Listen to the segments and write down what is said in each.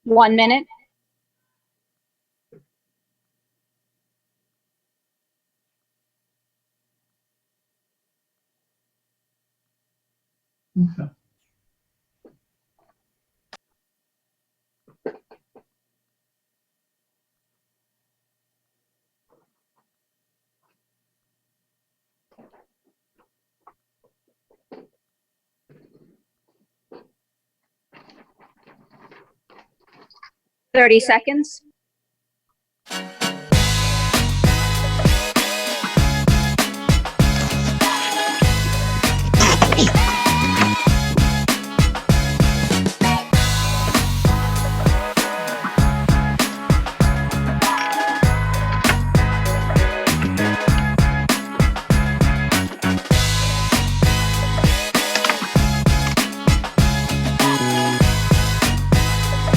1 minute. Okay. Thirty seconds.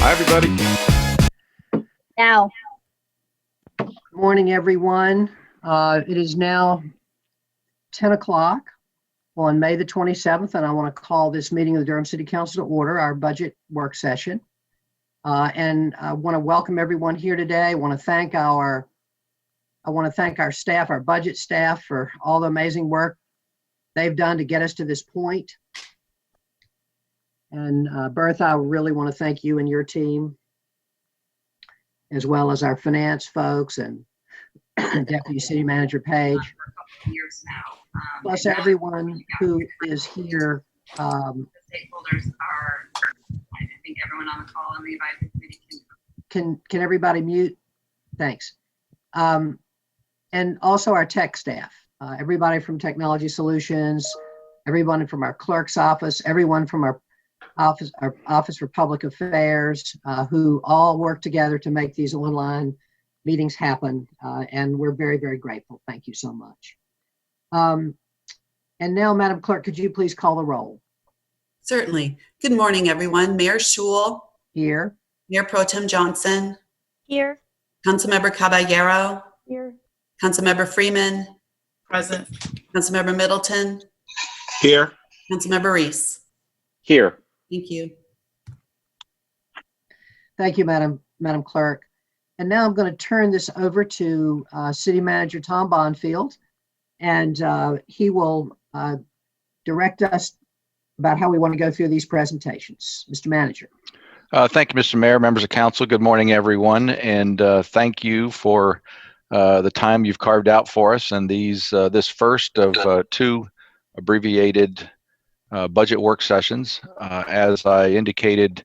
Hi, everybody. Now. Good morning, everyone. It is now 10 o'clock on May the 27th, and I want to call this meeting of the Durham City Council to order, our budget work session. And I want to welcome everyone here today. I want to thank our staff, our budget staff, for all the amazing work they've done to get us to this point. And Bertha, I really want to thank you and your team, as well as our finance folks and Deputy City Manager Page, plus everyone who is here. The stakeholders are, I think everyone on the call and the advisory committee Can everybody mute? Thanks. And also our tech staff, everybody from Technology Solutions, everyone from our clerk's office, everyone from our Office for Public Affairs, who all work together to make these online meetings happen. And we're very, very grateful. Thank you so much. And now, Madam Clerk, could you please call the roll? Certainly. Good morning, everyone. Mayor Schul. Here. Mayor Pro Tem Johnson. Here. Councilmember Caballero. Here. Councilmember Freeman. Present. Councilmember Middleton. Here. Councilmember Reese. Here. Thank you. Thank you, Madam Clerk. And now I'm going to turn this over to City Manager Tom Bonfield, and he will direct us about how we want to go through these presentations. Mr. Manager. Thank you, Mr. Mayor, members of council. Good morning, everyone, and thank you for the time you've carved out for us and this first of two abbreviated budget work sessions. As I indicated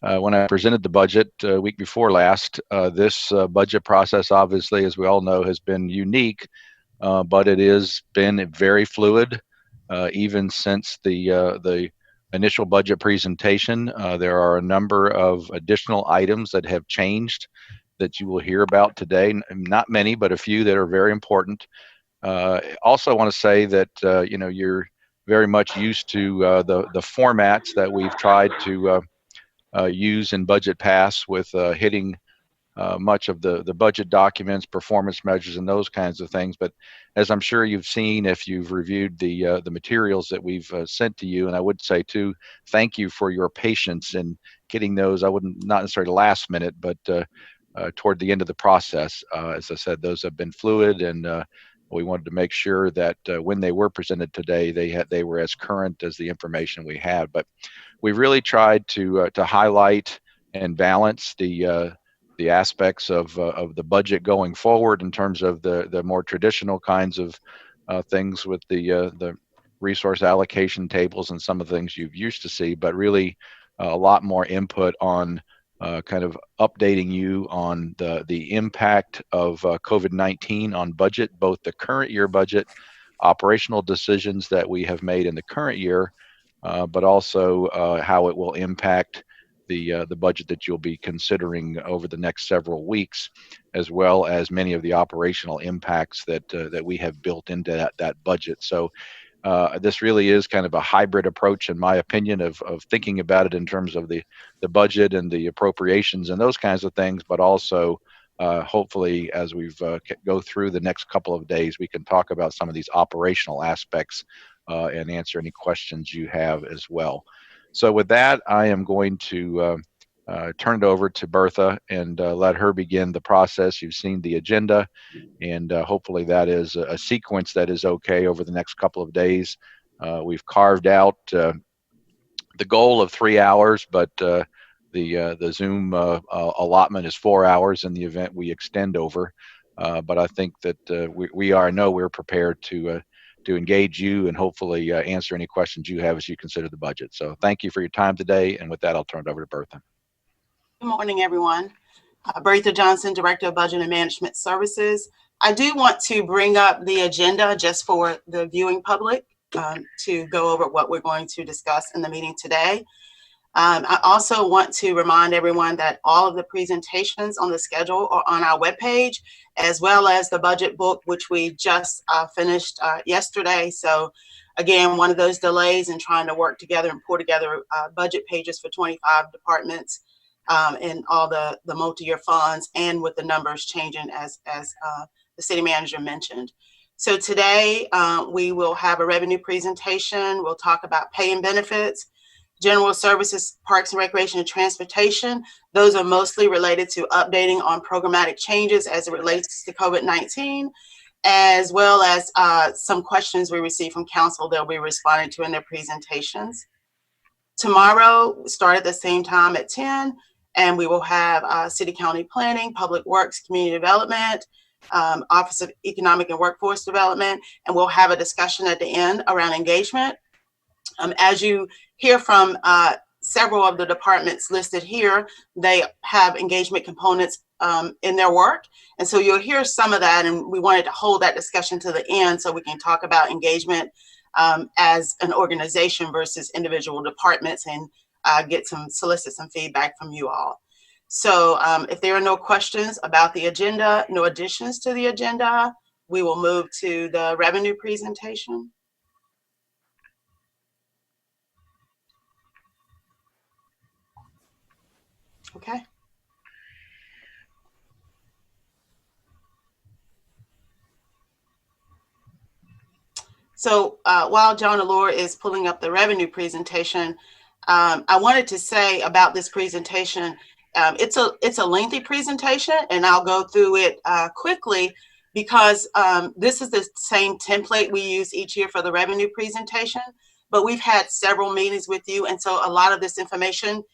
when I presented the budget week before last, this budget process, obviously, as we all know, has been unique, but it has been very fluid, even since the initial budget presentation. There are a number of additional items that have changed that you will hear about today. Not many, but a few that are very important. Also, I want to say that you're very much used to the formats that we've tried to use in Budget Pass, with hitting much of the budget documents, performance measures, and those kinds of things. But as I'm sure you've seen if you've reviewed the materials that we've sent to you, and I would say too, thank you for your patience in getting those. I wouldn't, not necessarily last minute, but toward the end of the process. As I said, those have been fluid, and we wanted to make sure that when they were presented today, they were as current as the information we had. But we really tried to highlight and balance the aspects of the budget going forward in terms of the more traditional kinds of things with the resource allocation tables and some of the things you've used to see, but really a lot more input on kind of updating you on the impact of COVID-19 on budget, both the current year budget, operational decisions that we have made in the current year, but also how it will impact the budget that you'll be considering over the next several weeks, as well as many of the operational impacts that we have built into that budget. So this really is kind of a hybrid approach, in my opinion, of thinking about it in terms of the budget and the appropriations and those kinds of things, but also hopefully as we go through the next couple of days, we can talk about some of these operational aspects and answer any questions you have as well. So with that, I am going to turn it over to Bertha and let her begin the process. You've seen the agenda, and hopefully that is a sequence that is okay over the next couple of days. We've carved out the goal of 3 hours, but the Zoom allotment is 4 hours in the event we extend over. But I think that we're prepared to engage you and hopefully answer any questions you have as you consider the budget. So thank you for your time today. And with that, I'll turn it over to Bertha. Good morning, everyone. Bertha Johnson, Director of Budget and Management Services. I do want to bring up the agenda just for the viewing public to go over what we're going to discuss in the meeting today. I also want to remind everyone that all of the presentations on the schedule are on our webpage, as well as the budget book, which we just finished yesterday. So again, one of those delays in trying to work together and pull together budget pages for 25 departments and all the multi-year funds, and with the numbers changing as the city manager mentioned. So today we will have a revenue presentation. We'll talk about pay and benefits, general services, parks and recreation, and transportation. Those are mostly related to updating on programmatic changes as it relates to COVID-19, as well as some questions we received from council they'll be responding to in their presentations. Tomorrow, start at the same time at 10, and we will have city county planning, public works, community development, Office of Economic and Workforce Development, and we'll have a discussion at the end around engagement. As you hear from several of the departments listed here, they have engagement components in their work. And so you'll hear some of that, and we wanted to hold that discussion to the end so we can talk about engagement as an organization versus individual departments, and solicit some feedback from you all. So if there are no questions about the agenda, no additions to the agenda, we will move to the revenue presentation. Okay. So while John Allure is pulling up the revenue presentation, I wanted to say about this presentation, it's a lengthy presentation, and I'll go through it quickly because this is the same template we use each year for the revenue presentation, but we've had several meetings with you, and so a lot of this information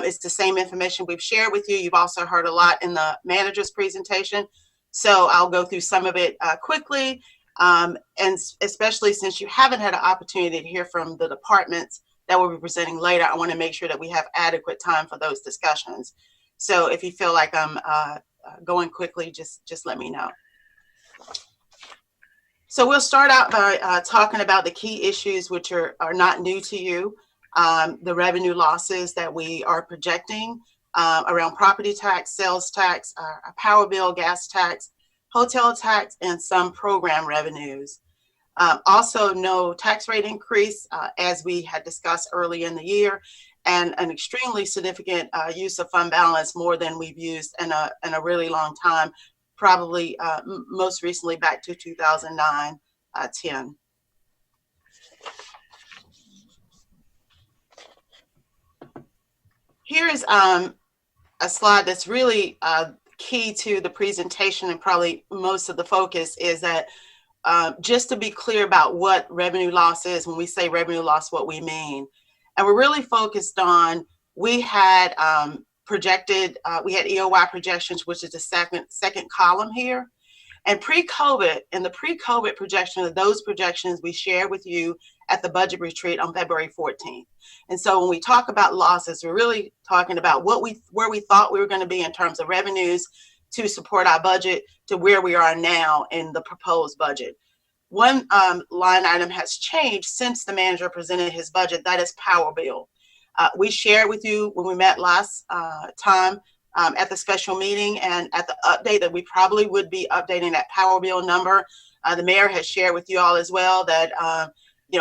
is the same information we've shared with you. You've also heard a lot in the manager's presentation, so I'll go through some of it quickly, and especially since you haven't had an opportunity to hear from the departments that we'll be presenting later, I want to make sure that we have adequate time for those discussions. So if you feel like I'm going quickly, just let me know. So we'll start out by talking about the key issues which are not new to you. The revenue losses that we are projecting around property tax, sales tax, power bill, gas tax, hotel tax, and some program revenues. Also, no tax rate increase, as we had discussed early in the year, and an extremely significant use of fund balance, more than we've used in a really long time, probably most recently back to 2009-10. Here is a slide that's really key to the presentation, and probably most of the focus is that just to be clear about what revenue loss is, when we say revenue loss, what we mean. And we're really focused on, we had projected, we had EOY projections, which is the second column here. And pre-COVID, in the pre-COVID projection of those projections, we shared with you at the budget retreat on February 14th. And so when we talk about losses, we're really talking about where we thought we were going to be in terms of revenues to support our budget to where we are now in the proposed budget. One line item has changed since the manager presented his budget, that is power bill. We shared with you when we met last time at the special meeting and at the update that we probably would be updating that power bill number. The mayor has shared with you all as well that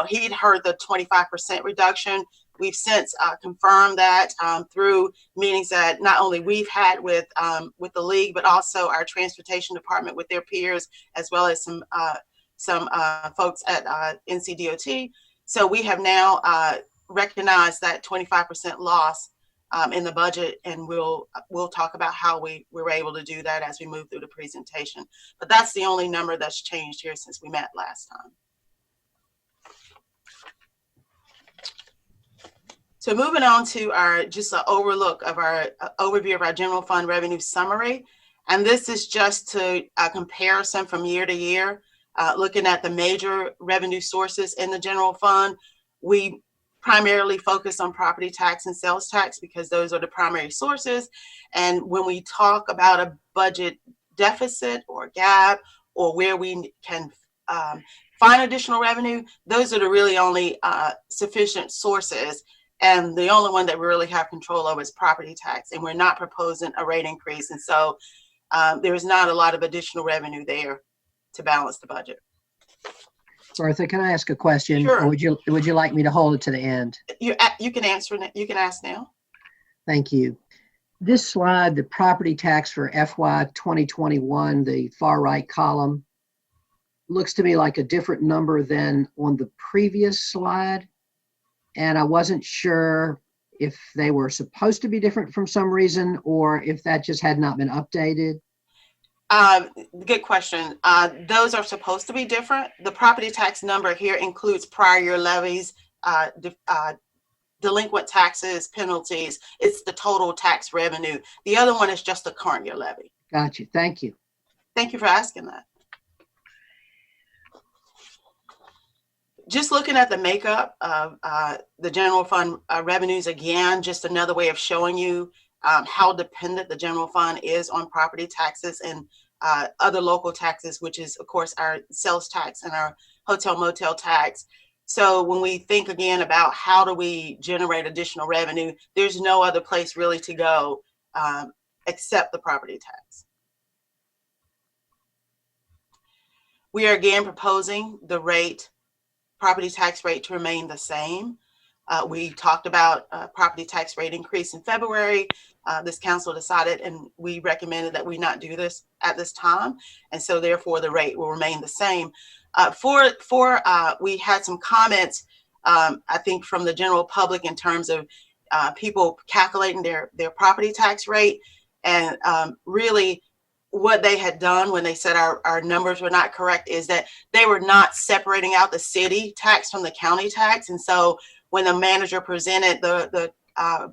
he'd heard the 25% reduction. We've since confirmed that through meetings that not only we've had with the league, but also our transportation department with their peers, as well as some folks at NCDOT. So we have now recognized that 25% loss in the budget, and we'll talk about how we were able to do that as we move through the presentation. But that's the only number that's changed here since we met last time. So moving on to our just an overview of our general fund revenue summary, and this is just to a comparison from year to year, looking at the major revenue sources in the general fund. We primarily focus on property tax and sales tax because those are the primary sources. And when we talk about a budget deficit or gap, or where we can find additional revenue, those are the really only sufficient sources. And the only one that we really have control over is property tax. And we're not proposing a rate increase. And so there's not a lot of additional revenue there to balance the budget. Bertha, can I ask a question? Sure. Or would you like me to hold it to the end? You can answer it. You can ask now. Thank you. This slide, the property tax for FY 2021, the far right column, looks to me like a different number than on the previous slide. And I wasn't sure if they were supposed to be different from some reason or if that just had not been updated. Good question. Those are supposed to be different. The property tax number here includes prior year levies, delinquent taxes, penalties. It's the total tax revenue. The other one is just the current year levy. Got you. Thank you. Thank you for asking that. Just looking at the makeup of the general fund revenues, again, just another way of showing you how dependent the general fund is on property taxes and other local taxes, which is, of course, our sales tax and our hotel motel tax. So when we think again about how do we generate additional revenue, there's no other place really to go except the property tax. We are again proposing the property tax rate to remain the same. We talked about property tax rate increase in February. This council decided, and we recommended that we not do this at this time. And so therefore the rate will remain the same. We had some comments, I think, from the general public in terms of people calculating their property tax rate. And really what they had done when they said our numbers were not correct is that they were not separating out the city tax from the county tax. And so when the manager presented the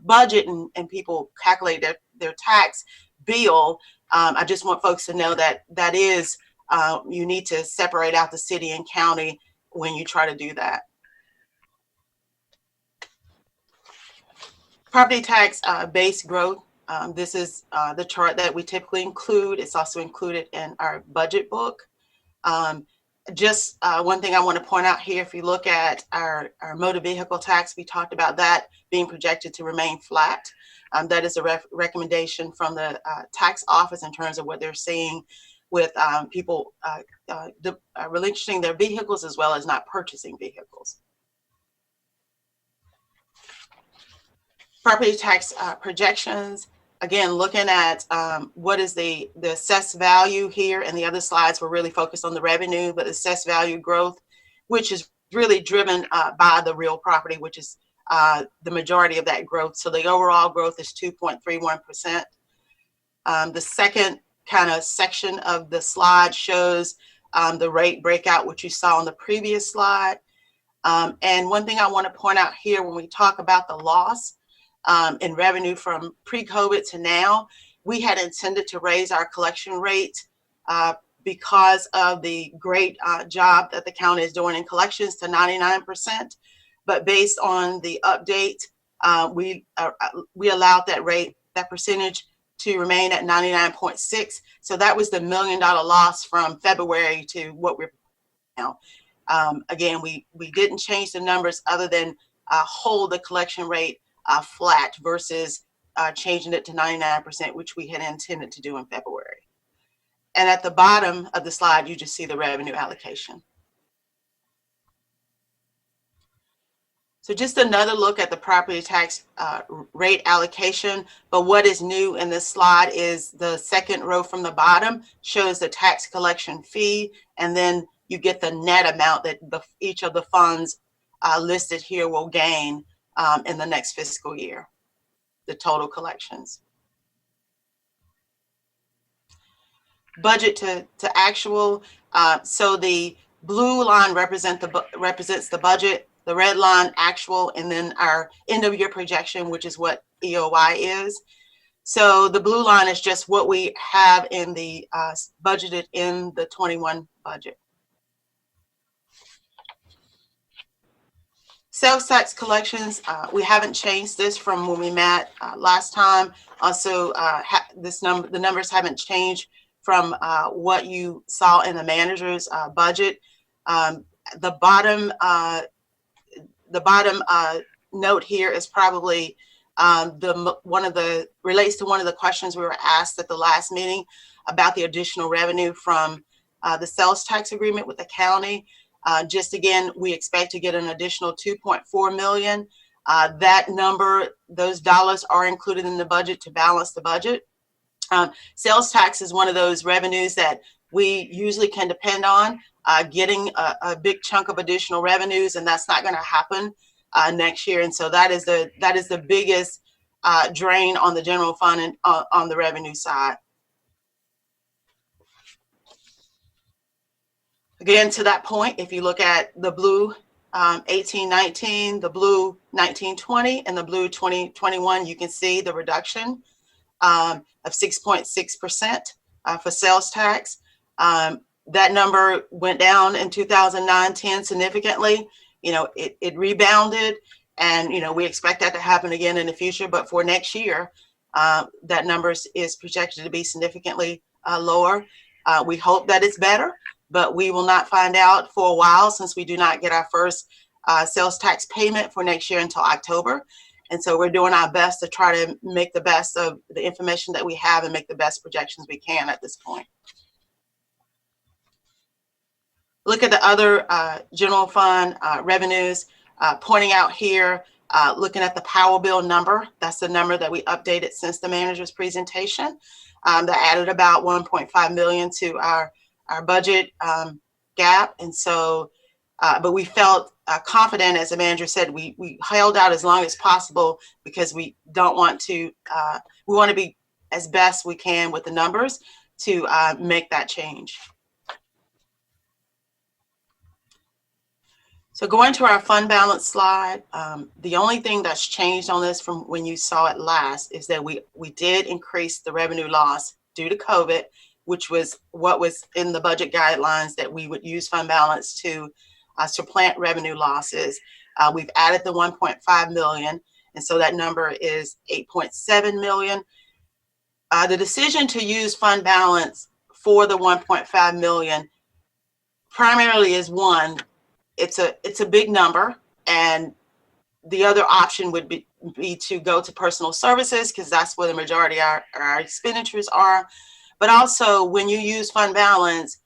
budget and people calculate their tax bill, I just want folks to know that is, you need to separate out the city and county when you try to do that. Property tax base growth. This is the chart that we typically include. It's also included in our budget book. Just one thing I want to point out here, if you look at our motor vehicle tax, we talked about that being projected to remain flat. That is a recommendation from the tax office in terms of what they're seeing with people relinquishing their vehicles as well as not purchasing vehicles. Property tax projections. Again, looking at what is the assessed value here, and the other slides were really focused on the revenue, but assessed value growth, which is really driven by the real property, which is the majority of that growth. So the overall growth is 2.31%. The second kind of section of the slide shows the rate breakout, which you saw on the previous slide. And one thing I want to point out here when we talk about the loss in revenue from pre-COVID to now, we had intended to raise our collection rate because of the great job that the county is doing in collections to 99%. But based on the update, we allowed that percentage to remain at 99.6. So that was the $1 million loss from February to what we're now. Again, we didn't change the numbers other than hold the collection rate flat versus changing it to 99%, which we had intended to do in February. And at the bottom of the slide, you just see the revenue allocation. So just another look at the property tax rate allocation. But what is new in this slide is the second row from the bottom shows the tax collection fee, and then you get the net amount that each of the funds listed here will gain in the next fiscal year. the total collections. Budget to actual. So the blue line represents the budget, the red line actual, and then our end of year projection, which is what EOY is. So the blue line is just what we have in the budgeted in the 21 budget. Sales tax collections, we haven't changed this from when we met last time. Also, the numbers haven't changed from what you saw in the manager's budget. The bottom note here is probably relates to one of the questions we were asked at the last meeting about the additional revenue from the sales tax agreement with the county. Just again, we expect to get an additional 2.4 million. That number, those dollars are included in the budget to balance the budget. Sales tax is one of those revenues that we usually can depend on getting a big chunk of additional revenues, and that's not going to happen next year. And so that is the biggest drain on the general fund and on the revenue side. Again, to that point, if you look at the blue 1819, the blue 1920, and the blue 2021, you can see the reduction of 6.6% for sales tax. That number went down in 2009-10 significantly. It rebounded, and we expect that to happen again in the future. But for next year, that number is projected to be significantly lower. We hope that it's better, but we will not find out for a while, since we do not get our first sales tax payment for next year until October. And so we're doing our best to try to make the best of the information that we have and make the best projections we can at this point. Look at the other general fund revenues, pointing out here, looking at the power bill number. That's the number that we updated since the manager's presentation. That added about 1.5 million to our budget gap. And so, but we felt confident, as the manager said, we held out as long as possible, because we don't want to, we want to be as best we can with the numbers to make that change. So going to our fund balance slide, the only thing that's changed on this from when you saw it last is that we did increase the revenue loss due to COVID, which was what was in the budget guidelines, that we would use fund balance to supplant revenue losses. We've added the 1.5 million, and so that number is 8.7 million. The decision to use fund balance for the 1.5 million primarily is one, it's a big number, and the other option would be to go to personal services, because that's where the majority of our expenditures are. But also, when you use fund balance,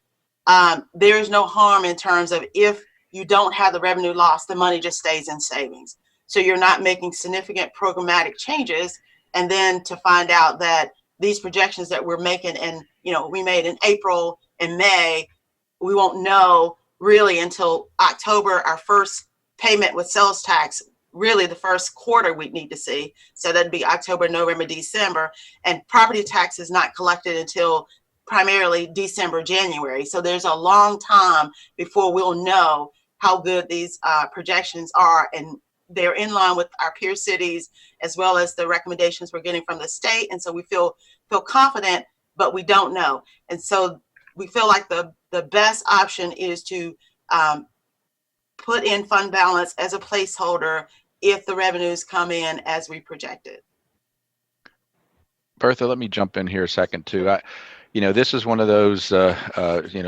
there is no harm in terms of, if you don't have the revenue loss, the money just stays in savings. So you're not making significant programmatic changes, and then to find out that these projections that we're making, and we made in April and May, we won't know really until October, our first payment with sales tax, really the first quarter we'd need to see. So that'd be October, November, December, and property tax is not collected until primarily December, January. So there's a long time before we'll know how good these projections are, and they're in line with our peer cities, as well as the recommendations we're getting from the state. And so we feel confident, but we don't know. And so we feel like the best option is to put in fund balance as a placeholder if the revenues come in as we projected. Bertha, let me jump in here a second too. This is one of those,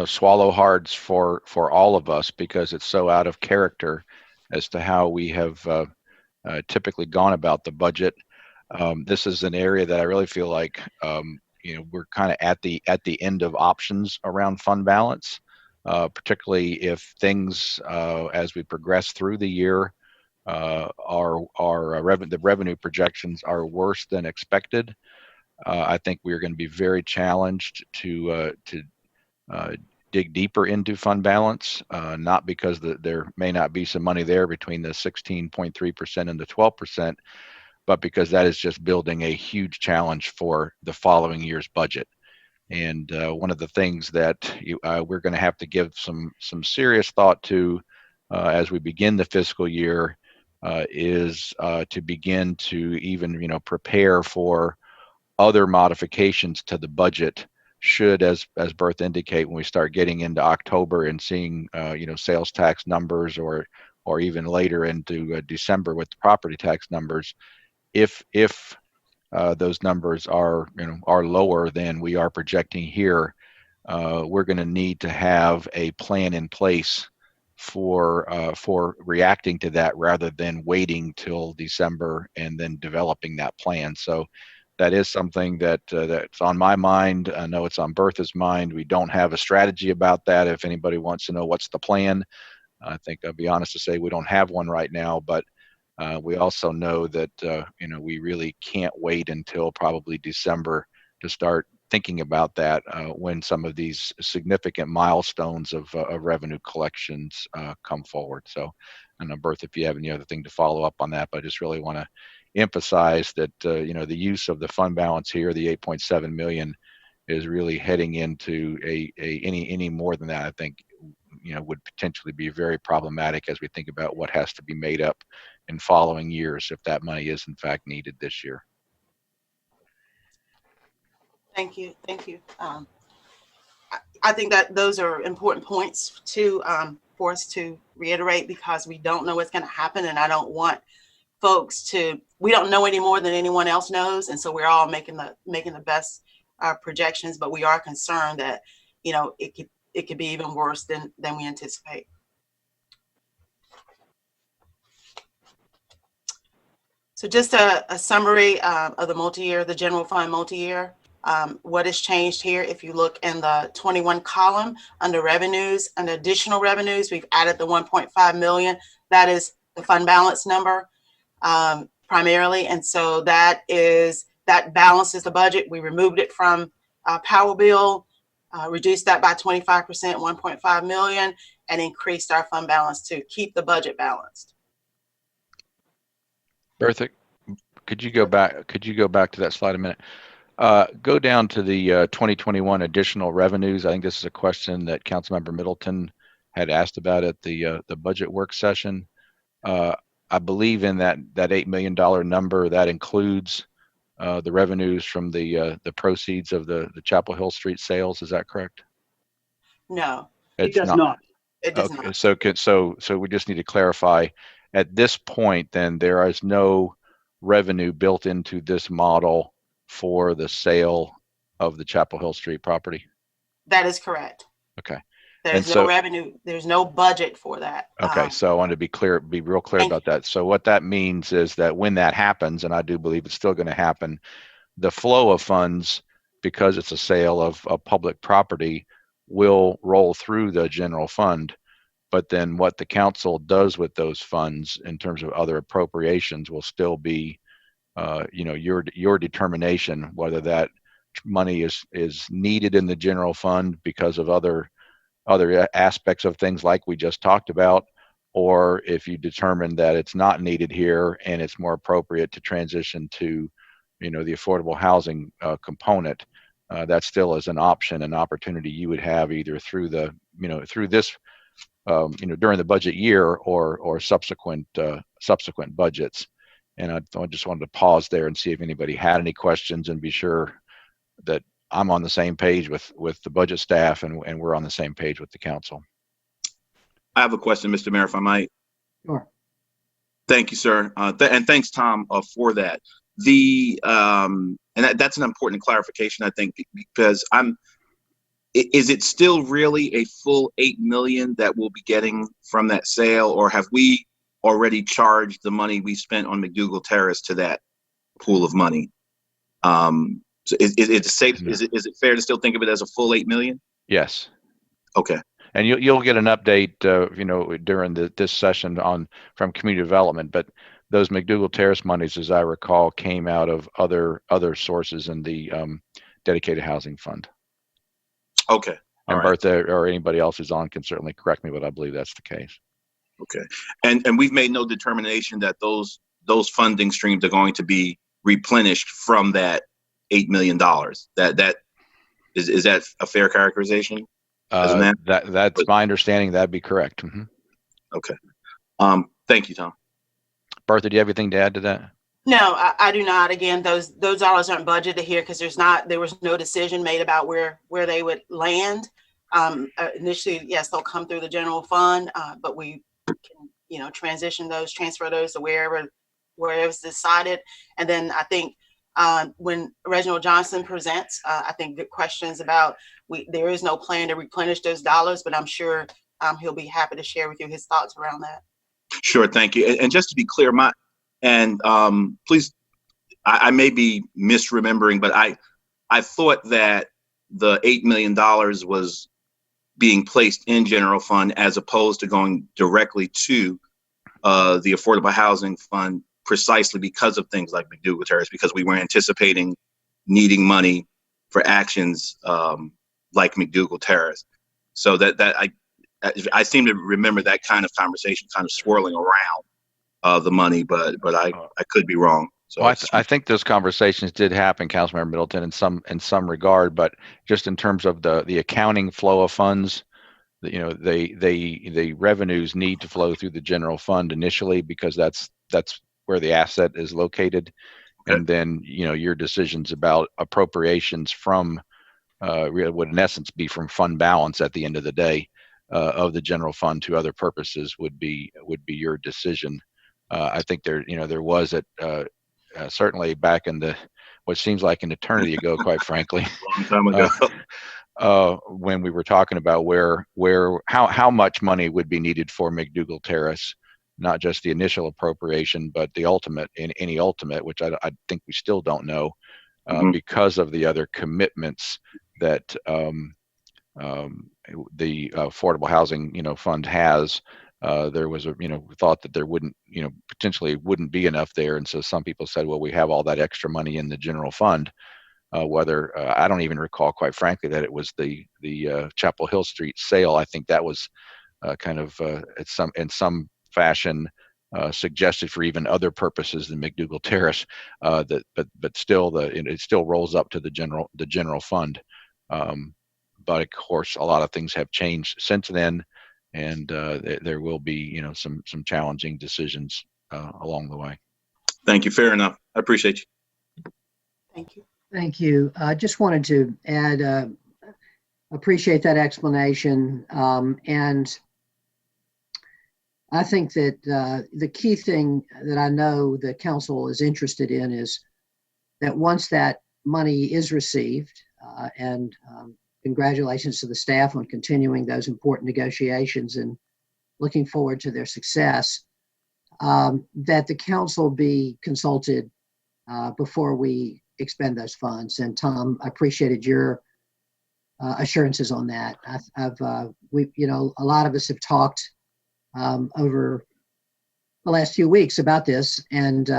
swallow hards for all of us, because it's so out of character as to how we have typically gone about the budget. This is an area that I really feel like, we're kind of at the end of options around fund balance, particularly if things, as we progress through the year, the revenue projections are worse than expected. I think we're going to be very challenged to dig deeper into fund balance, not because there may not be some money there between the 16.3% and the 12%, but because that is just building a huge challenge for the following year's budget. And one of the things that we're going to have to give some serious thought to as we begin the fiscal year is to begin to even prepare for other modifications to the budget should, as Bertha indicate, when we start getting into October and seeing sales tax numbers or even later into December with the property tax numbers, if those numbers are lower than we are projecting here, we're going to need to have a plan in place for reacting to that rather than waiting till December and then developing that plan. So that is something that's on my mind. I know it's on Bertha's mind. We don't have a strategy about that. If anybody wants to know what's the plan, I think I'll be honest to say we don't have one right now, but we also know that we really can't wait until probably December to start thinking about that when some of these significant milestones of revenue collections come forward. So I don't know, Bertha, if you have any other thing to follow up on that, but I just really want to emphasize that the use of the fund balance here, the 8.7 million, is really heading into any more than that, I think would potentially be very problematic as we think about what has to be made up in following years if that money is in fact needed this year. Thank you. I think that those are important points to for us to reiterate, because we don't know what's going to happen, and I don't want folks we don't know any more than anyone else knows, and so we're all making the best projections, but we are concerned that it could be even worse than we anticipate. So just a summary of the general fund multi-year. What has changed here? If you look in the 21 column under revenues and additional revenues, we've added the 1.5 million. That is the fund balance number primarily. And so that balances the budget. We removed it from Power Bill, reduced that by 25%, 1.5 million, and increased our fund balance to keep the budget balanced. Bertha, could you go back to that slide a minute? Go down to the 2021 additional revenues. I think this is a question that Councilmember Middleton had asked about at the budget work session. I believe in that $8 million number, that includes the revenues from the proceeds of the Chapel Hill Street sales. Is that correct? No, It does not. it does Okay, not. so we just need to clarify. At this point, then, there is no revenue built into this model for the sale of the Chapel Hill Street property? That is correct. Okay. There's no revenue. There's no budget for that. Okay, so I want to be real clear about that. So what that means is that when that happens, and I do believe it's still going to happen, the flow of funds, because it's a sale of public property, will roll through the general fund. But then what the council does with those funds in terms of other appropriations will still be, your determination whether that money is needed in the general fund because of other aspects of things like we just talked about, or if you determine that it's not needed here and it's more appropriate to transition to, the affordable housing component. That still is an option, an opportunity you would have either through through this. During the budget year or subsequent budgets. And I just wanted to pause there and see if anybody had any questions and be sure that I'm on the same page with the budget staff and we're on the same page with the council. I have a question, Mr. Mayor, if I might. Sure. Thank you, sir. And thanks, Tom, for that. And that's an important clarification, I think, because is it still really a full 8 million that we'll be getting from that sale, or have we already charged the money we spent on McDougal Terrace to that pool of money? So is it safe? Is it fair to still think of it as a full 8 million? Yes. Okay. And you'll get an update, during this session from community development. But those McDougal Terrace monies, as I recall, came out of other sources in the dedicated housing fund. Okay. And All right. Bertha or anybody else who's on can certainly correct me, but I believe that's the case. Okay. And we've made no determination that those those funding streams are going to be replenished from that $8 million. That is that a fair characterization? That's my understanding. That'd be correct. Mhm. Okay. Thank you, Tom. Bertha, do you have anything to add to that? No, I do not. Again, those dollars aren't budgeted here because there was no decision made about where they would land. Initially, yes, they'll come through the general fund, but we can, transfer those to wherever it's decided. And then I think when Reginald Johnson presents, I think good questions about there is no plan to replenish those dollars, but I'm sure he'll be happy to share with you his thoughts around that. Sure, thank you. And just to be clear, please, I may be misremembering, but I thought that the $8 million was being placed in general fund as opposed to going directly to the Affordable Housing Fund, precisely because of things like McDougal Terrace, because we were anticipating needing money for actions like McDougal Terrace. So I seem to remember that kind of conversation kind of swirling around the money, but I could be wrong. So well, I think those conversations did happen, Councilmember Middleton, in some regard, but just in terms of the accounting flow of funds, the revenues need to flow through the general fund initially because that's where the asset is located, okay. And then your decisions about appropriations from would in essence be from fund balance at the end of the day of the general fund to other purposes would be your decision. I think there was certainly back in what seems like an eternity ago, quite frankly, a long time ago, when we were talking about how much money would be needed for McDougal Terrace, not just the initial appropriation, but the ultimate, any ultimate, which I think we still don't know, because of the other commitments that the Affordable Housing Fund has. There was a thought that there potentially wouldn't be enough there, and so some people said, well, we have all that extra money in the general fund. Whether I don't even recall, quite frankly, that it was the Chapel Hill Street sale. I think that was kind of in some fashion suggested for even other purposes than McDougal Terrace. But still it still rolls up to the general fund. But of course, a lot of things have changed since then. And there will be, some challenging decisions along the way. Thank you. Fair enough. I appreciate you. Thank you. Thank you. I just wanted to add, appreciate that explanation. And I think that the key thing that I know the council is interested in is that once that money is received, and congratulations to the staff on continuing those important negotiations and looking forward to their success, that the council be consulted before we expend those funds. And Tom, I appreciated your assurances on that. A lot of us have talked over the last few weeks about this, and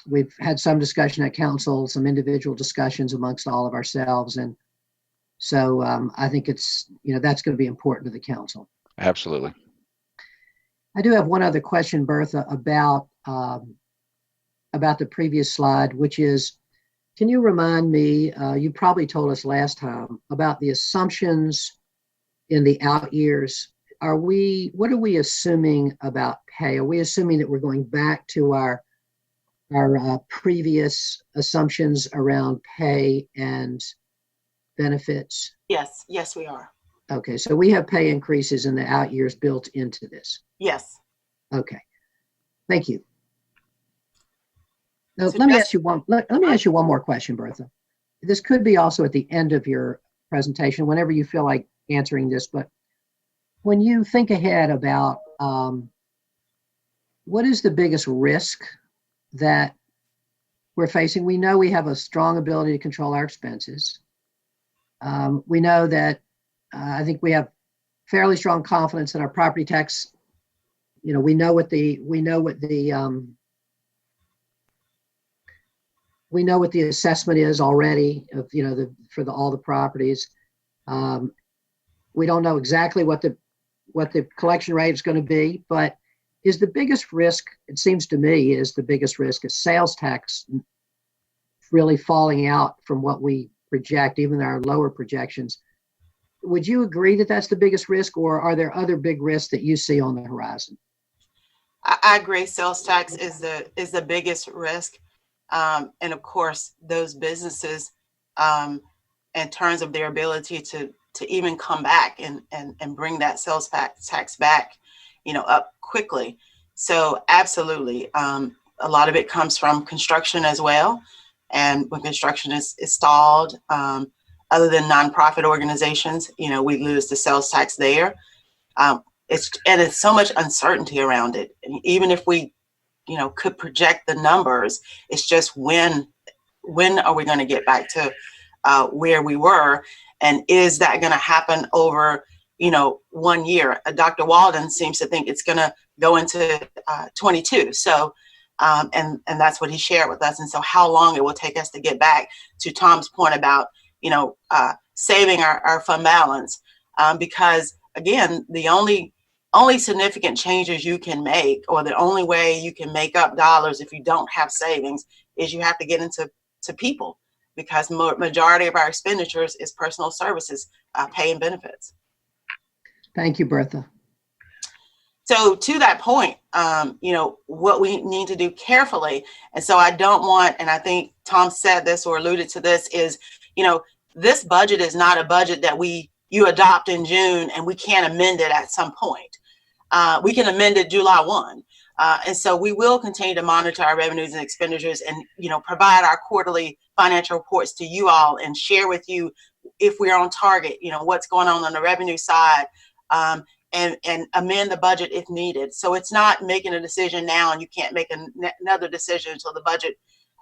we've had some discussion at council, some individual discussions amongst all of ourselves. And so I think it's, that's going to be important to the council. Absolutely. I do have one other question, Bertha, about the previous slide, which is, can you remind me, you probably told us last time about the assumptions in the out years. What are we assuming about pay? Are we assuming that we're going back to our previous assumptions around pay and benefits? Yes, we are. Okay, so we have pay increases in the out years built into this. Yes. Okay, thank you. Now, So let me ask you one more question, Bertha. This could be also at the end of your presentation, whenever you feel like answering this, but when you think ahead about what is the biggest risk that we're facing? We know we have a strong ability to control our expenses. We know that I think we have fairly strong confidence in our property tax. We know what the assessment is already of for all the properties. We don't know exactly what the collection rate is going to be, but is the biggest risk, it seems to me, is the biggest risk is sales tax really falling out from what we project, even our lower projections. Would you agree that that's the biggest risk, or are there other big risks that you see on the horizon? I agree. Sales tax is the biggest risk. And of course, those businesses, in terms of their ability to even come back and bring that sales tax back, up quickly. So absolutely. A lot of it comes from construction as well. And when construction is stalled, other than nonprofit organizations, we lose the sales tax there. It's so much uncertainty around it. And even if we, could project the numbers, it's just when are we going to get back to where we were? And is that going to happen over, 1 year? Dr. Walden seems to think it's going to go into 22. So, and that's what he shared with us. And so how long it will take us to get back to Tom's point about, saving our fund balance. Because again, the only significant changes you can make, or the only way you can make up dollars if you don't have savings, is you have to get into people, because majority of our expenditures is personal services, pay and benefits. Thank you, Bertha. So to that point, what we need to do carefully, and so I don't want, and I think Tom said this or alluded to this, is, this budget is not a budget that you adopt in June and we can't amend it at some point. We can amend it July 1. And so we will continue to monitor our revenues and expenditures and, provide our quarterly financial reports to you all and share with you if we're on target, what's going on the revenue side, and amend the budget if needed. So it's not making a decision now and you can't make another decision until the budget,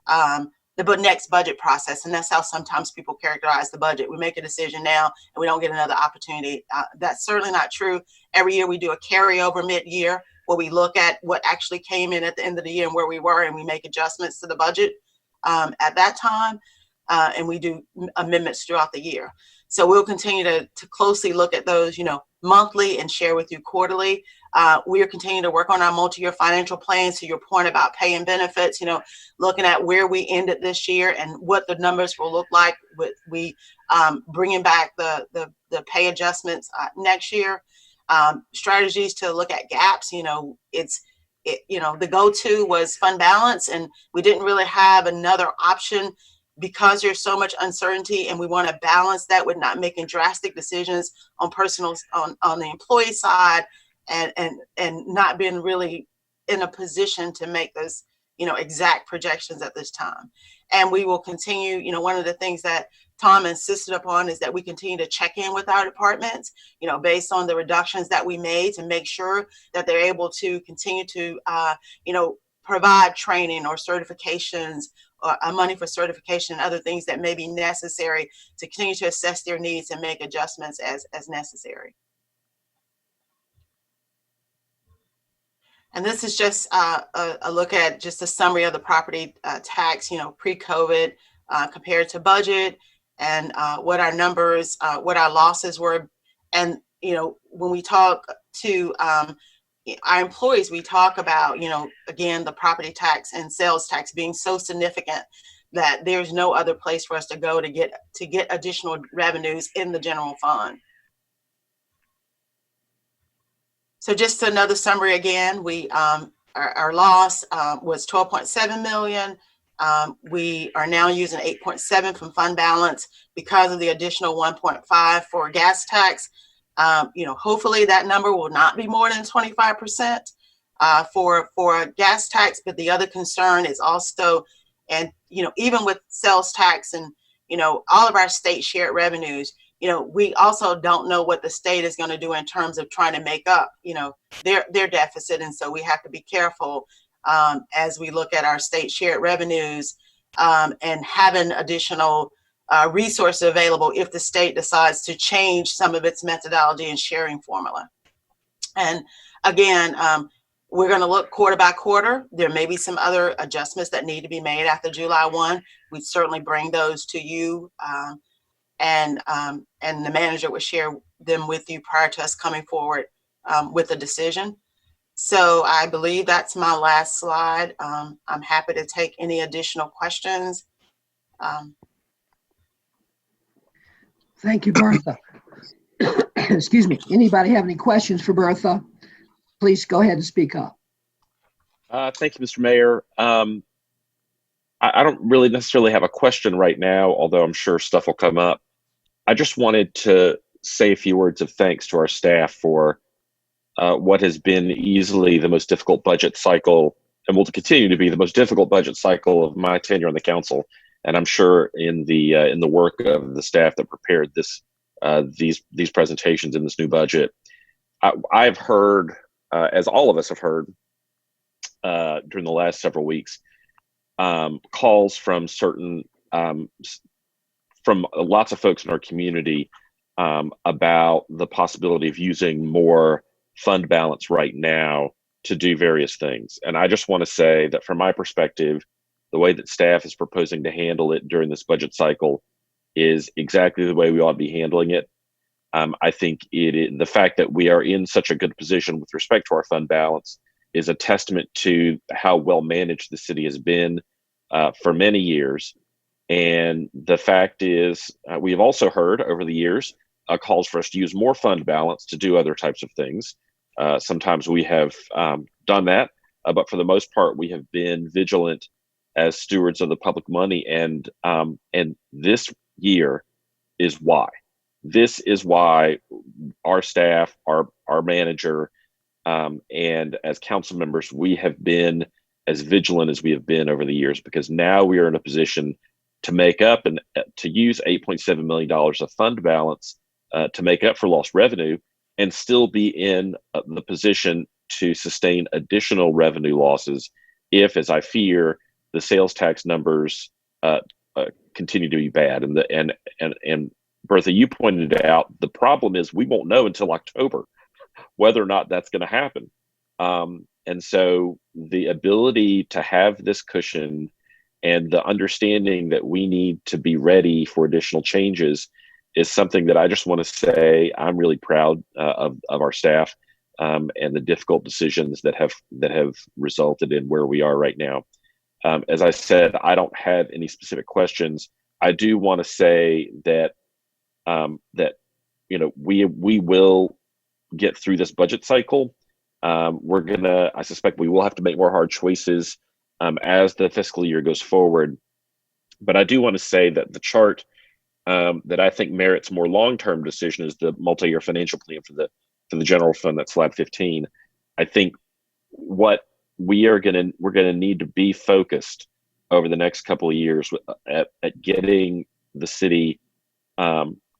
the next budget process. And that's how sometimes people characterize the budget. We make a decision now and we don't get another opportunity. That's certainly not true. Every year we do a carryover mid-year where we look at what actually came in at the end of the year and where we were, and we make adjustments to the budget at that time. And we do amendments throughout the year. So we'll continue to closely look at those, monthly, and share with you quarterly. We are continuing to work on our multi-year financial plans. To your point about pay and benefits, looking at where we ended this year and what the numbers will look like with bringing back the pay adjustments next year. Strategies to look at gaps. The go-to was fund balance, and we didn't really have another option because there's so much uncertainty, and we want to balance that with not making drastic decisions on on the employee side, and not being really in a position to make those exact projections at this time. And we will continue. One of the things that Tom insisted upon is that we continue to check in with our departments, based on the reductions that we made, to make sure that they're able to continue to provide training or certifications, or money for certification, and other things that may be necessary to continue to assess their needs and make adjustments as necessary. And this is just a look at just a summary of the property tax, pre-COVID compared to budget, and what our numbers, what our losses were. And, when we talk to our employees, we talk about, again, the property tax and sales tax being so significant that there's no other place for us to go to get additional revenues in the general fund. So just another summary again, our loss was 12.7 million. We are now using 8.7 from fund balance because of the additional 1.5 for gas tax. Hopefully that number will not be more than 25% for gas tax. But the other concern is also, and even with sales tax and all of our state shared revenues, we also don't know what the state is going to do in terms of trying to make up their deficit. And so we have to be careful as we look at our state shared revenues and having additional resources available if the state decides to change some of its methodology and sharing formula. And again, we're going to look quarter by quarter. There may be some other adjustments that need to be made after July 1. We'd certainly bring those to you, and the manager would share them with you prior to us coming forward with a decision. So I believe that's my last slide. I'm happy to take any additional questions. Thank you, Bertha. Excuse me. Anybody have any questions for Bertha? Please go ahead and speak up. Thank you, Mr. Mayor. I don't really necessarily have a question right now, although I'm sure stuff will come up. I just wanted to say a few words of thanks to our staff for what has been easily the most difficult budget cycle, and will continue to be the most difficult budget cycle of my tenure on the council. And I'm sure in the work of the staff that prepared these presentations in this new budget, I've heard, as all of us have heard during the last several weeks, calls from from lots of folks in our community about the possibility of using more fund balance right now to do various things. And I just want to say that from my perspective, the way that staff is proposing to handle it during this budget cycle is exactly the way we ought to be handling it. I think the fact that we are in such a good position with respect to our fund balance is a testament to how well managed the city has been for many years. And the fact is, we have also heard over the years calls for us to use more fund balance to do other types of things. Sometimes we have done that, but for the most part, we have been vigilant as stewards of the public money. And this year is why. This is why our staff, our manager, and as council members, we have been as vigilant as we have been over the years, because now we are in a position to make up and to use $8.7 million of fund balance to make up for lost revenue, and still be in the position to sustain additional revenue losses if, as I fear, the sales tax numbers continue to be bad. And Bertha, you pointed out the problem is we won't know until October whether or not that's going to happen. And so the ability to have this cushion and the understanding that we need to be ready for additional changes is something that I just want to say I'm really proud of our staff and the difficult decisions that have resulted in where we are right now. As I said, I don't have any specific questions. I do want to say that we will get through this budget cycle. I suspect we will have to make more hard choices as the fiscal year goes forward. But I do want to say that the chart that I think merits more long-term decision is the multi-year financial plan for the general fund. That's slide 15. I think what we're going to need to be focused over the next couple of years at getting the city,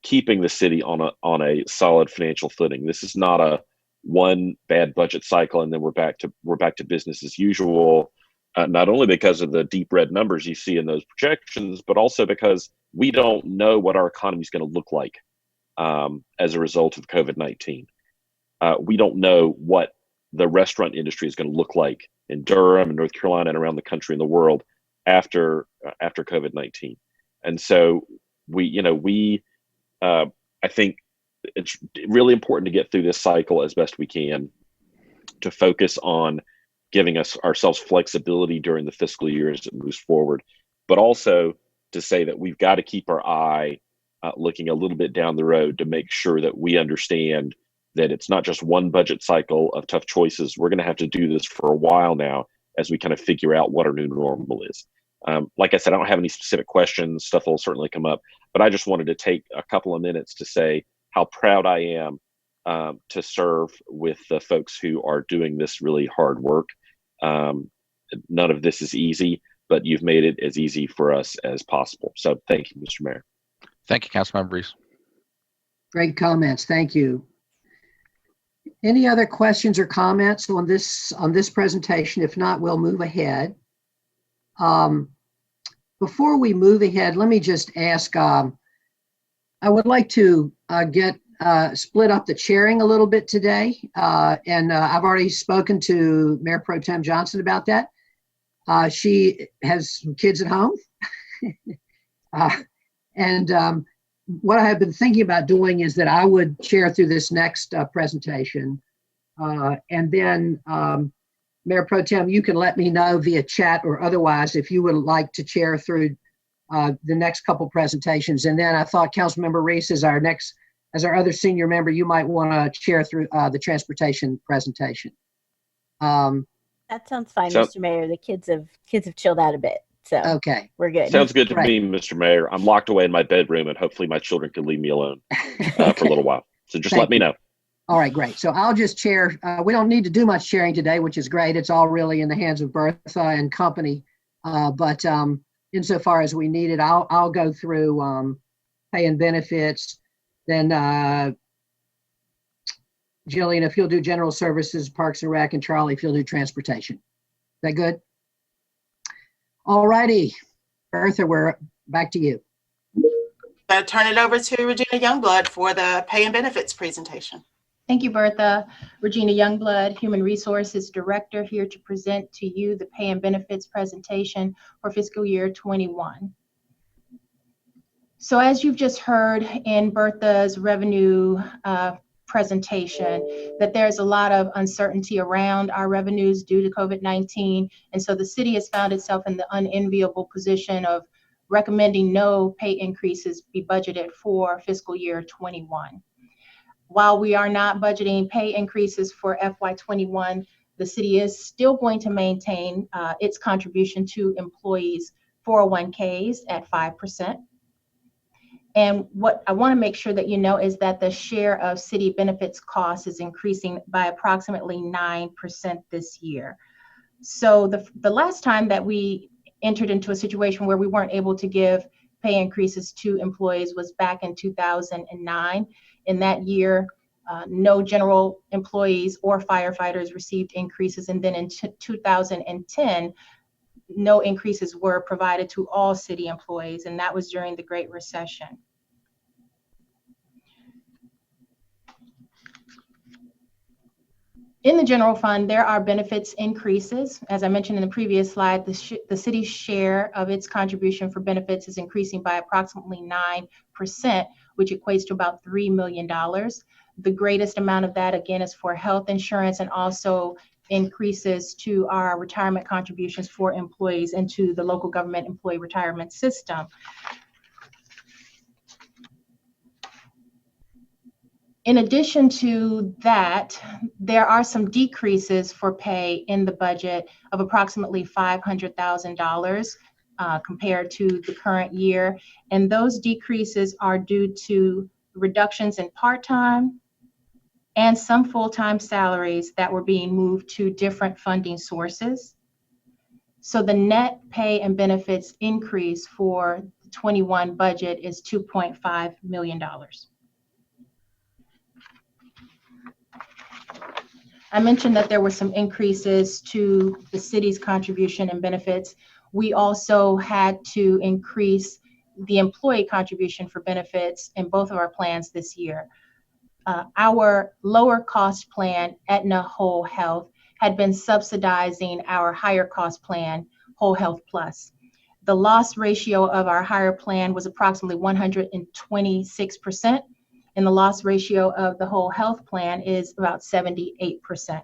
keeping the city on a solid financial footing. This is not a one bad budget cycle and then we're back to business as usual. Not only because of the deep red numbers you see in those projections, but also because we don't know what our economy is going to look like as a result of COVID-19. We don't know what the restaurant industry is going to look like in Durham and North Carolina and around the country and the world after COVID-19. And so I think it's really important to get through this cycle as best we can, to focus on giving ourselves flexibility during the fiscal year as it moves forward, but also to say that we've got to keep our eye looking a little bit down the road to make sure that we understand that it's not just one budget cycle of tough choices. We're going to have to do this for a while now as we kind of figure out what our new normal is. Like I said, I don't have any specific questions. Stuff will certainly come up, but I just wanted to take a couple of minutes to say how proud I am to serve with the folks who are doing this really hard work. None of this is easy, but you've made it as easy for us as possible. So thank you, Mr. Mayor. Thank you, Councilmember Reese. Great comments. Thank you. Any other questions or comments on this presentation? If not, we'll move ahead. Before we move ahead, let me just ask, I would like to split up the chairing a little bit today. And I've already spoken to Mayor Pro Tem Johnson about that. She has some kids at home. What I have been thinking about doing is that I would chair through this next presentation. And then Mayor Pro Tem, you can let me know via chat or otherwise if you would like to chair through the next couple presentations. And then I thought Councilmember Reese as our other senior member, you might want to chair through the transportation presentation. That sounds fine, So- Mr. Mayor. The kids have chilled out a bit, so Okay. we're good. Sounds good to Right. me, Mr. Mayor. I'm locked away in my bedroom, and hopefully my children can leave me alone for a little while. So just Thank let me know. All right, great. So I'll just chair. We don't need to do much sharing today, which is great. It's all really in the hands of Bertha and company. But insofar as we need it, I'll go through pay and benefits. Then Jillian, if you'll do general services, Parks and Rec, and Charlie, if you'll do transportation. Is that good? All righty. Bertha, we're back to you. I turn it over to Regina Youngblood for the pay and benefits presentation. Thank you, Bertha. Regina Youngblood, Human Resources Director, here to present to you the pay and benefits presentation for fiscal year 21. So as you've just heard in Bertha's revenue presentation, that there's a lot of uncertainty around our revenues due to COVID-19. And so the city has found itself in the unenviable position of recommending no pay increases be budgeted for fiscal year 21. While we are not budgeting pay increases for FY21, the city is still going to maintain its contribution to employees' 401ks at 5%. And what I want to make sure that you know is that the share of city benefits costs is increasing by approximately 9% this year. So the last time that we entered into a situation where we weren't able to give pay increases to employees was back in 2009. In that year, no general employees or firefighters received increases. And then in 2010, no increases were provided to all city employees, and that was during the Great Recession. In the general fund, there are benefits increases. As I mentioned in the previous slide, the city's share of its contribution for benefits is increasing by approximately 9%, which equates to about $3 million. The greatest amount of that, again, is for health insurance and also increases to our retirement contributions for employees into the local government employee retirement system. In addition to that, there are some decreases for pay in the budget of approximately $500,000 compared to the current year. And those decreases are due to reductions in part-time and some full-time salaries that were being moved to different funding sources. So the net pay and benefits increase for the 21 budget is $2.5 million. I mentioned that there were some increases to the city's contribution and benefits. We also had to increase the employee contribution for benefits in both of our plans this year. Our lower cost plan, Aetna Whole Health, had been subsidizing our higher cost plan, Whole Health Plus. The loss ratio of our higher plan was approximately 126%, and the loss ratio of the Whole Health plan is about 78%.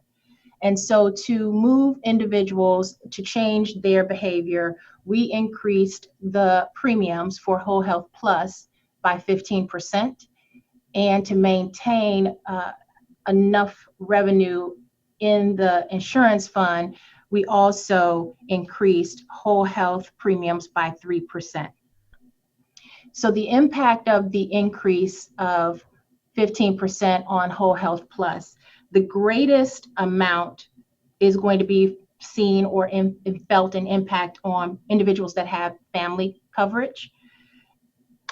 And so to move individuals to change their behavior, we increased the premiums for Whole Health Plus by 15%. And to maintain enough revenue in the insurance fund, we also increased whole health premiums by 3%. So the impact of the increase of 15% on Whole Health Plus, the greatest amount is going to be seen or felt an impact on individuals that have family coverage.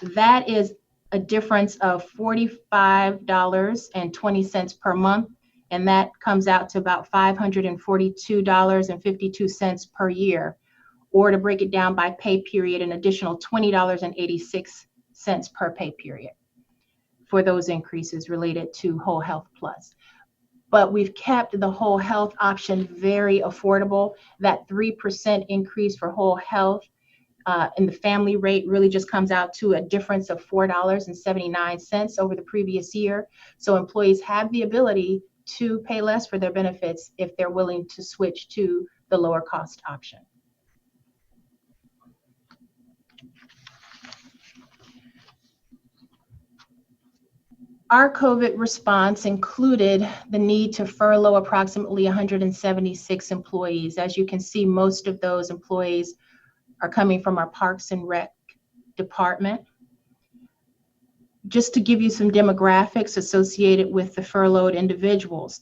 That is a difference of $45.20 per month, and that comes out to about $542.52 per year. Or to break it down by pay period, an additional $20.86 per pay period for those increases related to Whole Health Plus. But we've kept the whole health option very affordable. That 3% increase for whole health and the family rate really just comes out to a difference of $4.79 over the previous year. So employees have the ability to pay less for their benefits if they're willing to switch to the lower cost option. Our COVID response included the need to furlough approximately 176 employees. As you can see, most of those employees are coming from our Parks and Rec department. Just to give you some demographics associated with the furloughed individuals,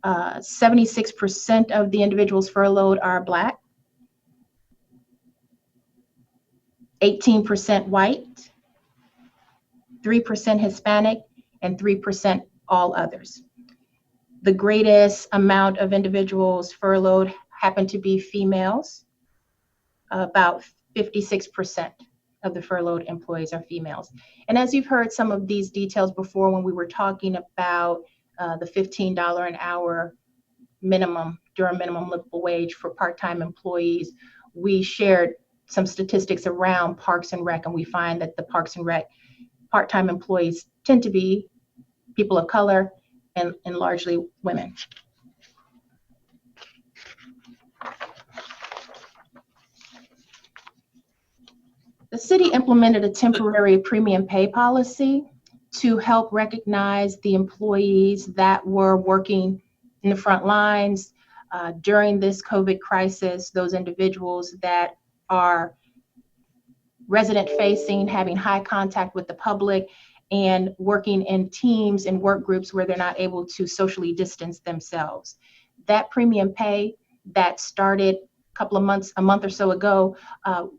76% of the individuals furloughed are Black, 18% white, 3% Hispanic, and 3% all others. The greatest amount of individuals furloughed happen to be females. About 56% of the furloughed employees are females. And as you've heard some of these details before when we were talking about the $15 an hour minimum, Durham minimum livable wage for part-time employees, we shared some statistics around Parks and Rec, and we find that the Parks and Rec part-time employees tend to be people of color and largely women. The city implemented a temporary premium pay policy to help recognize the employees that were working in the front lines during this COVID crisis, those individuals that are resident facing, having high contact with the public, and working in teams and work groups where they're not able to socially distance themselves. That premium pay that started a month or so ago,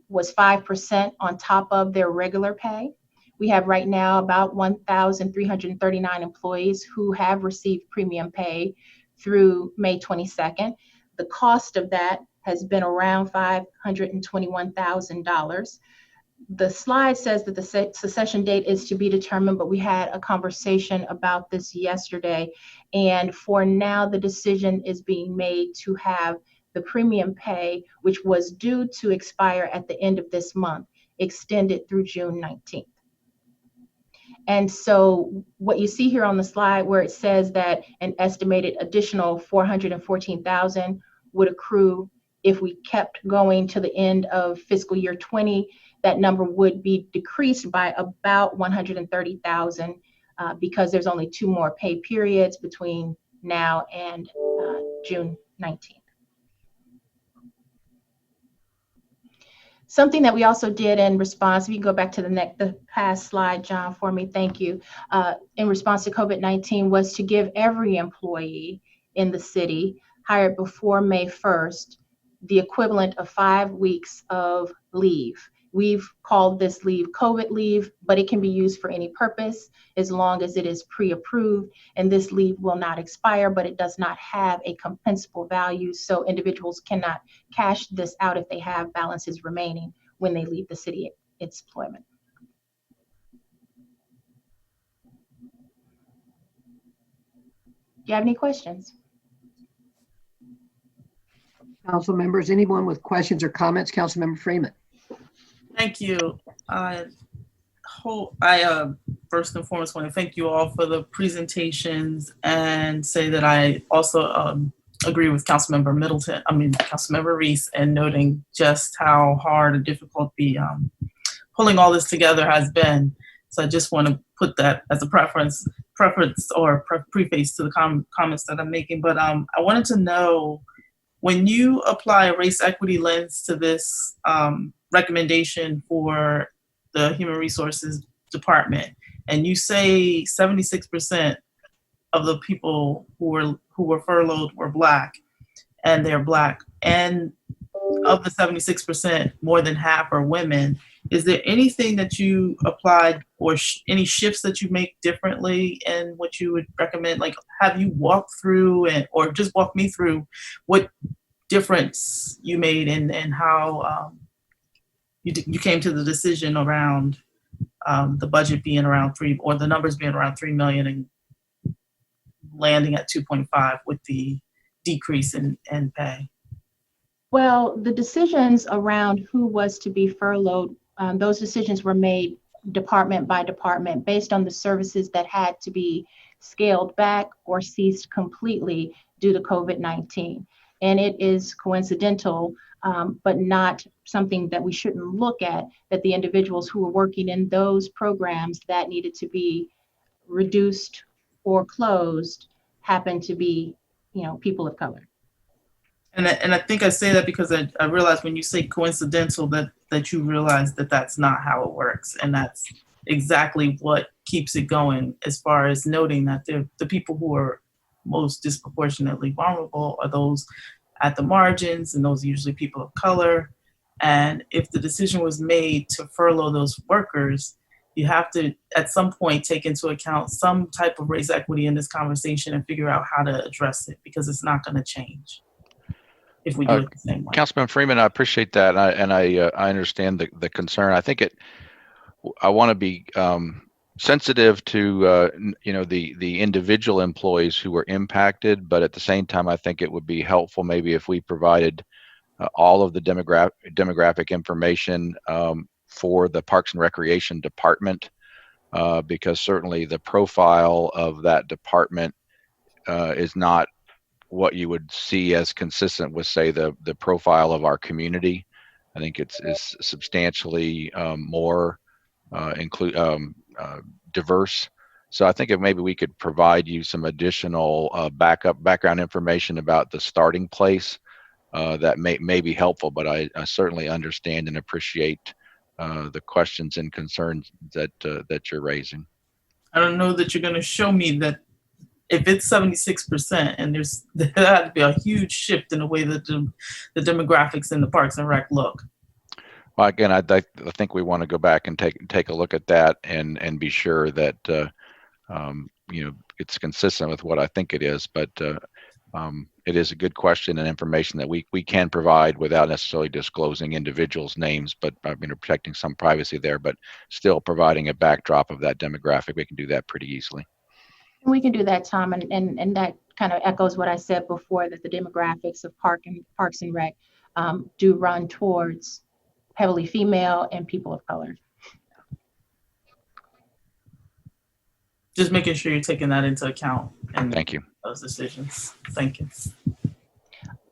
was 5% on top of their regular pay. We have right now about 1,339 employees who have received premium pay through May 22nd. The cost of that has been around $521,000. The slide says that the cessation date is to be determined, but we had a conversation about this yesterday. And for now, the decision is being made to have the premium pay, which was due to expire at the end of this month, extended through June 19th. And so what you see here on the slide where it says that an estimated additional $414,000 would accrue if we kept going to the end of fiscal year 20, that number would be decreased by about $130,000 because there's only 2 more pay periods between now and June 19th. Something that we also did in response, if you can go back to the past slide, John, for me, thank you. In response to COVID-19 was to give every employee in the city hired before May 1st the equivalent of 5 weeks of leave. We've called this leave COVID leave, but it can be used for any purpose as long as it is pre-approved. And this leave will not expire, but it does not have a compensable value. So individuals cannot cash this out if they have balances remaining when they leave the city employment. Do you have any questions? Council members, anyone with questions or comments? Councilmember Freeman. Thank you. I first and foremost want to thank you all for the presentations and say that I also agree with Councilmember Reese, and noting just how hard and difficult the pulling all this together has been. So I just want to put that as a preface to the comments that I'm making. But I wanted to know, when you apply a race equity lens to this recommendation for the Human Resources Department, and you say 76% of the people who were furloughed were Black, and they're Black, and of the 76%, more than half are women, is there anything that you applied or any shifts that you make differently in what you would recommend? Like, have you walked through or just walk me through what difference you made and how you came to the decision around the budget being around or the numbers being around 3 million and landing at 2.5 with the decrease in pay? Well, the decisions around who was to be furloughed, those decisions were made department by department based on the services that had to be scaled back or ceased completely due to COVID-19. And it is coincidental, but not something that we shouldn't look at, that the individuals who were working in those programs that needed to be reduced or closed happen to be, people of color. And I think I say that because I realize when you say coincidental that you realize that that's not how it works. And that's exactly what keeps it going, as far as noting that the people who are most disproportionately vulnerable are those at the margins, and those are usually people of color. And if the decision was made to furlough those workers, you have to, at some point, take into account some type of race equity in this conversation and figure out how to address it, because it's not going to change if we do it the same way. Councilman Freeman, I appreciate that, and I understand the concern. I think I want to be sensitive to the individual employees who were impacted, but at the same time, I think it would be helpful maybe if we provided all of the demographic information for the Parks and Recreation Department, because certainly the profile of that department is not what you would see as consistent with, say, the profile of our community. I think it's substantially more diverse. So I think if maybe we could provide you some additional background information about the starting place, that may be helpful. But I certainly understand and appreciate the questions and concerns that you're raising. I don't know that you're going to show me that if it's 76%, and there had to be a huge shift in the way that the demographics in the Parks and Rec look. Well, again, I think we want to go back and take a look at that and be sure that it's consistent with what I think it is. But it is a good question and information that we can provide without necessarily disclosing individuals' names, but protecting some privacy there, but still providing a backdrop of that demographic. We can do that pretty easily. We can do that, Tom, and that kind of echoes what I said before, that the demographics of Parks and Rec do run towards heavily female and people of color. Just making sure you're taking that into account. And thank you. Those decisions. Thank you.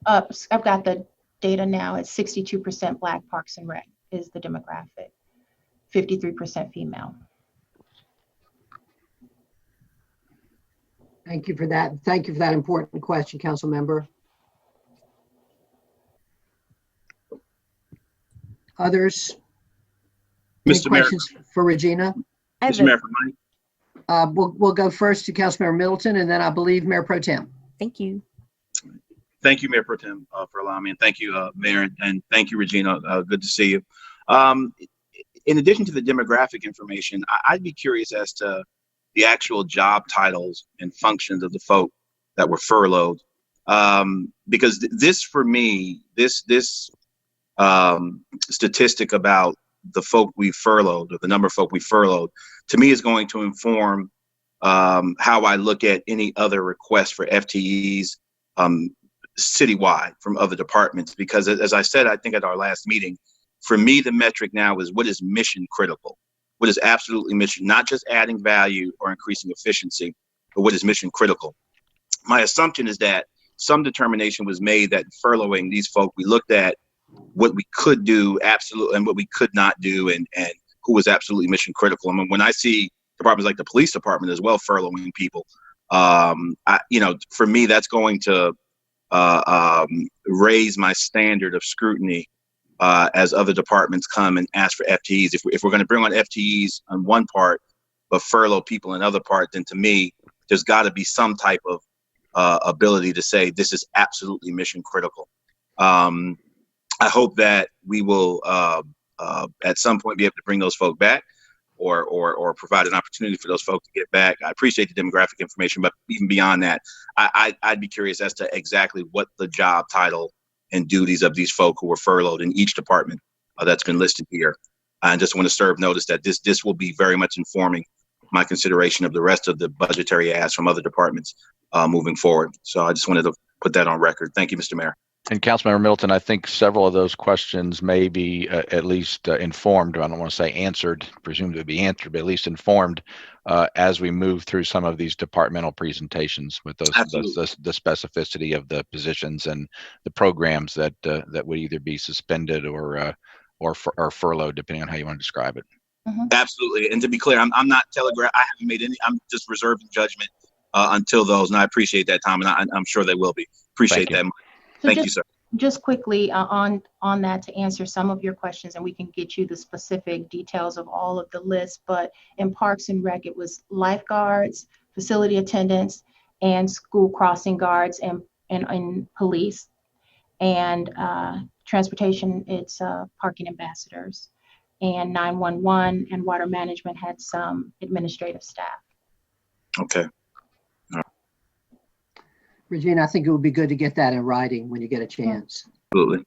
I've got the data now. It's 62% Black Parks and Rec is the demographic, 53% female. Thank you for that. Thank you for that important question, Council Member. Others? Any Mr. Mayor. questions for Regina? Mr. Mayor, for Mike. We'll go first to Councilmember Middleton, and then I believe Mayor Pro Tem. Thank you. Thank you, Mayor Pro Tem, for allowing me, and thank you, Mayor, and thank you, Regina. Good to see you. In addition to the demographic information, I'd be curious as to the actual job titles and functions of the folk that were furloughed, because this, for me, this statistic about the folk we furloughed, or the number of folk we furloughed, to me is going to inform how I look at any other requests for FTEs citywide from other departments. Because as I said, I think at our last meeting, for me, the metric now is what is mission critical. What is absolutely mission, not just adding value or increasing efficiency, but what is mission critical. My assumption is that some determination was made that furloughing these folk, we looked at what we could do absolutely and what we could not do, and who was absolutely mission critical. I mean, when I see departments like the police department as well furloughing people, for me, that's going to raise my standard of scrutiny as other departments come and ask for FTEs. If we're going to bring on FTEs on one part, but furlough people in other part, then to me, there's got to be some type of ability to say this is absolutely mission critical. I hope that we will at some point be able to bring those folk back, or provide an opportunity for those folks to get back. I appreciate the demographic information, but even beyond that, I'd be curious as to exactly what the job title and duties of these folk who were furloughed in each department that's been listed here. I just want to serve notice that this will be very much informing my consideration of the rest of the budgetary asks from other departments moving forward. So I just wanted to put that on record. Thank you, Mr. Mayor. And Councilmember Middleton, I think several of those questions may be at least informed. I don't want to say answered, presumed to be answered, but at least informed as we move through some of these departmental presentations with those the specificity of the positions and the programs that that would either be suspended or furloughed, depending on how you want to describe it. Absolutely. And to be clear, I'm not telegraph. I haven't made any. I'm just reserving judgment until those, and I appreciate that, Tom, and I'm sure they will be. Appreciate that. So Thank you, sir. Just quickly on that to answer some of your questions, and we can get you the specific details of all of the lists, but in Parks and Rec, it was lifeguards, facility attendants, and school crossing guards, and police. And transportation, it's parking ambassadors. And 911 and water management had some administrative staff. Okay. Regina, I think it would be good to get that in writing when you get a chance. Absolutely.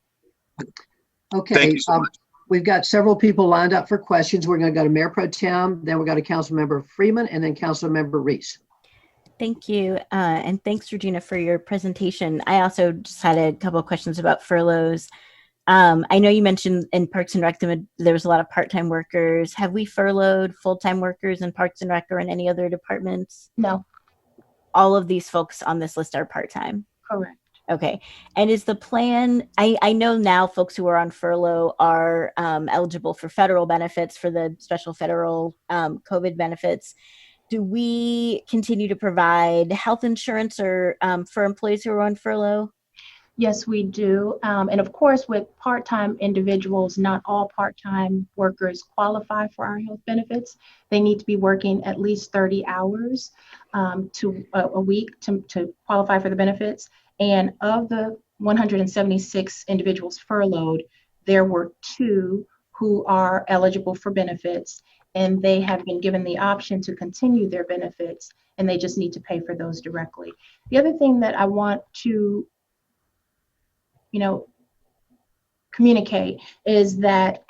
Okay. Thank you so much. We've got several people lined up for questions. We're going to go to Mayor Pro Tem, then we'll go to Councilmember Freeman, and then Councilmember Reese. Thank you. And thanks, Regina, for your presentation. I also just had a couple of questions about furloughs. I know you mentioned in Parks and Rec there was a lot of part-time workers. Have we furloughed full-time workers in Parks and Rec or in any other departments? No. All of these folks on this list are part-time? Correct. Okay. And is the plan, I know now folks who are on furlough are eligible for federal benefits, for the special federal COVID benefits. Do we continue to provide health insurance or for employees who are on furlough? Yes, we do. And of course, with part-time individuals, not all part-time workers qualify for our health benefits. They need to be working at least 30 hours a week to qualify for the benefits. And of the 176 individuals furloughed, there were 2 who are eligible for benefits, and they have been given the option to continue their benefits, and they just need to pay for those directly. The other thing that I want to communicate is that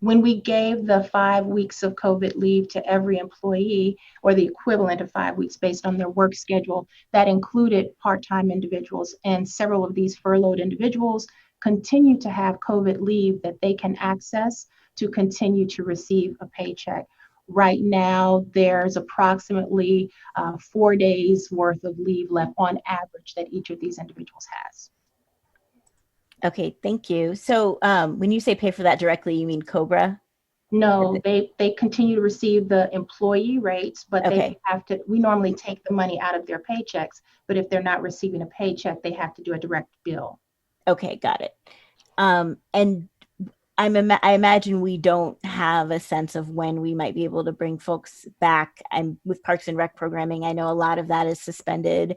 when we gave the 5 weeks of COVID leave to every employee, or the equivalent of 5 weeks based on their work schedule, that included part-time individuals, and several of these furloughed individuals continue to have COVID leave that they can access to continue to receive a paycheck. Right now, there's approximately 4 days worth of leave left on average that each of these individuals has. Okay, thank you. So when you say pay for that directly, you mean COBRA? No, they continue to receive the employee rates, but Okay. they have to, we normally take the money out of their paychecks, but if they're not receiving a paycheck, they have to do a direct bill. Okay, got it. And I imagine we don't have a sense of when we might be able to bring folks back. With Parks and Rec programming, I know a lot of that is suspended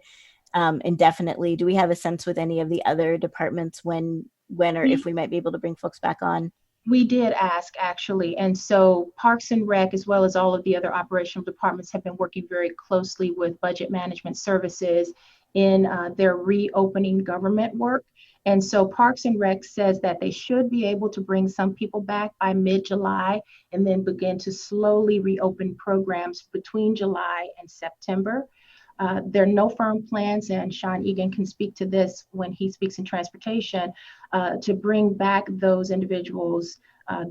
indefinitely. Do we have a sense with any of the other departments when or if we might be able to bring folks back on? We did ask, actually. And so Parks and Rec, as well as all of the other operational departments, have been working very closely with Budget Management Services in their reopening government work. And so Parks and Rec says that they should be able to bring some people back by mid-July, and then begin to slowly reopen programs between July and September. There are no firm plans, and Sean Egan can speak to this when he speaks in transportation, to bring back those individuals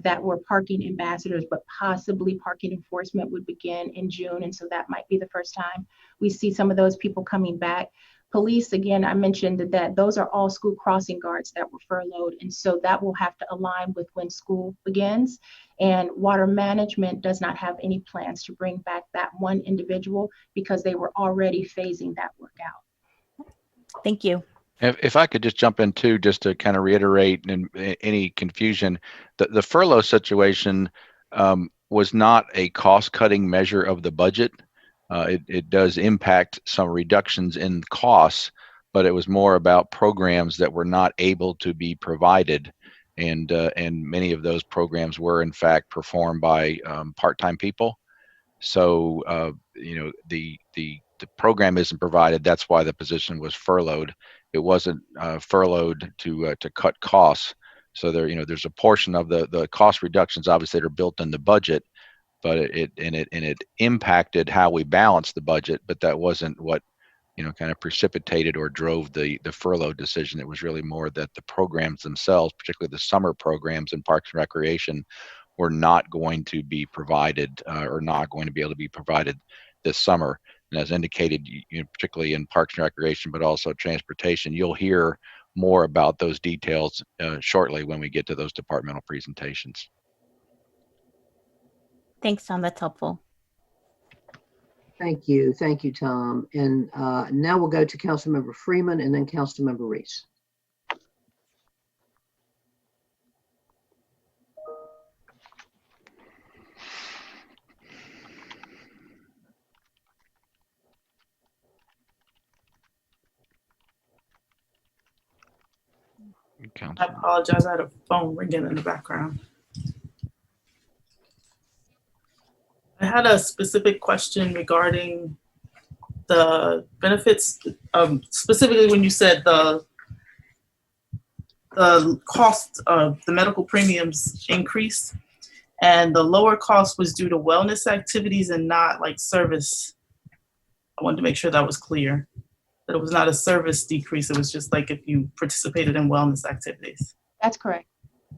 that were parking ambassadors, but possibly parking enforcement would begin in June. And so that might be the first time we see some of those people coming back. Police, again, I mentioned that those are all school crossing guards that were furloughed. And so that will have to align with when school begins. And water management does not have any plans to bring back that one individual because they were already phasing that work out. Thank you. If I could just jump in too, just to kind of reiterate any confusion, the furlough situation was not a cost-cutting measure of the budget. It does impact some reductions in costs, but it was more about programs that were not able to be provided, and many of those programs were in fact performed by part-time people. So the program isn't provided. That's why the position was furloughed. It wasn't furloughed to cut costs. So there's a portion of the cost reductions obviously that are built in the budget, but it impacted how we balance the budget, but that wasn't what kind of precipitated or drove the furlough decision. It was really more that the programs themselves, particularly the summer programs in Parks and Recreation, were not going to be provided or not going to be able to be provided this summer. And as indicated, particularly in Parks and Recreation, but also transportation, you'll hear more about those details shortly when we get to those departmental presentations. Thanks, Tom. That's helpful. Thank you, Tom. And now we'll go to Councilmember Freeman and then Councilmember Reese. I apologize. I had a phone ringing in the background. I had a specific question regarding the benefits, specifically when you said the cost of the medical premiums increased, and the lower cost was due to wellness activities and not like service. I wanted to make sure that was clear, that it was not a service decrease. It was just like if you participated in wellness activities. That's correct.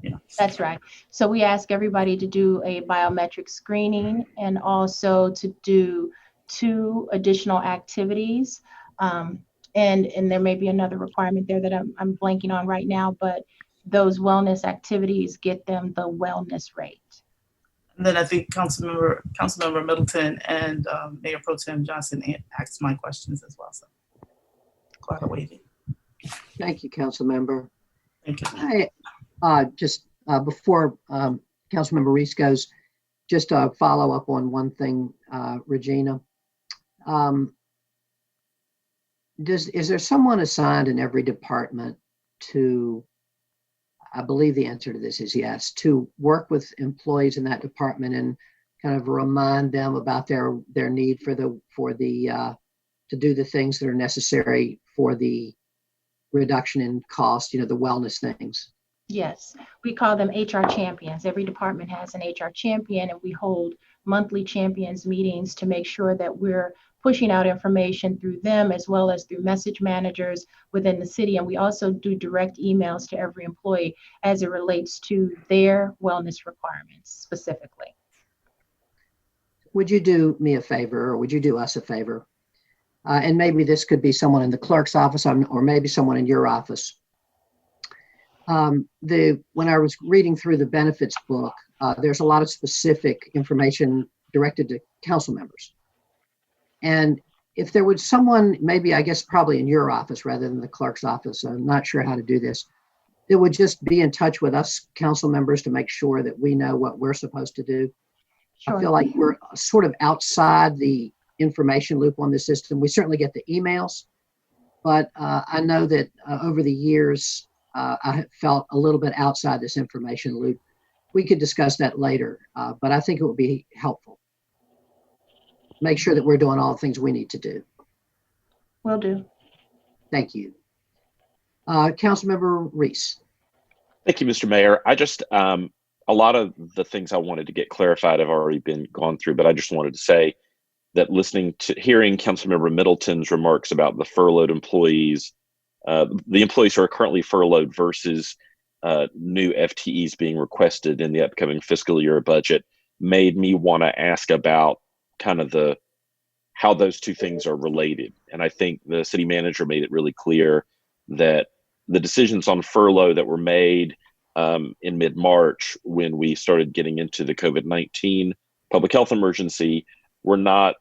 Yeah. That's right. So we ask everybody to do a biometric screening and also to do 2 additional activities. And there may be another requirement there that I'm blanking on right now, but those wellness activities get them the wellness rate. And then I think Councilmember Middleton and Mayor Pro Tem Johnson asked my questions as well. So glad I'm waiting. Thank you, Councilmember. Thank you. Just before Councilmember Reese goes, just to follow up on one thing, Regina. Is there someone assigned in every department to, I believe the answer to this is yes, to work with employees in that department and kind of remind them about their need for the to do the things that are necessary for the reduction in cost, the wellness things? Yes, we call them HR champions. Every department has an HR champion, and we hold monthly champions meetings to make sure that we're pushing out information through them as well as through message managers within the city. And we also do direct emails to every employee as it relates to their wellness requirements specifically. Would you do me a favor, or would you do us a favor? And maybe this could be someone in the clerk's office or maybe someone in your office. When I was reading through the benefits book, there's a lot of specific information directed to council members. And if there was someone, maybe I guess probably in your office rather than the clerk's office, I'm not sure how to do this, that would just be in touch with us council members to make sure that we know what we're supposed to do. Sure. I feel like we're sort of outside the information loop on the system. We certainly get the emails, but I know that over the years, I have felt a little bit outside this information loop. We could discuss that later, but I think it would be helpful. Make sure that we're doing all the things we need to do. Will do. Thank you. Councilmember Reese. Thank you, Mr. Mayor. I just, a lot of the things I wanted to get clarified have already been gone through, but I just wanted to say that hearing Councilmember Middleton's remarks about the furloughed employees, the employees who are currently furloughed versus new FTEs being requested in the upcoming fiscal year budget made me want to ask about kind of how those two things are related. And I think the city manager made it really clear that the decisions on furlough that were made in mid-March when we started getting into the COVID-19 public health emergency were not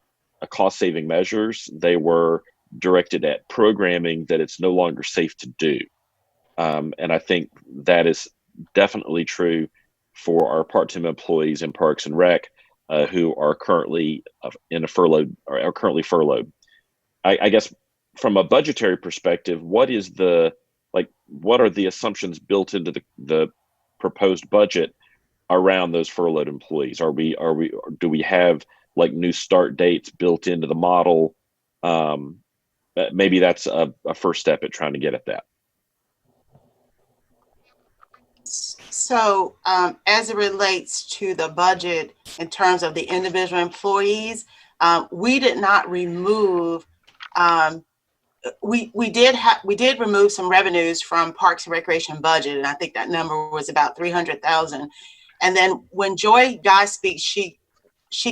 cost-saving measures. They were directed at programming that it's no longer safe to do. And I think that is definitely true for our part-time employees in Parks and Rec who are currently in a furloughed or are currently furloughed. I guess from a budgetary perspective, what are the assumptions built into the proposed budget around those furloughed employees? Do we have like new start dates built into the model? Maybe that's a first step at trying to get at that. So as it relates to the budget in terms of the individual employees, we did not remove we did remove some revenues from Parks and Recreation budget, and I think that number was about 300,000. And then when Joy Guy speaks, she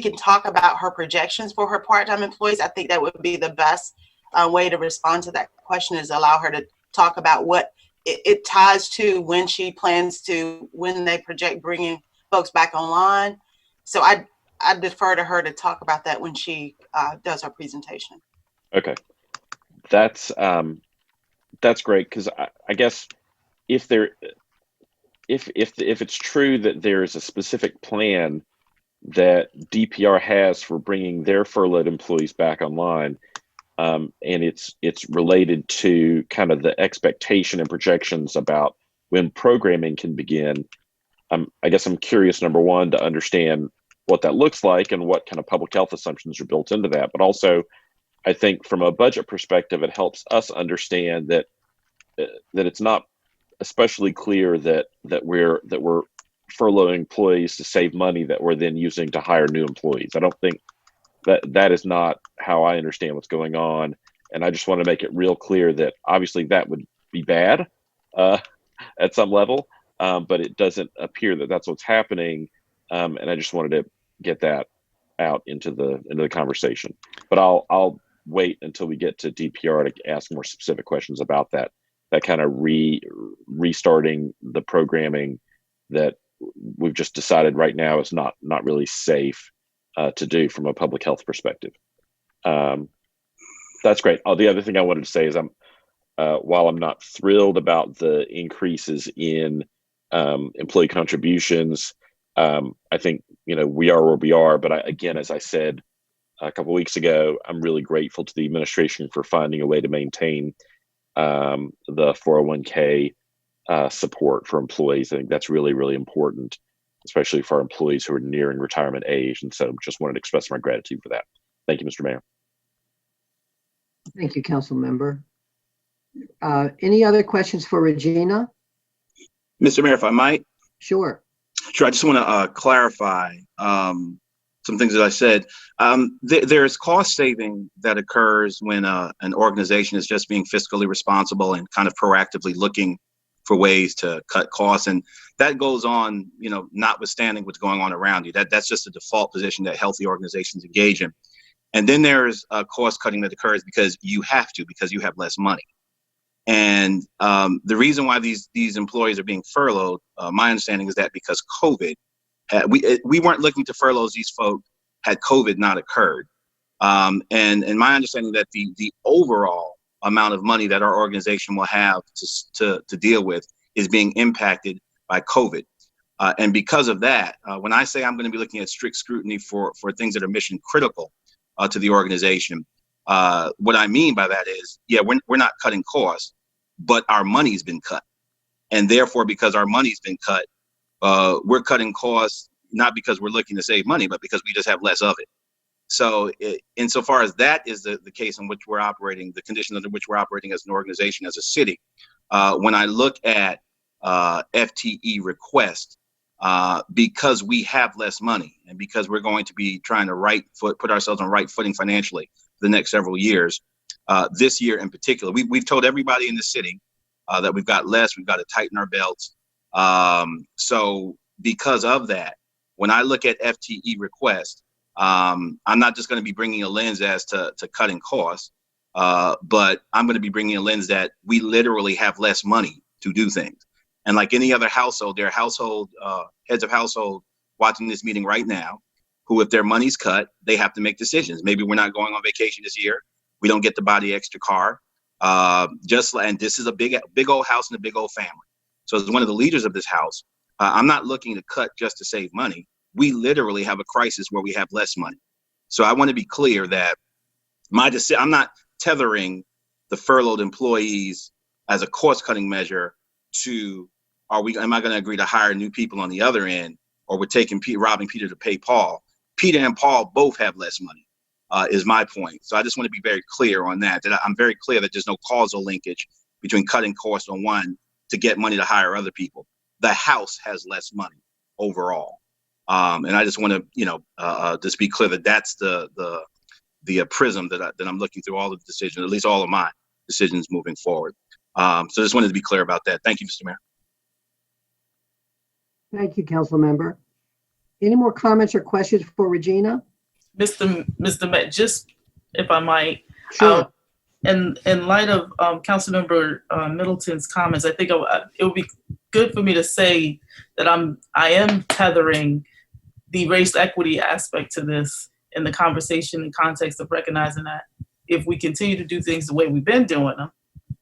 can talk about her projections for her part-time employees. I think that would be the best way to respond to that question, is allow her to talk about what it ties to when she plans to, when they project bringing folks back online. So I defer to her to talk about that when she does her presentation. Okay, that's great, because I guess if it's true that there is a specific plan that DPR has for bringing their furloughed employees back online, and it's related to kind of the expectation and projections about when programming can begin. I guess I'm curious, number one, to understand what that looks like and what kind of public health assumptions are built into that. But also, I think from a budget perspective, it helps us understand that it's not especially clear that we're furloughing employees to save money that we're then using to hire new employees. I don't think that is not how I understand what's going on. And I just want to make it real clear that obviously that would be bad at some level, but it doesn't appear that that's what's happening. And I just wanted to get that out into the conversation. But I'll wait until we get to DPR to ask more specific questions about that kind of restarting the programming that we've just decided right now is not really safe to do from a public health perspective. That's great. The other thing I wanted to say is while I'm not thrilled about the increases in employee contributions, I think we are where we are. But again, as I said a couple of weeks ago, I'm really grateful to the administration for finding a way to maintain the 401k support for employees. I think that's really, really important, especially for our employees who are nearing retirement age. And so just wanted to express my gratitude for that. Thank you, Mr. Mayor. Thank you, Council Member. Any other questions for Regina? Mr. Mayor, if I might. Sure. Sure. I just want to clarify some things that I said. There's cost saving that occurs when an organization is just being fiscally responsible and kind of proactively looking for ways to cut costs. And that goes on, notwithstanding what's going on around you. That's just a default position that healthy organizations engage in. And then there's cost cutting that occurs because you have to, because you have less money. And the reason why these employees are being furloughed, my understanding is that because COVID, we weren't looking to furlough these folks had COVID not occurred. And my understanding that the overall amount of money that our organization will have to deal with is being impacted by COVID. And because of that, when I say I'm going to be looking at strict scrutiny for things that are mission critical to the organization, what I mean by that is, we're not cutting costs, but our money's been cut. And therefore, because our money's been cut, we're cutting costs, not because we're looking to save money, but because we just have less of it. So insofar as that is the case in which we're operating, the conditions under which we're operating as an organization, as a city, when I look at FTE requests, because we have less money and because we're going to be trying to put ourselves on right footing financially for the next several years, this year in particular, we've told everybody in the city that we've got less, we've got to tighten our belts. So because of that, when I look at FTE requests, I'm not just going to be bringing a lens as to cutting costs, but I'm going to be bringing a lens that we literally have less money to do things. And like any other household, there are heads of household watching this meeting right now, who, if their money's cut, they have to make decisions. Maybe we're not going on vacation this year. We don't get to buy the extra car. And this is a big old house and a big old family. So as one of the leaders of this house, I'm not looking to cut just to save money. We literally have a crisis where we have less money. So I want to be clear that I'm not tethering the furloughed employees as a cost-cutting measure to, am I going to agree to hire new people on the other end, or we're robbing Peter to pay Paul? Peter and Paul both have less money, is my point. So I just want to be very clear on that I'm very clear that there's no causal linkage between cutting costs on one to get money to hire other people. The house has less money overall. And I just want to, just be clear that that's the prism that I'm looking through all the decisions, at least all of my decisions moving forward. So just wanted to be clear about that. Thank you, Mr. Mayor. Thank you, council member. Any more comments or questions for Regina? Mr. Met, just if I might, Sure. in light of Councilmember Middleton's comments, I think it would be good for me to say that I am tethering the race equity aspect to this in the conversation in context of recognizing that if we continue to do things the way we've been doing them,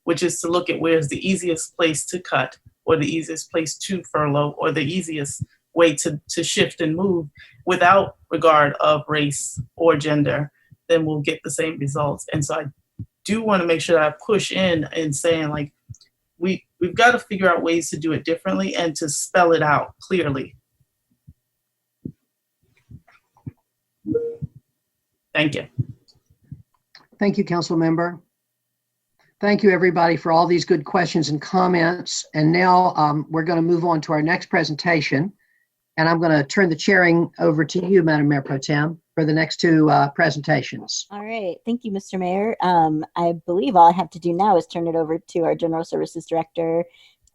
which is to look at where's the easiest place to cut or the easiest place to furlough or the easiest way to shift and move without regard of race or gender, then we'll get the same results. And so I do want to make sure that I push in saying, like, we've got to figure out ways to do it differently and to spell it out clearly. Thank you. Thank you, council member. Thank you, everybody, for all these good questions and comments. And now we're going to move on to our next presentation. And I'm going to turn the chairing over to you, Madam Mayor Pro Tem, for the next two presentations. All right. Thank you, Mr. Mayor. I believe all I have to do now is turn it over to our General Services Director,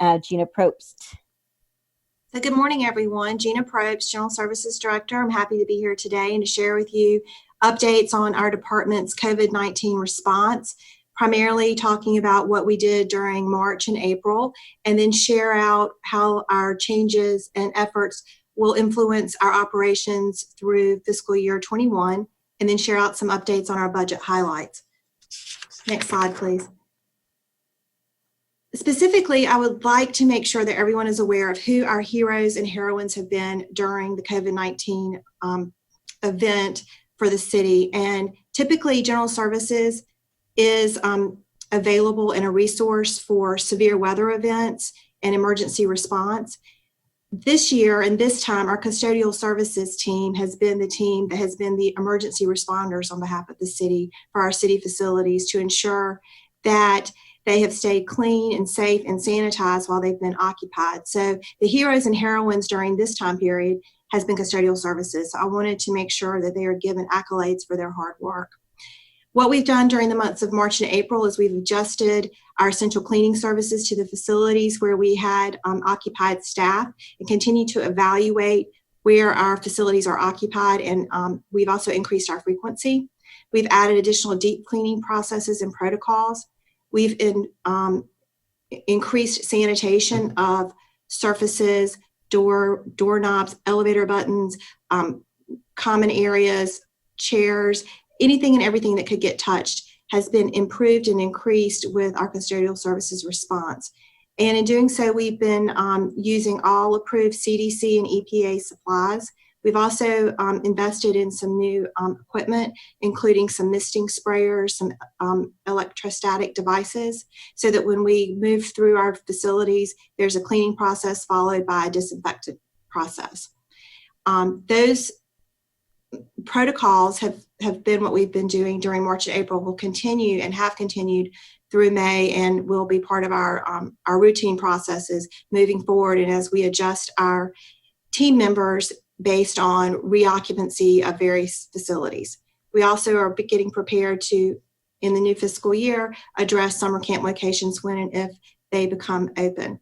Gina Probst. So good morning, everyone. Gina Probst, General Services Director. I'm happy to be here today and to share with you updates on our department's COVID-19 response, primarily talking about what we did during March and April, and then share out how our changes and efforts will influence our operations through fiscal year 21, and then share out some updates on our budget highlights. Next slide, please. Specifically, I would like to make sure that everyone is aware of who our heroes and heroines have been during the COVID-19 event for the city. And typically, General Services is available and a resource for severe weather events and emergency response. This year and this time, our custodial services team has been the team that has been the emergency responders on behalf of the city for our city facilities to ensure that they have stayed clean and safe and sanitized while they've been occupied. So the heroes and heroines during this time period has been custodial services. So I wanted to make sure that they are given accolades for their hard work. What we've done during the months of March and April is we've adjusted our essential cleaning services to the facilities where we had occupied staff and continue to evaluate where our facilities are occupied. And we've also increased our frequency. We've added additional deep cleaning processes and protocols. We've increased sanitation of surfaces, doorknobs, elevator buttons, common areas, chairs, anything and everything that could get touched has been improved and increased with our custodial services response. And in doing so, we've been using all approved CDC and EPA supplies. We've also invested in some new equipment, including some misting sprayers, some electrostatic devices, so that when we move through our facilities, there's a cleaning process followed by a disinfectant process. Those protocols have been what we've been doing during March and April, will continue and have continued through May, and will be part of our routine processes moving forward. And as we adjust our team members based on reoccupancy of various facilities. We also are getting prepared to, in the new fiscal year, address summer camp locations when and if they become open.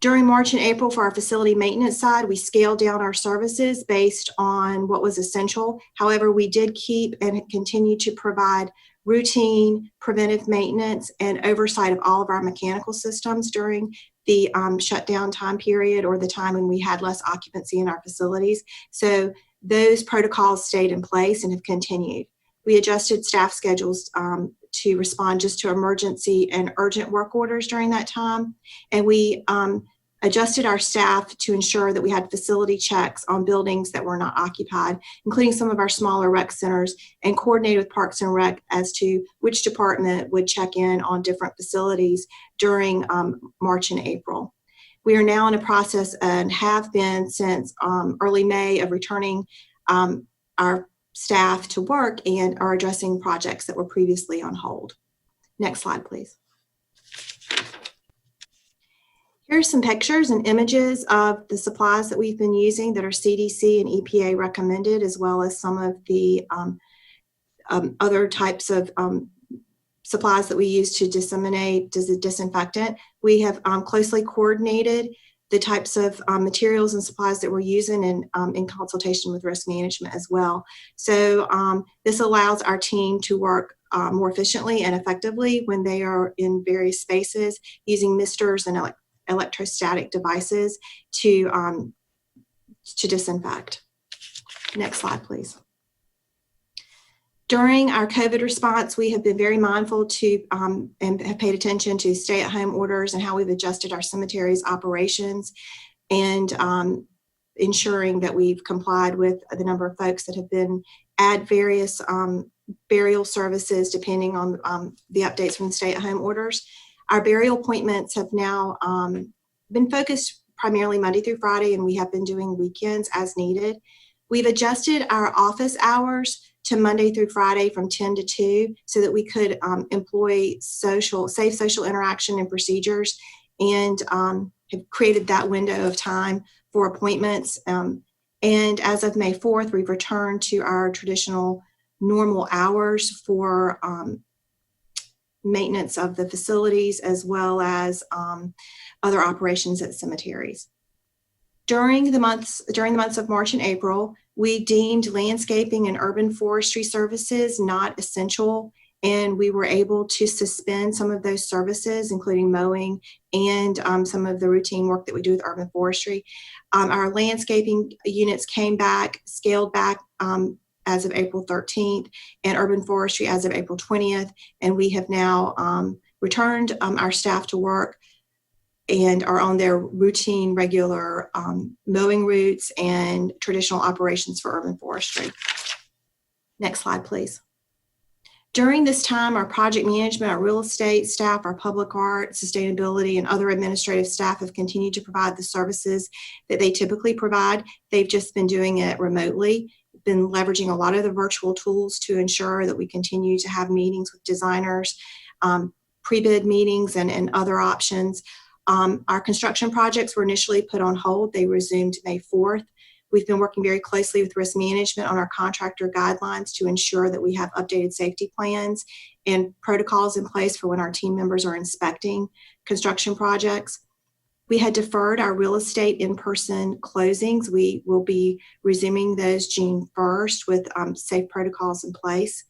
During March and April, for our facility maintenance side, we scaled down our services based on what was essential. However, we did keep and continue to provide routine preventive maintenance and oversight of all of our mechanical systems during the shutdown time period, or the time when we had less occupancy in our facilities. So those protocols stayed in place and have continued. We adjusted staff schedules to respond just to emergency and urgent work orders during that time. And we adjusted our staff to ensure that we had facility checks on buildings that were not occupied, including some of our smaller rec centers, and coordinated with Parks and Rec as to which department would check in on different facilities during March and April. We are now in a process, and have been since early May, of returning our staff to work and are addressing projects that were previously on hold. Next slide, please. Here are some pictures and images of the supplies that we've been using that are CDC and EPA recommended, as well as some of the other types of supplies that we use to disseminate disinfectant. We have closely coordinated the types of materials and supplies that we're using in consultation with risk management as well. So this allows our team to work more efficiently and effectively when they are in various spaces using misters and electrostatic devices to disinfect. Next slide, please. During our COVID response, we have been very mindful to and have paid attention to stay-at-home orders and how we've adjusted our cemeteries operations and ensuring that we've complied with the number of folks that have been at various burial services depending on the updates from the stay-at-home orders. Our burial appointments have now been focused primarily Monday through Friday, and we have been doing weekends as needed. We've adjusted our office hours to Monday through Friday from 10 to 2 so that we could employ safe social interaction and procedures and have created that window of time for appointments. And as of May 4th, we've returned to our traditional normal hours for maintenance of the facilities as well as other operations at cemeteries. During the months of March and April, we deemed landscaping and urban forestry services not essential, and we were able to suspend some of those services, including mowing and some of the routine work that we do with urban forestry. Our landscaping units came back, scaled back as of April 13th, and urban forestry as of April 20th, and we have now returned our staff to work and are on their routine, regular mowing routes and traditional operations for urban forestry. Next slide, please. During this time, our project management, our real estate staff, our public art, sustainability, and other administrative staff have continued to provide the services that they typically provide. They've just been doing it remotely, been leveraging a lot of the virtual tools to ensure that we continue to have meetings with designers, pre-bid meetings, and other options. Our construction projects were initially put on hold. They resumed May 4th. We've been working very closely with risk management on our contractor guidelines to ensure that we have updated safety plans and protocols in place for when our team members are inspecting construction projects. We had deferred our real estate in-person closings. We will be resuming those June 1st with safe protocols in place.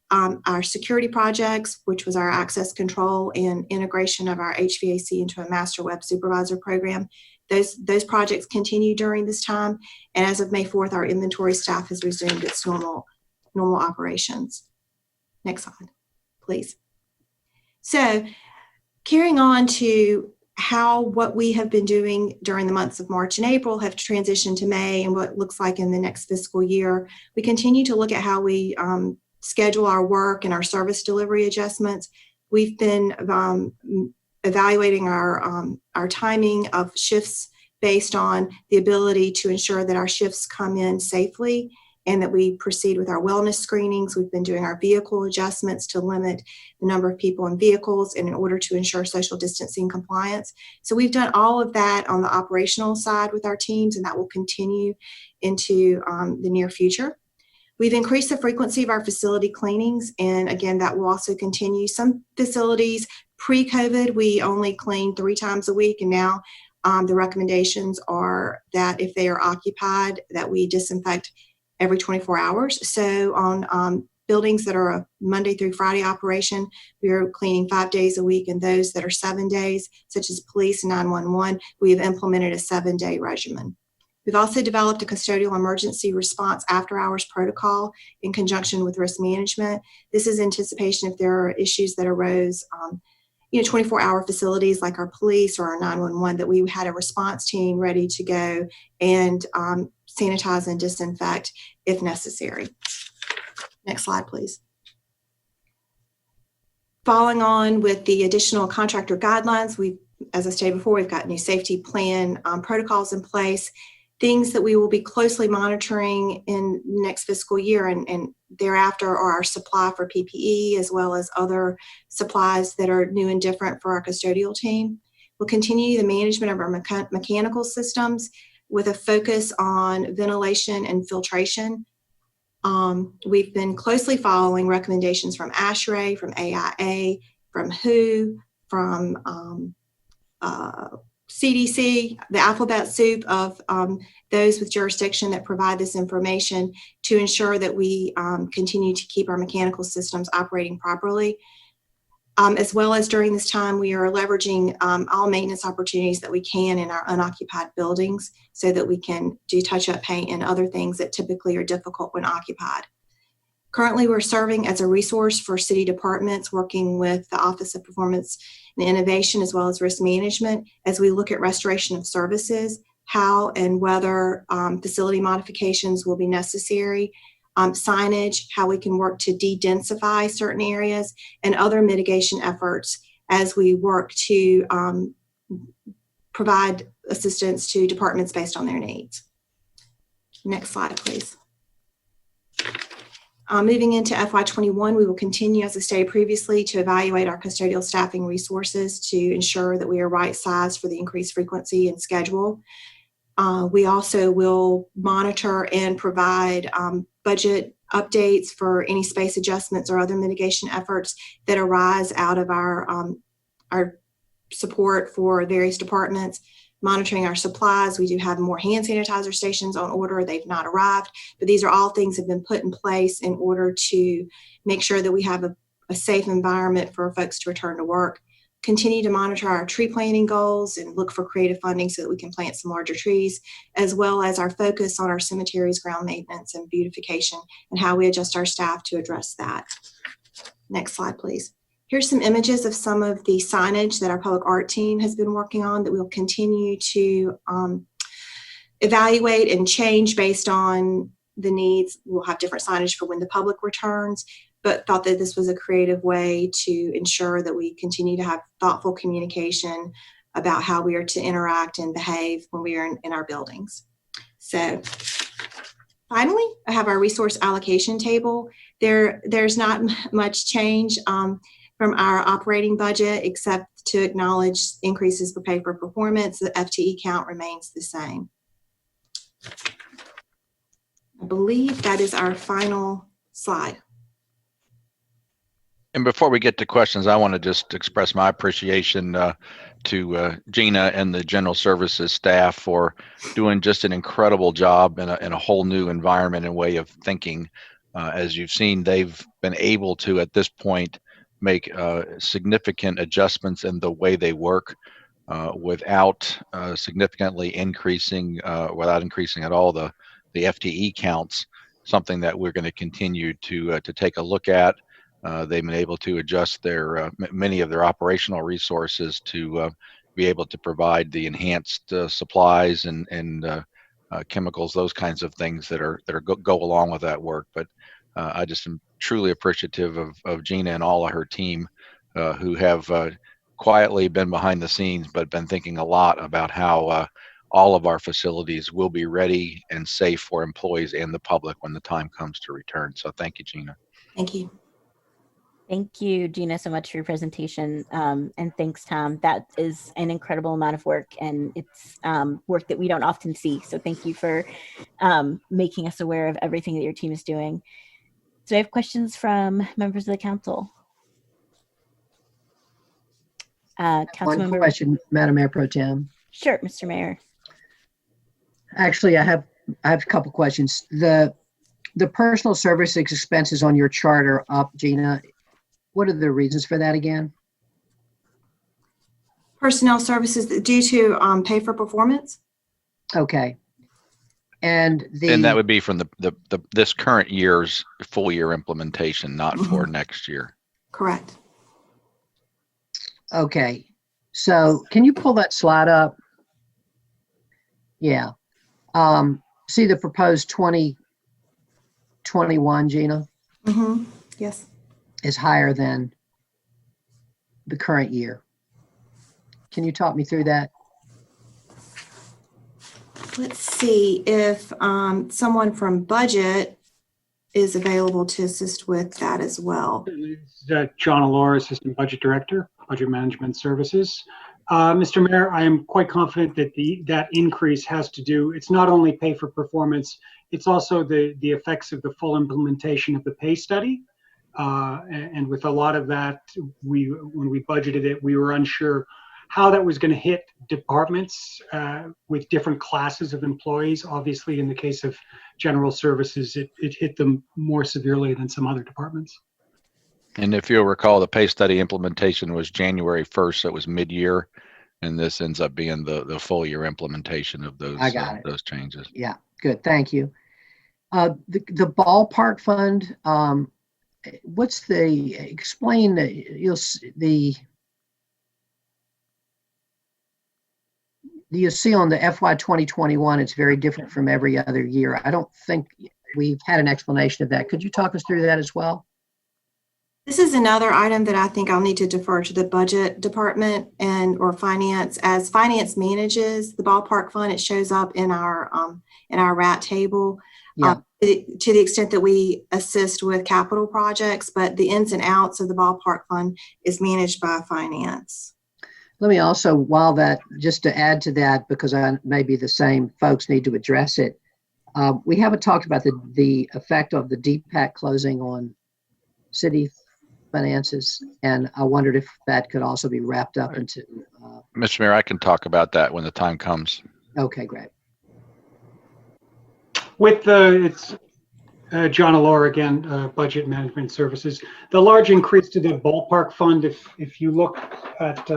Our security projects, which was our access control and integration of our HVAC into a master web supervisor program, those projects continue during this time. And as of May 4th, our inventory staff has resumed its normal operations. Next slide, please. So carrying on to how what we have been doing during the months of March and April have transitioned to May and what it looks like in the next fiscal year, we continue to look at how we schedule our work and our service delivery adjustments. We've been evaluating our timing of shifts based on the ability to ensure that our shifts come in safely and that we proceed with our wellness screenings. We've been doing our vehicle adjustments to limit the number of people in vehicles and in order to ensure social distancing compliance. So we've done all of that on the operational side with our teams, and that will continue into the near future. We've increased the frequency of our facility cleanings, and again, that will also continue. Some facilities pre-COVID, we only cleaned 3 times a week, and now the recommendations are that if they are occupied, that we disinfect every 24 hours. So on buildings that are a Monday through Friday operation, we are cleaning 5 days a week, and those that are 7 days, such as police and 911, we have implemented a 7-day regimen. We've also developed a custodial emergency response after-hours protocol in conjunction with risk management. This is anticipation if there are issues that arose, 24-hour facilities like our police or our 911, that we had a response team ready to go and sanitize and disinfect if necessary. Next slide, please. Following on with the additional contractor guidelines, as I stated before, we've got new safety plan protocols in place. Things that we will be closely monitoring in next fiscal year and thereafter are our supply for PPE, as well as other supplies that are new and different for our custodial team. We'll continue the management of our mechanical systems with a focus on ventilation and filtration. We've been closely following recommendations from ASHRAE, from AIA, from WHO, from CDC, the alphabet soup of those with jurisdiction that provide this information to ensure that we continue to keep our mechanical systems operating properly. As well as during this time, we are leveraging all maintenance opportunities that we can in our unoccupied buildings so that we can do touch-up paint and other things that typically are difficult when occupied. Currently, we're serving as a resource for city departments, working with the Office of Performance and Innovation as well as Risk Management as we look at restoration of services, how and whether facility modifications will be necessary, signage, how we can work to de-densify certain areas, and other mitigation efforts as we work to provide assistance to departments based on their needs. Next slide, please. Moving into FY21, we will continue, as I stated previously, to evaluate our custodial staffing resources to ensure that we are right-sized for the increased frequency and schedule. We also will monitor and provide budget updates for any space adjustments or other mitigation efforts that arise out of our support for various departments. Monitoring our supplies, we do have more hand sanitizer stations on order. They've not arrived, but these are all things that have been put in place in order to make sure that we have a safe environment for folks to return to work. Continue to monitor our tree planting goals and look for creative funding so that we can plant some larger trees, as well as our focus on our cemeteries, ground maintenance, and beautification, and how we adjust our staff to address that. Next slide, please. Here's some images of some of the signage that our public art team has been working on that we'll continue to evaluate and change based on the needs. We'll have different signage for when the public returns, but thought that this was a creative way to ensure that we continue to have thoughtful communication about how we are to interact and behave when we are in our buildings. So finally, I have our resource allocation table. There's not much change from our operating budget, except to acknowledge increases for pay for performance. The FTE count remains the same. I believe that is our final slide. And before we get to questions, I want to just express my appreciation to Gina and the General Services staff for doing just an incredible job in a whole new environment and way of thinking. As you've seen, they've been able to, at this point, make significant adjustments in the way they work without significantly increasing, without increasing at all the FTE counts, something that we're going to continue to take a look at. They've been able to adjust their many of their operational resources to be able to provide the enhanced supplies and chemicals, those kinds of things that go along with that work. But I just am truly appreciative of Gina and all of her team who have quietly been behind the scenes, but been thinking a lot about how all of our facilities will be ready and safe for employees and the public when the time comes to return. So thank you, Gina. Thank you. Thank you, Gina, so much for your presentation. And thanks, Tom. That is an incredible amount of work, and it's work that we don't often see. So thank you for making us aware of everything that your team is doing. So I have questions from members of the council. One question, Madam Mayor Pro Tem. Sure, Mr. Mayor. Actually, I have a couple questions. The personal service expenses on your chart are up, Gina. What are the reasons for that again? Personnel services due to pay for performance. Okay. And that would be from this current year's full year implementation, not for next year. Correct. Okay. So can you pull that slide up? Yeah. See the proposed 2021, Gina? Yes. Is higher than the current year. Can you talk me through that? Let's see if someone from budget is available to assist with that as well. John Allure, Assistant Budget Director, Budget Management Services. Mr. Mayor, I am quite confident that that increase has to do, it's not only pay for performance, it's also the effects of the full implementation of the pay study. And with a lot of that, when we budgeted it, we were unsure how that was going to hit departments with different classes of employees. Obviously, in the case of general services, it hit them more severely than some other departments. And if you'll recall, the pay study implementation was January 1st, so it was mid-year, and this ends up being the full year implementation of those those changes. Yeah, good, thank you. The ballpark fund, what's explain you'll see on the FY 2021, it's very different from every other year. I don't think we've had an explanation of that. Could you talk us through that as well? This is another item that I think I'll need to defer to the budget department or finance. As finance manages the ballpark fund, it shows up in our RAT table. Yeah. To the extent that we assist with capital projects, but the ins and outs of the ballpark fund is managed by finance. Let me also, just to add to that, because maybe the same folks need to address it. We haven't talked about the effect of the DPAC closing on city finances, and I wondered if that could also be wrapped up into. Mr. Mayor, I can talk about that when the time comes. Okay, great. With it's John Allure again, Budget Management Services. The large increase to the ballpark fund, if you look at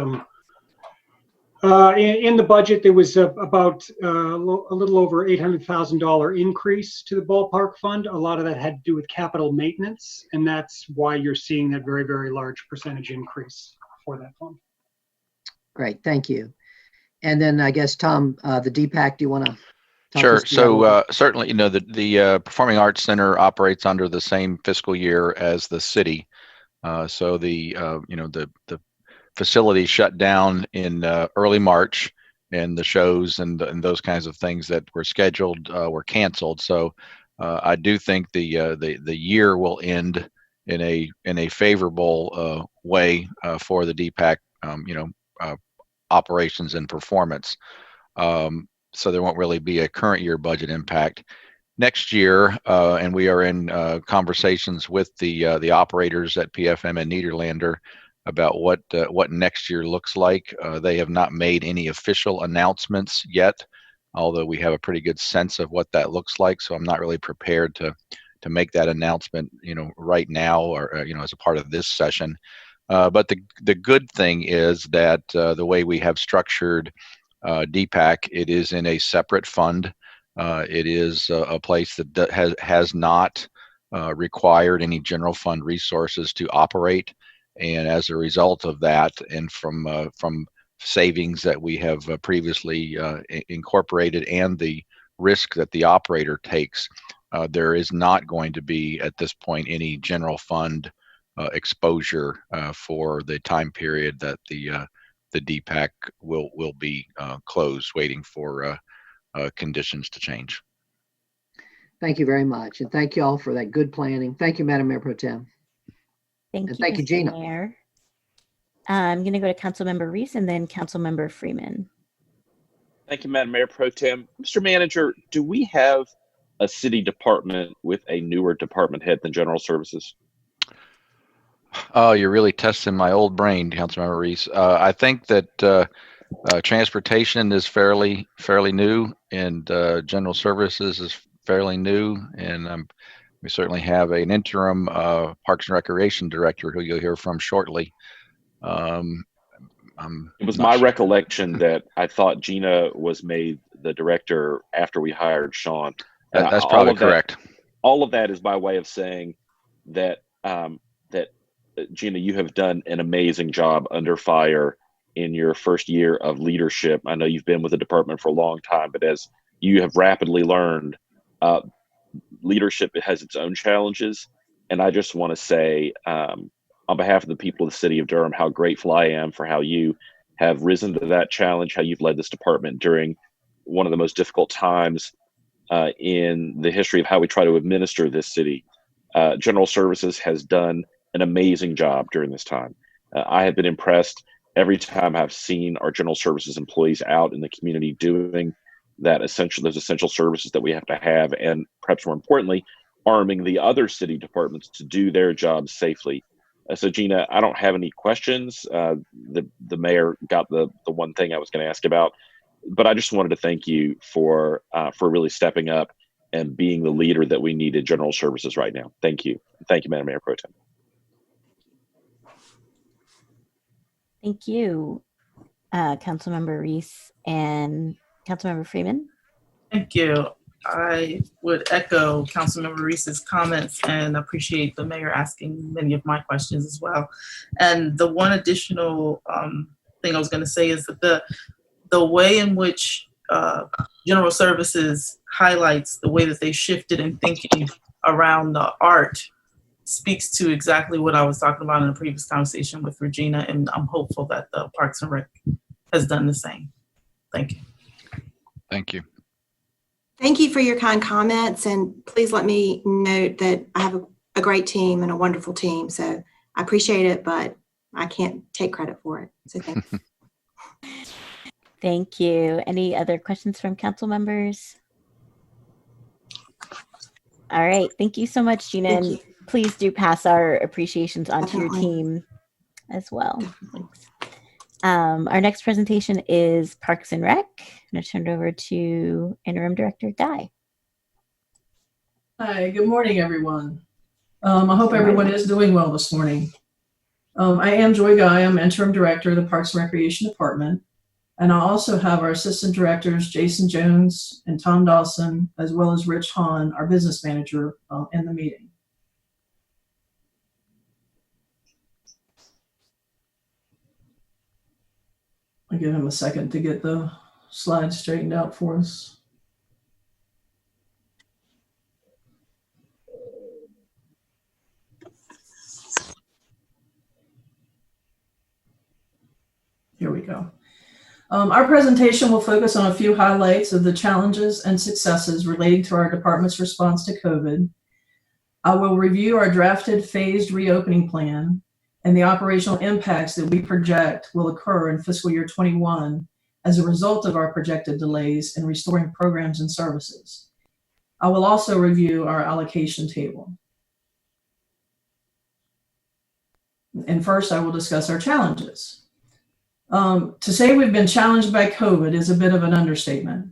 in the budget, there was about a little over $800,000 increase to the ballpark fund. A lot of that had to do with capital maintenance, and that's why you're seeing that very, very large percentage increase for that fund. Great, thank you. And then I guess, Tom, the DPAC, do you want to? Sure. So certainly, the Performing Arts Center operates under the same fiscal year as the city. So the facility shut down in early March, and the shows and those kinds of things that were scheduled were canceled. So I do think the year will end in a favorable way for the DPAC, operations and performance. So there won't really be a current year budget impact. Next year, and we are in conversations with the operators at PFM and Nederlander about what next year looks like. They have not made any official announcements yet, although we have a pretty good sense of what that looks like. So I'm not really prepared to make that announcement, right now or as a part of this session. But the good thing is that the way we have structured DPAC, it is in a separate fund. It is a place that has not required any general fund resources to operate, and as a result of that, and from savings that we have previously incorporated, and the risk that the operator takes, there is not going to be at this point any general fund exposure for the time period that the DPAC will be closed, waiting for conditions to change. Thank you very much, and thank you all for that good planning. Thank you, Madam Mayor Pro Tem. Thank you, Gina. Mayor. I'm going to go to Councilmember Reese and then Councilmember Freeman. Thank you, Madam Mayor Pro Tem. Mr. Manager, do we have a city department with a newer department head than General Services? Oh, you're really testing my old brain, Councilmember Reese. I think that transportation is fairly new, and General Services is fairly new, and we certainly have an interim Parks and Recreation Director who you'll hear from shortly. It was my recollection that I thought Gina was made the director after we hired Sean. That's probably correct. All of that is by way of saying that Gina, you have done an amazing job under fire in your first year of leadership. I know you've been with the department for a long time, but as you have rapidly learned, leadership has its own challenges. And I just want to say, on behalf of the people of the city of Durham, how grateful I am for how you have risen to that challenge, how you've led this department during one of the most difficult times in the history of how we try to administer this city. General Services has done an amazing job during this time. I have been impressed every time I've seen our general services employees out in the community doing those essential services that we have to have, and perhaps more importantly, arming the other city departments to do their jobs safely. So Gina, I don't have any questions. The mayor got the one thing I was going to ask about, but I just wanted to thank you for really stepping up and being the leader that we need in general services right now. Thank you. Thank you, Madam Mayor Pro Tem. Thank you, Councilmember Reese and Councilmember Freeman. Thank you. I would echo Councilmember Reese's comments and appreciate the mayor asking many of my questions as well. And the one additional thing I was going to say is that the way in which general services highlights the way that they shifted in thinking around the art speaks to exactly what I was talking about in a previous conversation with Regina, and I'm hopeful that the Parks and Rec has done the same. Thank you. Thank you. Thank you for your kind comments, and please let me note that I have a great team and a wonderful team, so I appreciate it, but I can't take credit for it, so thank you. Thank you. Any other questions from council members? All right. Thank you so much, Gina. And please do pass our appreciations on to your team as well. Thanks. Our next presentation is Parks and Rec. I'm going to turn it over to Interim Director Guy. Hi, good morning, everyone. I hope everyone is doing well this morning. I am Joy Guy. I'm Interim Director of the Parks and Recreation Department. And I also have our Assistant Directors, Jason Jones and Tom Dawson, as well as Rich Hahn, our Business Manager, in the meeting. I'll give him a second to get the slides straightened out for us. Here we go. Our presentation will focus on a few highlights of the challenges and successes relating to our department's response to COVID. I will review our drafted phased reopening plan and the operational impacts that we project will occur in fiscal year 21 as a result of our projected delays in restoring programs and services. I will also review our allocation table. And first, I will discuss our challenges. To say we've been challenged by COVID is a bit of an understatement.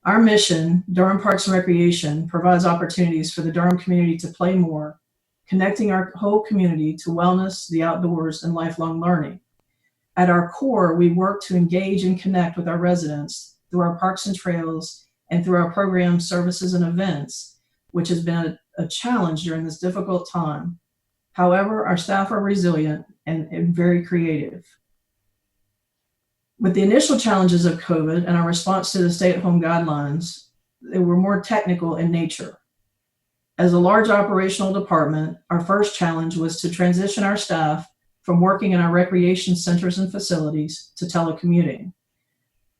Our mission, Durham Parks and Recreation, provides opportunities for the Durham community to play more, connecting our whole community to wellness, the outdoors, and lifelong learning. At our core, we work to engage and connect with our residents through our parks and trails and through our programs, services, and events, which has been a challenge during this difficult time. However, our staff are resilient and very creative. With the initial challenges of COVID and our response to the stay-at-home guidelines, they were more technical in nature. As a large operational department, our first challenge was to transition our staff from working in our recreation centers and facilities to telecommuting.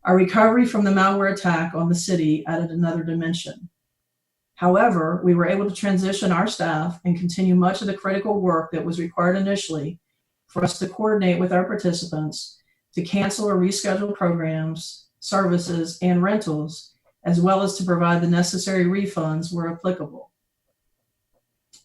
Our recovery from the malware attack on the city added another dimension. However, we were able to transition our staff and continue much of the critical work that was required initially for us to coordinate with our participants, to cancel or reschedule programs, services, and rentals, as well as to provide the necessary refunds where applicable.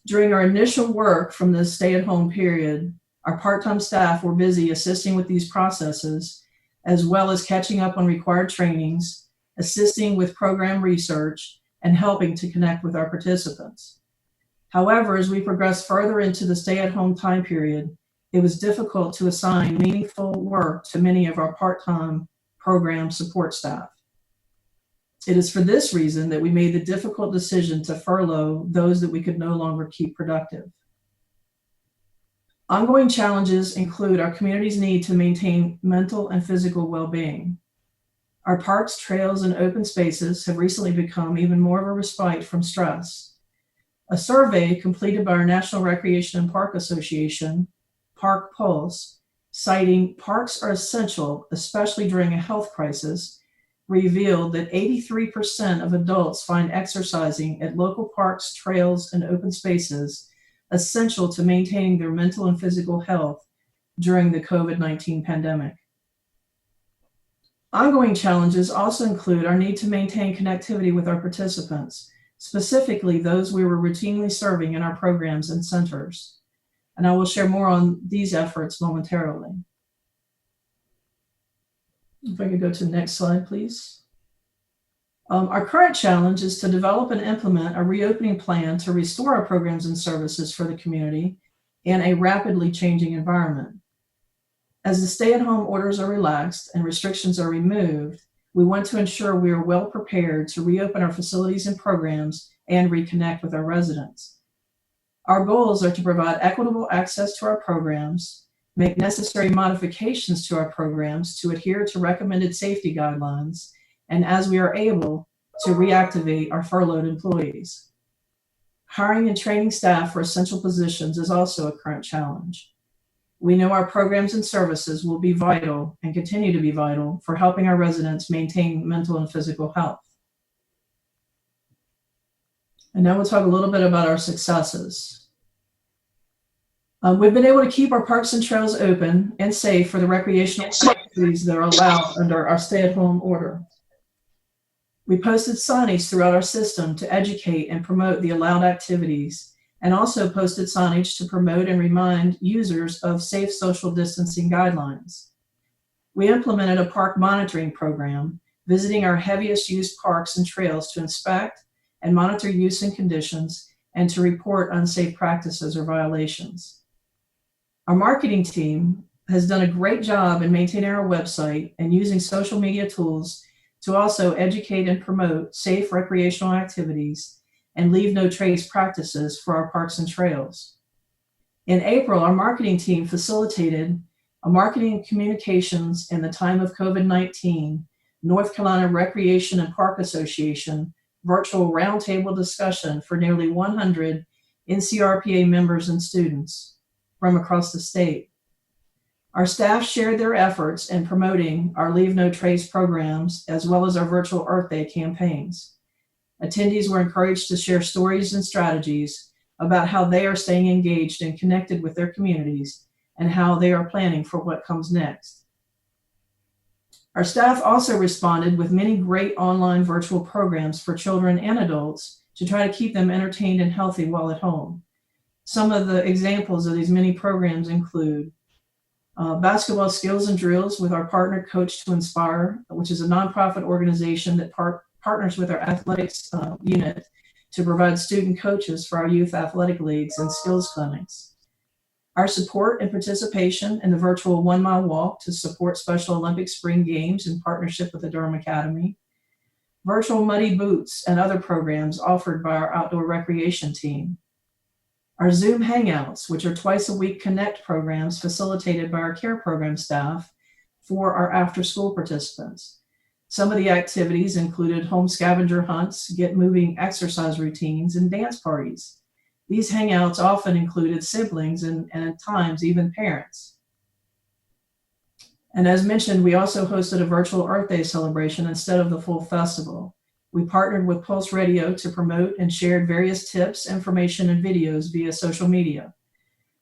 During our initial work from the stay-at-home period, our part-time staff were busy assisting with these processes, as well as catching up on required trainings, assisting with program research, and helping to connect with our participants. However, as we progressed further into the stay-at-home time period, it was difficult to assign meaningful work to many of our part-time program support staff. It is for this reason that we made the difficult decision to furlough those that we could no longer keep productive. Ongoing challenges include our community's need to maintain mental and physical well-being. Our parks, trails, and open spaces have recently become even more of a respite from stress. A survey completed by our National Recreation and Park Association, Park Pulse, citing parks are essential, especially during a health crisis, revealed that 83% of adults find exercising at local parks, trails, and open spaces essential to maintaining their mental and physical health during the COVID-19 pandemic. Ongoing challenges also include our need to maintain connectivity with our participants, specifically those we were routinely serving in our programs and centers. And I will share more on these efforts momentarily. If I could go to the next slide, please. Our current challenge is to develop and implement a reopening plan to restore our programs and services for the community in a rapidly changing environment. As the stay-at-home orders are relaxed and restrictions are removed, we want to ensure we are well prepared to reopen our facilities and programs and reconnect with our residents. Our goals are to provide equitable access to our programs, make necessary modifications to our programs to adhere to recommended safety guidelines, and as we are able, to reactivate our furloughed employees. Hiring and training staff for essential positions is also a current challenge. We know our programs and services will be vital and continue to be vital for helping our residents maintain mental and physical health. And now we'll talk a little bit about our successes. We've been able to keep our parks and trails open and safe for the recreational activities that are allowed under our stay-at-home order. We posted signage throughout our system to educate and promote the allowed activities, and also posted signage to promote and remind users of safe social distancing guidelines. We implemented a park monitoring program, visiting our heaviest used parks and trails to inspect and monitor use and conditions, and to report unsafe practices or violations. Our marketing team has done a great job in maintaining our website and using social media tools to also educate and promote safe recreational activities and leave no trace practices for our parks and trails. In April, our marketing team facilitated a marketing communications in the time of COVID-19 North Carolina Recreation and Park Association virtual roundtable discussion for nearly 100 NCRPA members and students from across the state. Our staff shared their efforts in promoting our Leave No Trace programs, as well as our virtual Earth Day campaigns. Attendees were encouraged to share stories and strategies about how they are staying engaged and connected with their communities and how they are planning for what comes next. Our staff also responded with many great online virtual programs for children and adults to try to keep them entertained and healthy while at home. Some of the examples of these many programs include basketball skills and drills with our partner Coach to Inspire, which is a nonprofit organization that partners with our athletics unit to provide student coaches for our youth athletic leagues and skills clinics. Our support and participation in the virtual 1 mile walk to support Special Olympics Spring Games in partnership with the Durham Academy. Virtual muddy boots and other programs offered by our outdoor recreation team. Our Zoom Hangouts, which are twice a week Connect programs facilitated by our care program staff for our after school participants. Some of the activities included home scavenger hunts, get moving exercise routines, and dance parties. These hangouts often included siblings and at times even parents. And as mentioned, we also hosted a virtual Earth Day celebration instead of the full festival. We partnered with Pulse Radio to promote and shared various tips, information, and videos via social media.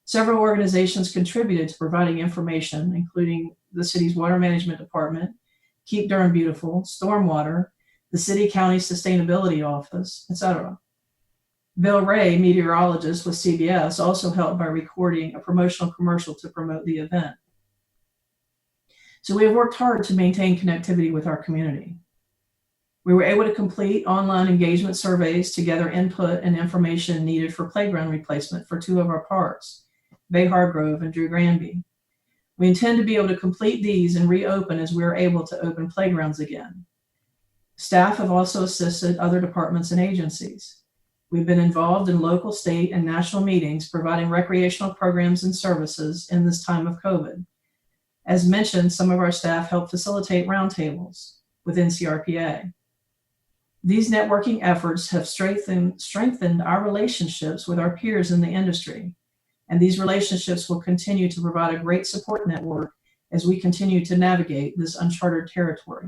Several organizations contributed to providing information, including the city's Water Management Department, Keep Durham Beautiful, Stormwater, the City County Sustainability Office, etc. Bill Ray, meteorologist with CBS, also helped by recording a promotional commercial to promote the event. So we have worked hard to maintain connectivity with our community. We were able to complete online engagement surveys to gather input and information needed for playground replacement for 2 of our parks, Bay Hargrove and Drew Granby. We intend to be able to complete these and reopen as we are able to open playgrounds again. Staff have also assisted other departments and agencies. We've been involved in local, state, and national meetings providing recreational programs and services in this time of COVID. As mentioned, some of our staff helped facilitate roundtables with NCRPA. These networking efforts have strengthened our relationships with our peers in the industry, and these relationships will continue to provide a great support network as we continue to navigate this uncharted territory.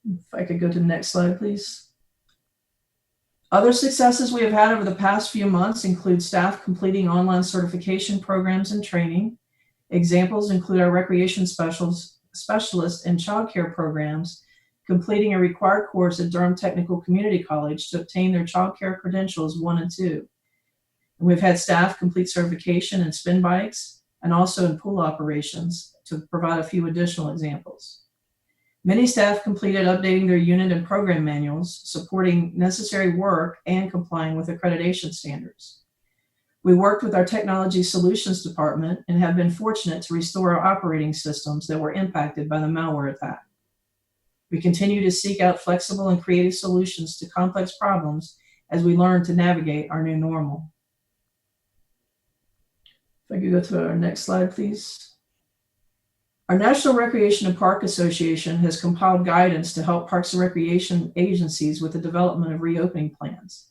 If I could go to the next slide, please. Other successes we have had over the past few months include staff completing online certification programs and training. Examples include our recreation specialist and childcare programs completing a required course at Durham Technical Community College to obtain their childcare credentials 1 and 2. And we've had staff complete certification in spin bikes and also in pool operations, to provide a few additional examples. Many staff completed updating their unit and program manuals, supporting necessary work and complying with accreditation standards. We worked with our Technology Solutions Department and have been fortunate to restore our operating systems that were impacted by the malware attack. We continue to seek out flexible and creative solutions to complex problems as we learn to navigate our new normal. If I could go to our next slide, please. Our National Recreation and Park Association has compiled guidance to help parks and recreation agencies with the development of reopening plans.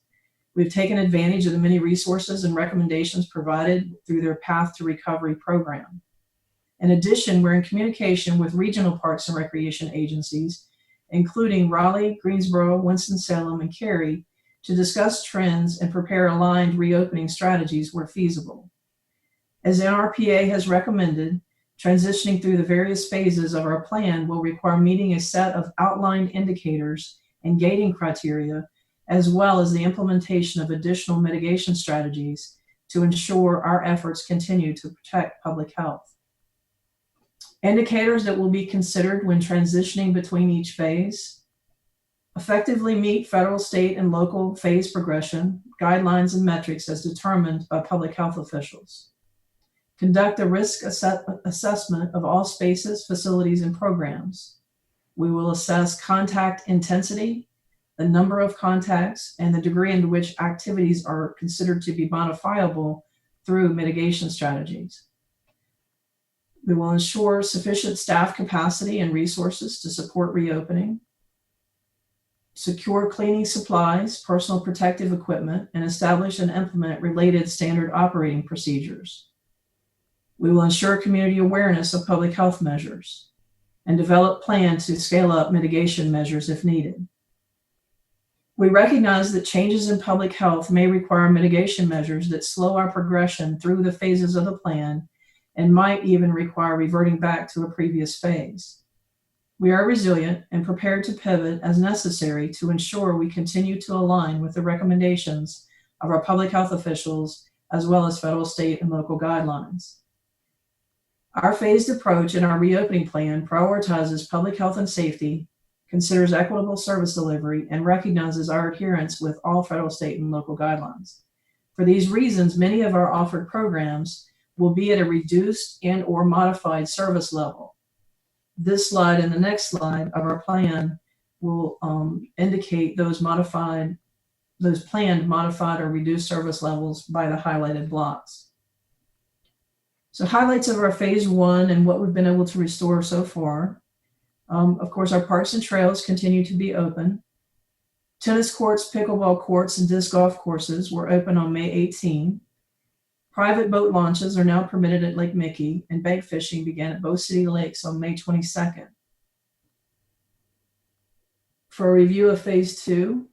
We've taken advantage of the many resources and recommendations provided through their Path to Recovery program. In addition, we're in communication with regional parks and recreation agencies, including Raleigh, Greensboro, Winston-Salem, and Cary, to discuss trends and prepare aligned reopening strategies where feasible. As NRPA has recommended, transitioning through the various phases of our plan will require meeting a set of outlined indicators and gating criteria, as well as the implementation of additional mitigation strategies to ensure our efforts continue to protect public health. Indicators that will be considered when transitioning between each phase: effectively meet federal, state, and local phase progression, guidelines, and metrics as determined by public health officials. Conduct a risk assessment of all spaces, facilities, and programs. We will assess contact intensity, the number of contacts, and the degree in which activities are considered to be modifiable through mitigation strategies. We will ensure sufficient staff capacity and resources to support reopening. Secure cleaning supplies, personal protective equipment, and establish and implement related standard operating procedures. We will ensure community awareness of public health measures and develop plans to scale up mitigation measures if needed. We recognize that changes in public health may require mitigation measures that slow our progression through the phases of the plan and might even require reverting back to a previous phase. We are resilient and prepared to pivot as necessary to ensure we continue to align with the recommendations of our public health officials, as well as federal, state, and local guidelines. Our phased approach in our reopening plan prioritizes public health and safety, considers equitable service delivery, and recognizes our adherence with all federal, state, and local guidelines. For these reasons, many of our offered programs will be at a reduced and or modified service level. This slide and the next slide of our plan will indicate those planned modified or reduced service levels by the highlighted blocks. So highlights of our phase 1 and what we've been able to restore so far. Of course, our parks and trails continue to be open. Tennis courts, pickleball courts, and disc golf courses were open on May 18. Private boat launches are now permitted at Lake Mickey, and bank fishing began at both city lakes on May 22nd. For a review of phase 2,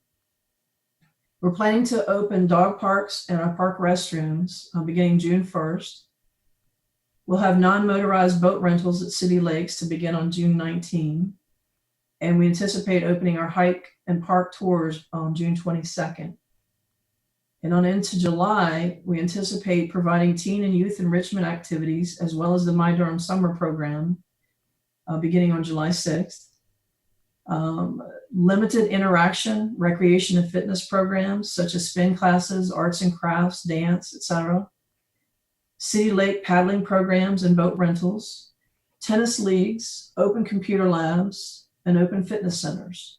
we're planning to open dog parks and our park restrooms beginning June 1st. We'll have non-motorized boat rentals at city lakes to begin on June 19, and we anticipate opening our hike and park tours on June 22nd. And on into July, we anticipate providing teen and youth enrichment activities, as well as the My Durham Summer Program, beginning on July 6th. Limited interaction, recreation and fitness programs, such as spin classes, arts and crafts, dance, etc. City lake paddling programs and boat rentals, tennis leagues, open computer labs, and open fitness centers.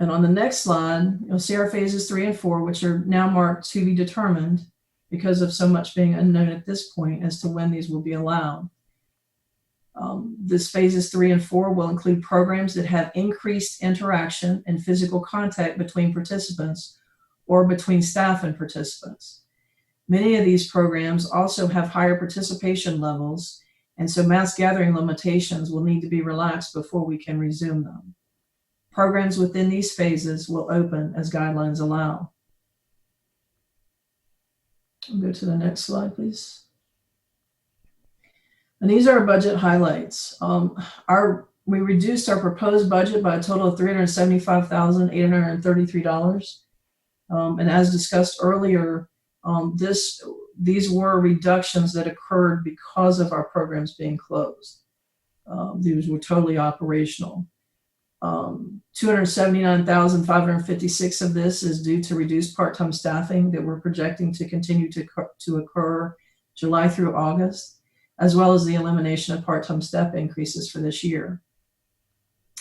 And on the next slide, you'll see our phases 3 and 4, which are now marked to be determined because of so much being unknown at this point as to when these will be allowed. This phases 3 and 4 will include programs that have increased interaction and physical contact between participants or between staff and participants. Many of these programs also have higher participation levels, and so mass gathering limitations will need to be relaxed before we can resume them. Programs within these phases will open as guidelines allow. We'll go to the next slide, please. And these are our budget highlights. We reduced our proposed budget by a total of $375,833. And as discussed earlier, these were reductions that occurred because of our programs being closed. These were totally operational. 279,556 of this is due to reduced part-time staffing that we're projecting to continue to occur July through August, as well as the elimination of part-time step increases for this year.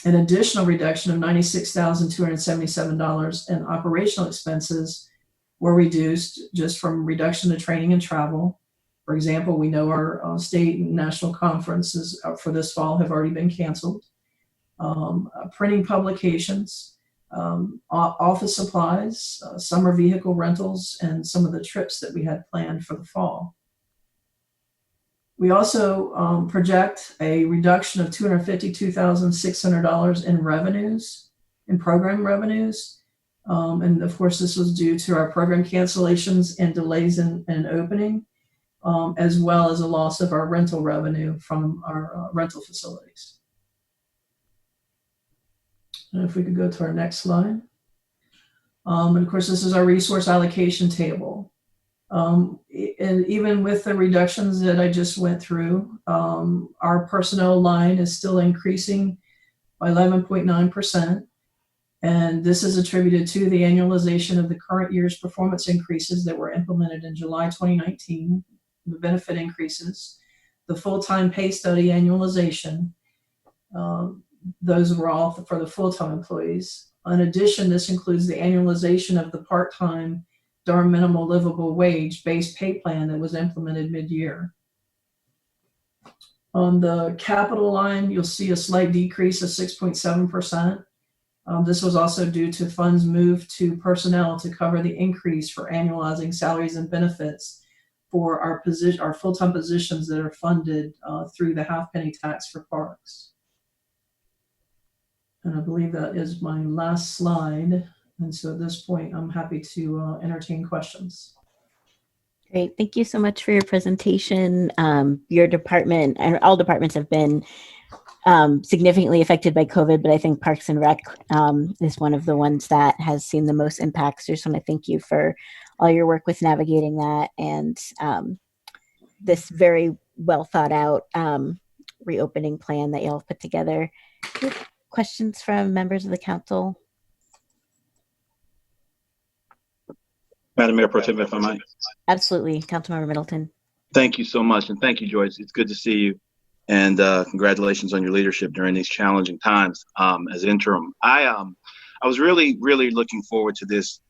An additional reduction of $96,277 in operational expenses were reduced just from reduction to training and travel. For example, we know our state and national conferences for this fall have already been canceled. Printing publications, office supplies, summer vehicle rentals, and some of the trips that we had planned for the fall. We also project a reduction of $252,600 in revenues, in program revenues. And of course, this was due to our program cancellations and delays in opening, as well as a loss of our rental revenue from our rental facilities. And if we could go to our next slide. And of course, this is our resource allocation table. And even with the reductions that I just went through, our personnel line is still increasing by 11.9%. And this is attributed to the annualization of the current year's performance increases that were implemented in July 2019, the benefit increases, the full-time pay study annualization. Those were all for the full-time employees. In addition, this includes the annualization of the part-time Durham minimum livable wage base pay plan that was implemented mid-year. On the capital line, you'll see a slight decrease of 6.7%. This was also due to funds moved to personnel to cover the increase for annualizing salaries and benefits for our full-time positions that are funded through the half-penny tax for parks. And I believe that is my last slide. And so at this point, I'm happy to entertain questions. Great. Thank you so much for your presentation. Your department and all departments have been significantly affected by COVID, but I think Parks and Rec is one of the ones that has seen the most impacts. I just want to thank you for all your work with navigating that and this very well thought out reopening plan that you all have put together. Questions from members of the council? Madam Mayor Pro Tem, if I might. Absolutely. Councilmember Middleton. Thank you so much. And thank you, Joyce. It's good to see you. And congratulations on your leadership during these challenging times as interim. I was really looking forward to this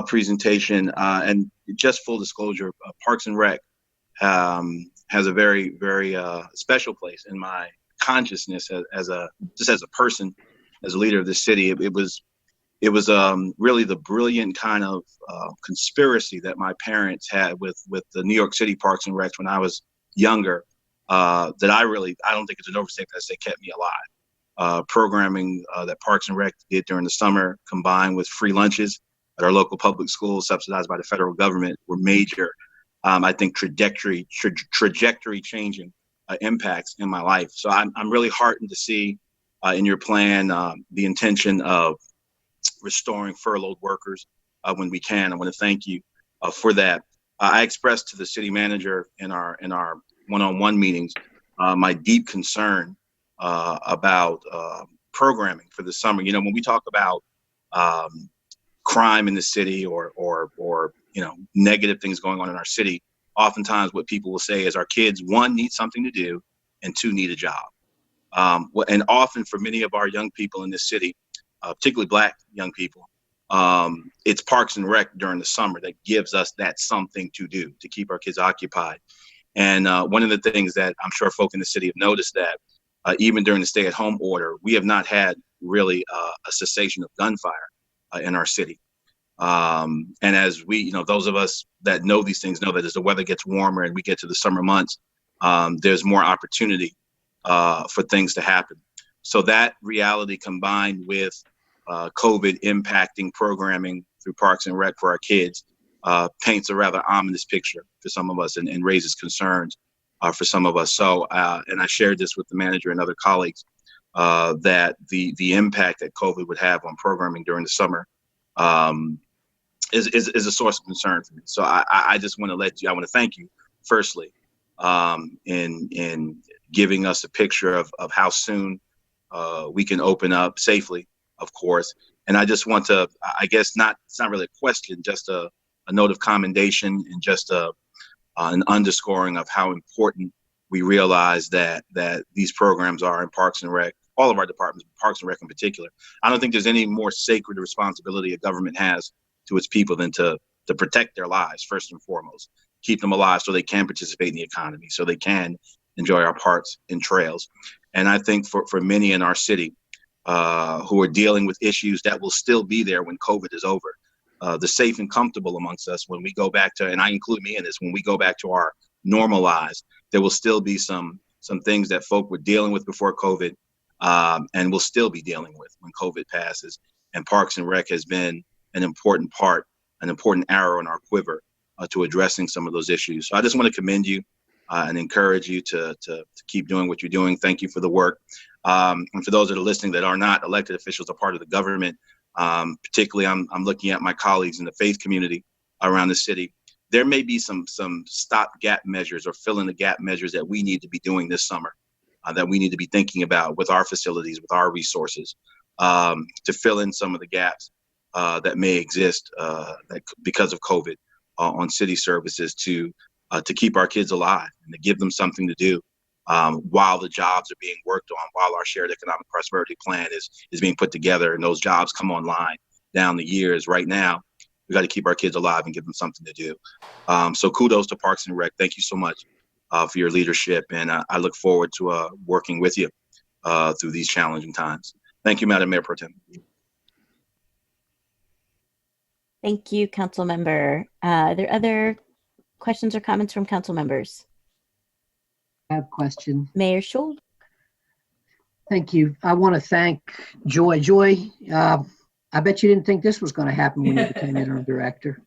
presentation. And just full disclosure, Parks and Rec has a very special place in my consciousness as a person, as a leader of this city. It was really the brilliant kind of conspiracy that my parents had with the New York City Parks and Recs when I was younger, that I don't think it's an overstatement to say kept me alive. Programming that Parks and Rec did during the summer, combined with free lunches at our local public schools subsidized by the federal government, were major, I think, trajectory changing impacts in my life. So I'm really heartened to see in your plan the intention of restoring furloughed workers when we can. I want to thank you for that. I expressed to the city manager in our one-on-one meetings my deep concern about programming for the summer. You know, when we talk about crime in the city or negative things going on in our city, oftentimes what people will say is our kids, one, need something to do, and two, need a job. And often for many of our young people in this city, particularly Black young people, it's Parks and Rec during the summer that gives us that something to do to keep our kids occupied. And one of the things that I'm sure folk in the city have noticed that even during the stay-at-home order, we have not had really a cessation of gunfire in our city. And as we, those of us that know these things know that as the weather gets warmer and we get to the summer months, there's more opportunity for things to happen. So that reality combined with COVID impacting programming through Parks and Rec for our kids paints a rather ominous picture for some of us and raises concerns for some of us. So, and I shared this with the manager and other colleagues, that the impact that COVID would have on programming during the summer is a source of concern for me. So I just want to I want to thank you firstly in giving us a picture of how soon we can open up safely, of course. And I just want to, I guess it's not really a question, just a note of commendation and just an underscoring of how important we realize that these programs are in Parks and Rec, all of our departments, Parks and Rec in particular. I don't think there's any more sacred responsibility a government has to its people than to protect their lives, first and foremost, keep them alive so they can participate in the economy, so they can enjoy our parks and trails. And I think for many in our city who are dealing with issues that will still be there when COVID is over, the safe and comfortable amongst us, when we go back to, and I include me in this, when we go back to our normal lives, there will still be some things that folk were dealing with before COVID and will still be dealing with when COVID passes. And Parks and Rec has been an important part, an important arrow in our quiver to addressing some of those issues. So I just want to commend you and encourage you to keep doing what you're doing. Thank you for the work. And for those that are listening that are not elected officials or part of the government, particularly I'm looking at my colleagues in the faith community around the city. There may be some stopgap measures or fill in the gap measures that we need to be doing this summer, that we need to be thinking about with our facilities, with our resources, to fill in some of the gaps that may exist because of COVID on city services to keep our kids alive and to give them something to do while the jobs are being worked on, while our shared economic prosperity plan is being put together and those jobs come online down the years. Right now, we got to keep our kids alive and give them something to do. So kudos to Parks and Rec. Thank you so much for your leadership. And I look forward to working with you through these challenging times. Thank you, Madam Mayor Pro Tem. Thank you, Council Member. Are there other questions or comments from council members? I have a question. Mayor Schul. Thank you. I want to thank Joy. Joy, I bet you didn't think this was going to happen when you became interim director.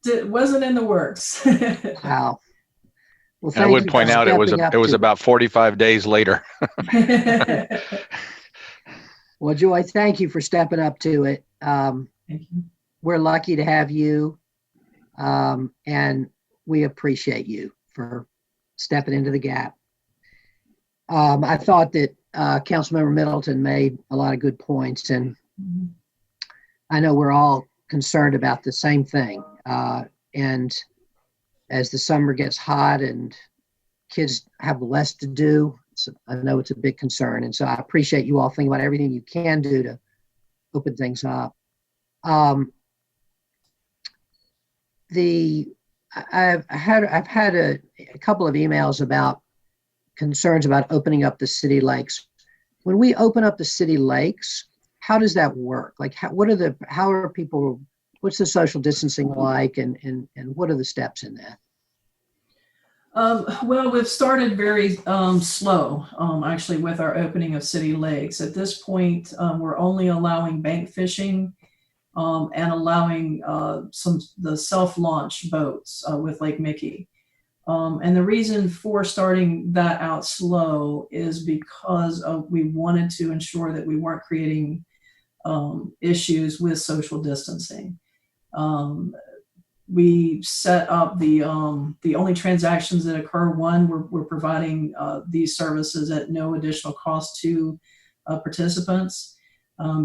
It wasn't in the works. Wow. Well, I would point out it was about 45 days later. Well, Joy, thank you for stepping up to it. Thank you. We're lucky to have you, and we appreciate you for stepping into the gap. I thought that Councilmember Middleton made a lot of good points, and I know we're all concerned about the same thing. And as the summer gets hot and kids have less to do, I know it's a big concern. And so I appreciate you all thinking about everything you can do to open things up. I've had a couple of emails about concerns about opening up the city lakes. When we open up the city lakes, how does that work? Like, what's the social distancing like, and what are the steps in that? Well, we've started very slow, actually, with our opening of city lakes. At this point, we're only allowing bank fishing and allowing the self-launch boats with Lake Mickey. And the reason for starting that out slow is because we wanted to ensure that we weren't creating issues with social distancing. We set up the only transactions that occur. One, we're providing these services at no additional cost to participants.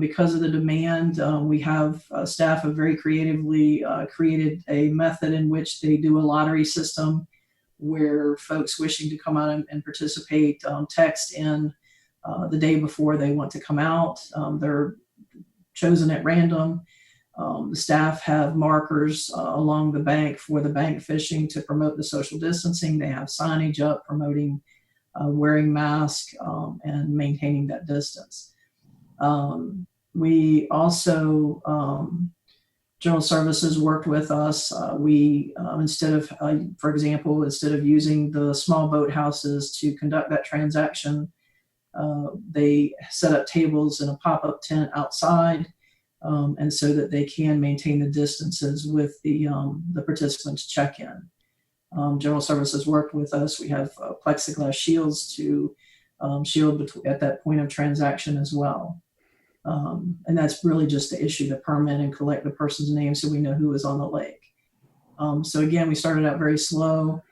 Because of the demand, we have staff have very creatively created a method in which they do a lottery system where folks wishing to come out and participate text in the day before they want to come out. They're chosen at random. The staff have markers along the bank for the bank fishing to promote the social distancing. They have signage up promoting wearing masks and maintaining that distance. We also, General Services worked with us. We, instead of, for example, instead of using the small boat houses to conduct that transaction, They set up tables in a pop-up tent outside, and so that they can maintain the distances with the participants check-in. General Services worked with us. We have plexiglass shields to shield at that point of transaction as well. And that's really just to issue the permit and collect the person's name so we know who is on the lake. So again, we started out very slow.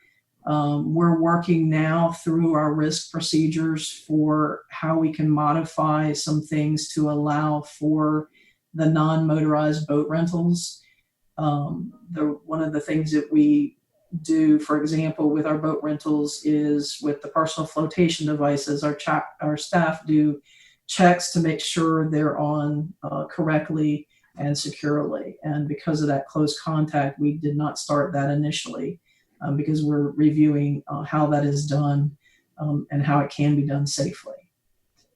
We're working now through our risk procedures for how we can modify some things to allow for the non-motorized boat rentals. One of the things that we do, for example, with our boat rentals is with the personal flotation devices, our staff do checks to make sure they're on correctly and securely. And because of that close contact, we did not start that initially because we're reviewing how that is done and how it can be done safely.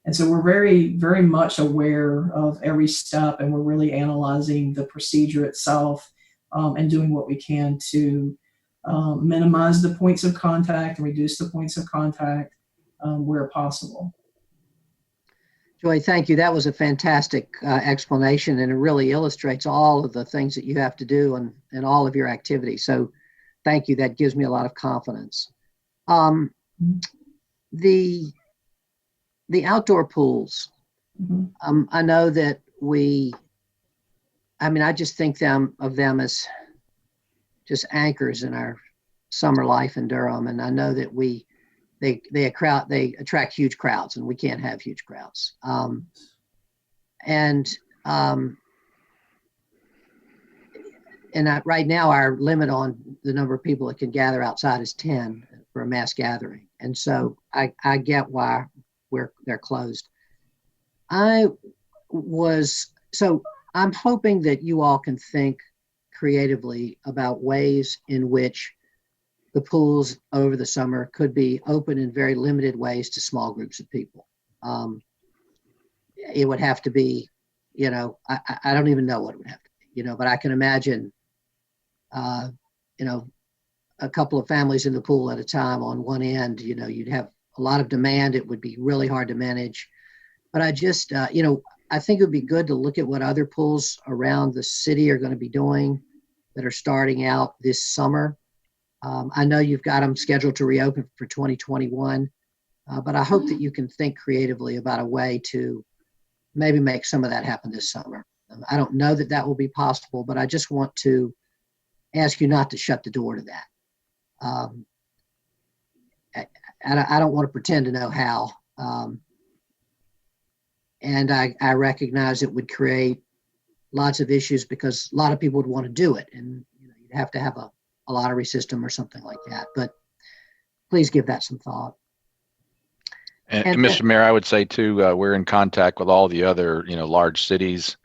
And so we're very, very much aware of every step, and we're really analyzing the procedure itself and doing what we can to minimize the points of contact and reduce the points of contact where possible. Joy, thank you. That was a fantastic explanation, and it really illustrates all of the things that you have to do and all of your activities. So thank you. That gives me a lot of confidence. The outdoor pools, I know that I just think of them as just anchors in our summer life in Durham. And I know that they attract huge crowds, and we can't have huge crowds. Right now, our limit on the number of people that can gather outside is 10 for a mass gathering. And so I get why they're closed. I'm hoping that you all can think creatively about ways in which the pools over the summer could be open in very limited ways to small groups of people. It would have to be, I don't even know what it would have to be, but I can imagine, a couple of families in the pool at a time on one end. You'd have a lot of demand. It would be really hard to manage. But I just, I think it would be good to look at what other pools around the city are going to be doing that are starting out this summer. I know you've got them scheduled to reopen for 2021, but I hope that you can think creatively about a way to maybe make some of that happen this summer. I don't know that that will be possible, but I just want to ask you not to shut the door to that. I don't want to pretend to know how. And I recognize it would create lots of issues because a lot of people would want to do it, and you'd have to have a lottery system or something like that. But please give that some thought. And Mr. Mayor, I would say too, we're in contact with all the other, large cities.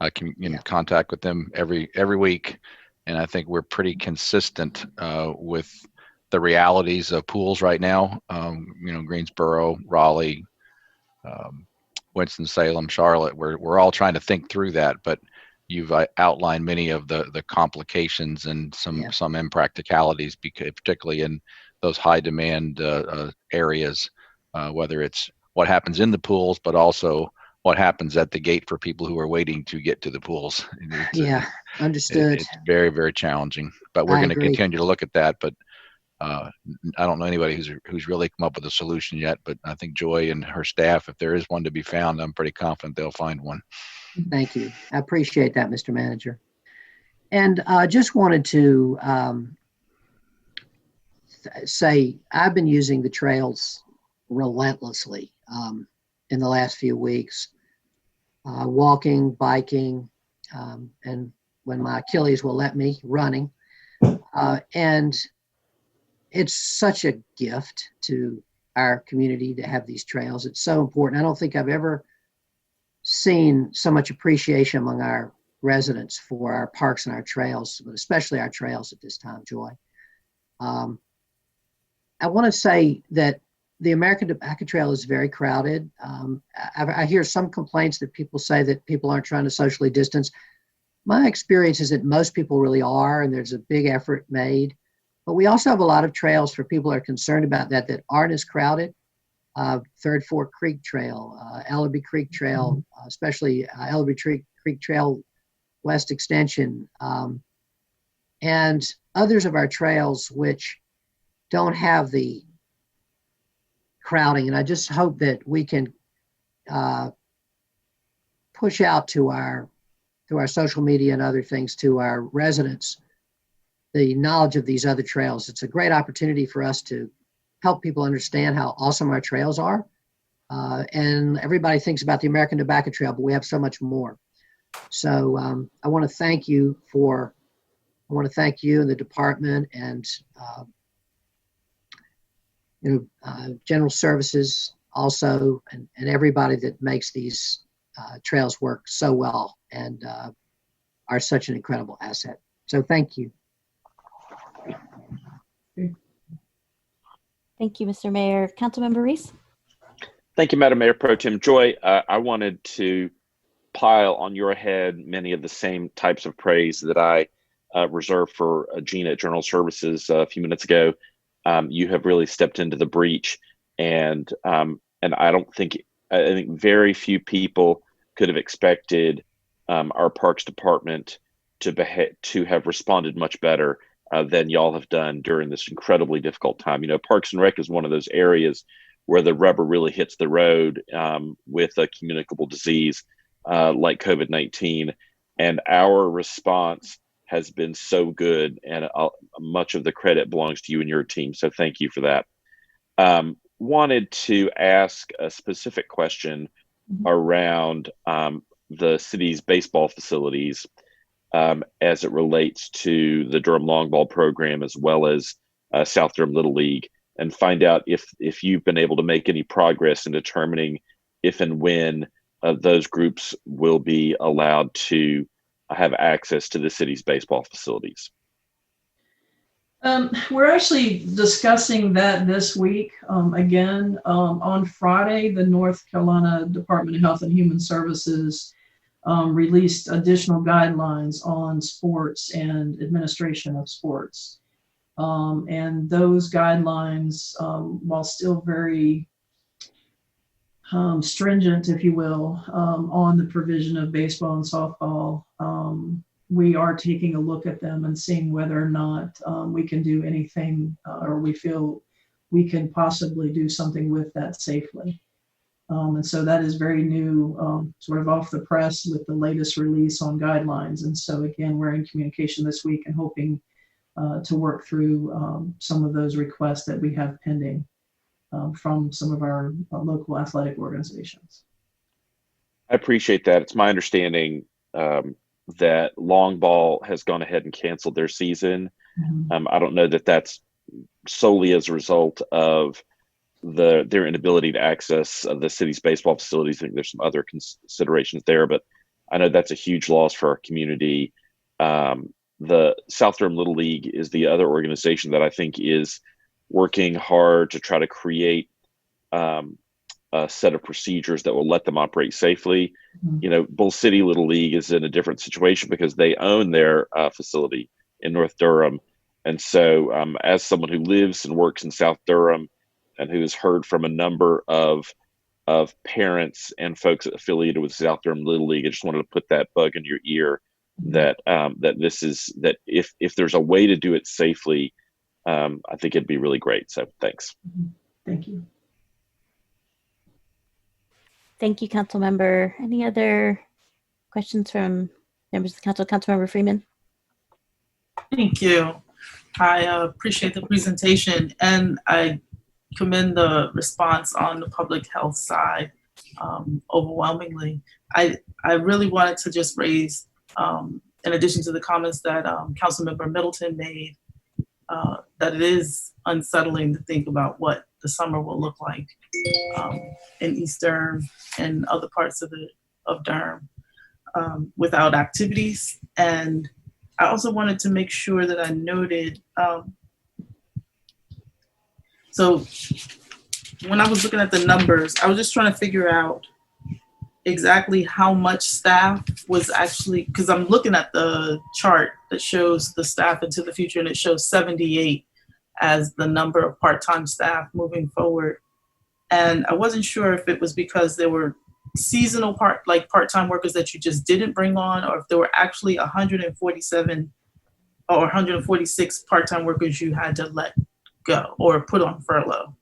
I can, contact with them every week, and I think we're pretty consistent with the realities of pools right now. Greensboro, Raleigh, Winston-Salem, Charlotte. We're all trying to think through that, but you've outlined many of the complications and some impracticalities, particularly in those high demand areas, whether it's what happens in the pools, but also what happens at the gate for people who are waiting to get to the pools. Understood. It's very, very challenging, but we're going to continue to look at that. But I don't know anybody who's really come up with a solution yet, but I think Joy and her staff, if there is one to be found, I'm pretty confident they'll find one. Thank you. I appreciate that, Mr. Manager. And just wanted to say I've been using the trails relentlessly in the last few weeks, walking, biking, and when my Achilles will let me, running. And it's such a gift to our community to have these trails. It's so important. I don't think I've ever seen so much appreciation among our residents for our parks and our trails, but especially our trails at this time, Joy. I want to say that the American Tobacco Trail is very crowded. I hear some complaints that people say that people aren't trying to socially distance. My experience is that most people really are, and there's a big effort made. But we also have a lot of trails for people who are concerned about that aren't as crowded. Third Fork Creek Trail, Ellerby Creek Trail, especially Ellerby Creek Trail West Extension, and others of our trails which don't have the crowding. And I just hope that we can push out to our social media and other things to our residents the knowledge of these other trails. It's a great opportunity for us to help people understand how awesome our trails are. And everybody thinks about the American Tobacco Trail, but we have so much more. So I want to thank you and the department and General Services also, and everybody that makes these trails work so well and are such an incredible asset. So thank you. Thank you, Mr. Mayor. Councilmember Reese. Thank you, Madam Mayor Pro Tem Joy. I wanted to pile on your head many of the same types of praise that I reserved for Gina at General Services a few minutes ago. You have really stepped into the breach, and I think very few people could have expected our Parks Department to have responded much better than y'all have done during this incredibly difficult time. Parks and Rec is one of those areas where the rubber really hits the road with a communicable disease like COVID-19, and our response has been so good, and much of the credit belongs to you and your team. So thank you for that. Wanted to ask a specific question around the city's baseball facilities as it relates to the Durham Long Ball program, as well as South Durham Little League, and find out if you've been able to make any progress in determining if and when those groups will be allowed to have access to the city's baseball facilities. We're actually discussing that this week. Again, on Friday, the North Carolina Department of Health and Human Services released additional guidelines on sports and administration of sports. And those guidelines, while still very stringent, if you will, on the provision of baseball and softball, we are taking a look at them and seeing whether or not we can do anything or we feel we can possibly do something with that safely. And so that is very new, sort of off the press with the latest release on guidelines. And so again, we're in communication this week and hoping to work through some of those requests that we have pending from some of our local athletic organizations. I appreciate that. It's my understanding that long ball has gone ahead and canceled their season. I don't know that that's solely as a result of their inability to access the city's baseball facilities. I think there's some other considerations there, but I know that's a huge loss for our community. The South Durham Little League is the other organization that I think is working hard to try to create a set of procedures that will let them operate safely. Bull City Little League is in a different situation because they own their facility in North Durham. And so as someone who lives and works in South Durham and who has heard from a number of parents and folks affiliated with South Durham Little League, I just wanted to put that bug in your ear that that if there's a way to do it safely, I think it'd be really great. So thanks. Thank you. Thank you, Council Member. Any other questions from members of the council? Councilmember Freeman. Thank you. I appreciate the presentation, and I commend the response on the public health side overwhelmingly. I really wanted to just raise, in addition to the comments that Councilmember Middleton made, that it is unsettling to think about what the summer will look like in East Durham and other parts of Durham without activities. And I also wanted to make sure that I noted, so when I was looking at the numbers, I was just trying to figure out exactly how much staff was actually, because I'm looking at the chart that shows the staff into the future, and it shows 78 as the number of part-time staff moving forward. And I wasn't sure if it was because there were seasonal part-time workers that you just didn't bring on, or if there were actually 147 or 146 part-time workers you had to let go or put on furlough.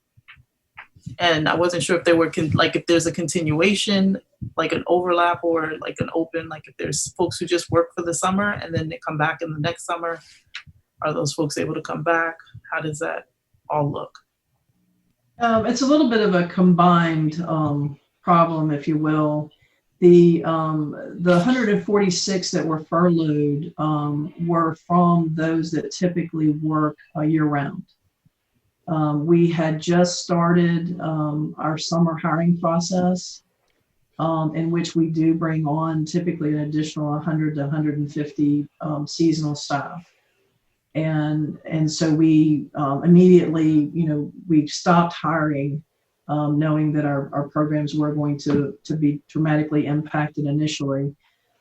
And I wasn't sure if there were if there's a continuation, like an overlap or like an open, like if there's folks who just work for the summer and then they come back in the next summer, are those folks able to come back? How does that all look? It's a little bit of a combined problem, if you will. The 146 that were furloughed were from those that typically work year round. We had just started our summer hiring process, in which we do bring on typically an additional 100 to 150 seasonal staff. And so we immediately, we stopped hiring, knowing that our programs were going to be dramatically impacted initially.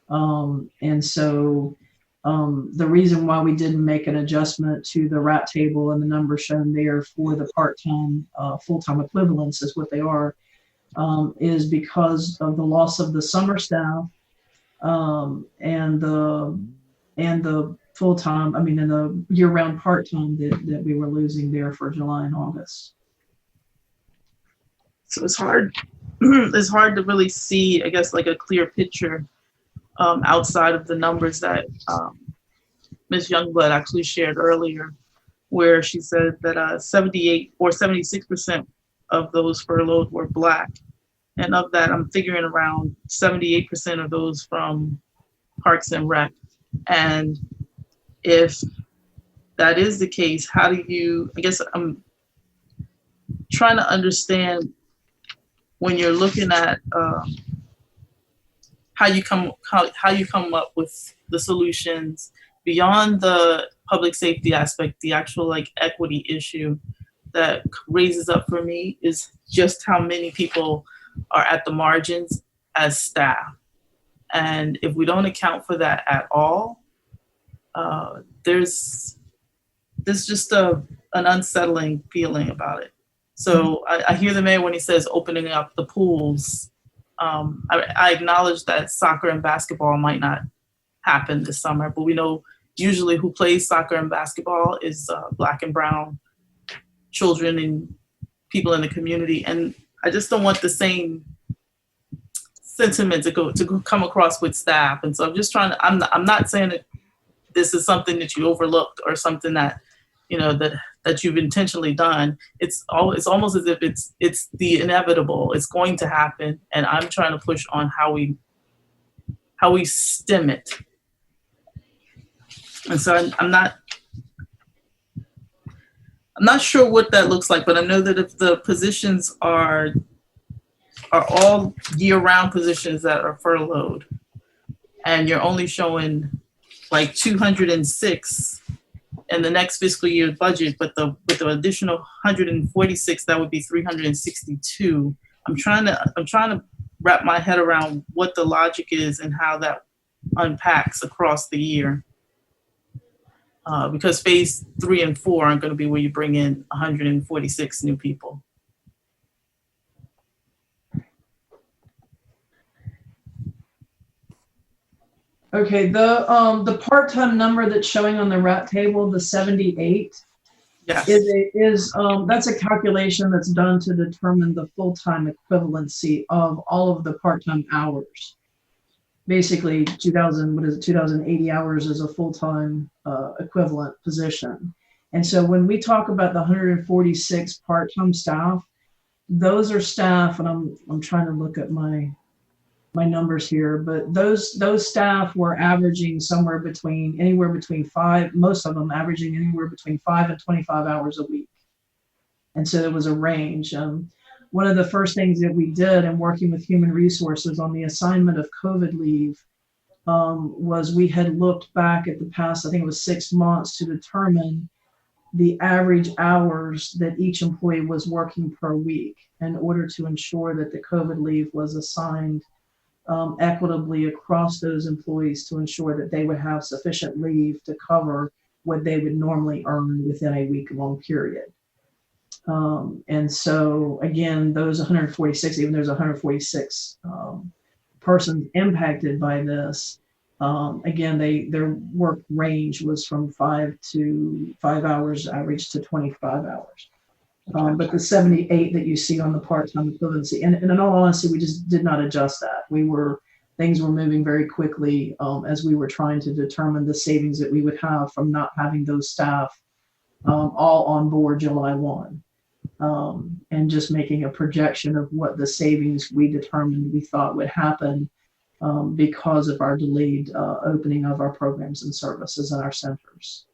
And so the reason why we didn't make an adjustment to the RAT table and the numbers shown there for the part-time, full-time equivalents is what they are, is because of the loss of the summer staff and the full-time, and the year-round part-time that we were losing there for July and August. So it's hard. It's hard to really see, I guess, like a clear picture outside of the numbers that Ms. Youngblood actually shared earlier, where she said that 78 or 76% of those furloughed were Black. And of that, I'm figuring around 78% of those from Parks and Rec. And if that is the case, how do you, I guess I'm trying to understand when you're looking at how you come up with the solutions beyond the public safety aspect, the actual equity issue that raises up for me is just how many people are at the margins as staff. And if we don't account for that at all, there's just an unsettling feeling about it. So I hear the mayor when he says opening up the pools. I acknowledge that soccer and basketball might not happen this summer, but we know usually who plays soccer and basketball is Black and brown children and people in the community. And I just don't want the same sentiment to come across with staff. And so I'm just trying to, I'm not saying that this is something that you overlooked or something that, that you've intentionally done. It's almost as if it's the inevitable. It's going to happen. And I'm trying to push on how we stem it. And so I'm not sure what that looks like, but I know that if the positions are all year-round positions that are furloughed, and you're only showing 206 in the next fiscal year budget, but with the additional 146, that would be 362. I'm trying to wrap my head around what the logic is and how that unpacks across the year. Because phase 3 and 4 aren't going to be where you bring in 146 new people. Okay, the part-time number that's showing on the RAT table, the 78, yes, is that's a calculation that's done to determine the full-time equivalency of all of the part-time hours. Basically, 2,080 hours is a full-time equivalent position. And so when we talk about the 146 part-time staff, those are staff, and I'm trying to look at my numbers here, but those staff were averaging anywhere between 5, most of them averaging anywhere between 5 and 25 hours a week. And so there was a range. One of the first things that we did in working with human resources on the assignment of COVID leave was we had looked back at the past, I think it was 6 months, to determine the average hours that each employee was working per week in order to ensure that the COVID leave was assigned equitably across those employees to ensure that they would have sufficient leave to cover what they would normally earn within a week-long period. And so again, those 146, even there's 146 persons impacted by this, again, their work range was from 5 hours average to 25 hours. But the 78 that you see on the part-time equivalency, and in all honesty, we just did not adjust that. Things were moving very quickly as we were trying to determine the savings that we would have from not having those staff all on board July 1. And just making a projection of what the savings we determined we thought would happen because of our delayed opening of our programs and services in our centers.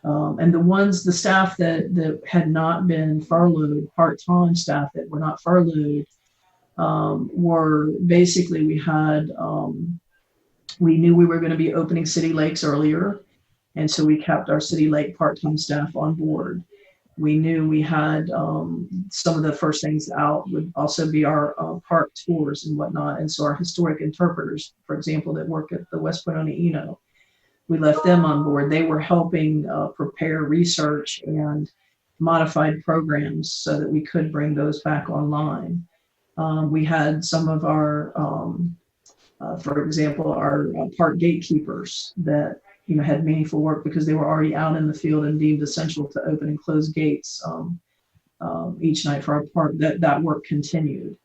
And the staff that had not been furloughed, part-time staff that were not furloughed, were basically, we knew we were going to be opening city lakes earlier. And so we kept our city lake part-time staff on board. We knew we had some of the first things out would also be our park tours and whatnot. And so our historic interpreters, for example, that work at the West Point on the Eno, we left them on board. They were helping prepare research and modified programs so that we could bring those back online. We had some of our, for example, our park gatekeepers that had meaningful work because they were already out in the field and deemed essential to open and close gates each night for our park. That work continued.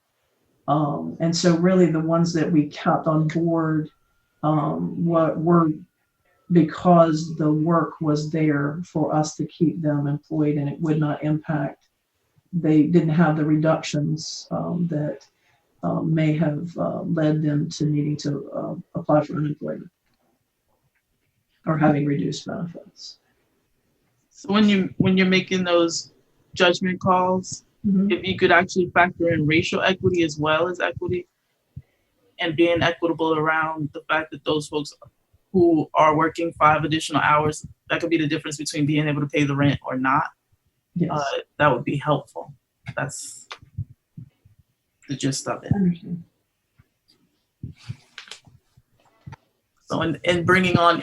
And so really the ones that we kept on board were because the work was there for us to keep them employed and it would not impact. They didn't have the reductions that may have led them to needing to apply for unemployment or having reduced benefits. So when you're making those judgment calls, if you could actually factor in racial equity as well as equity and being equitable around the fact that those folks who are working 5 additional hours, that could be the difference between being able to pay the rent or not. Yes. That would be helpful. That's the gist of it. So in bringing on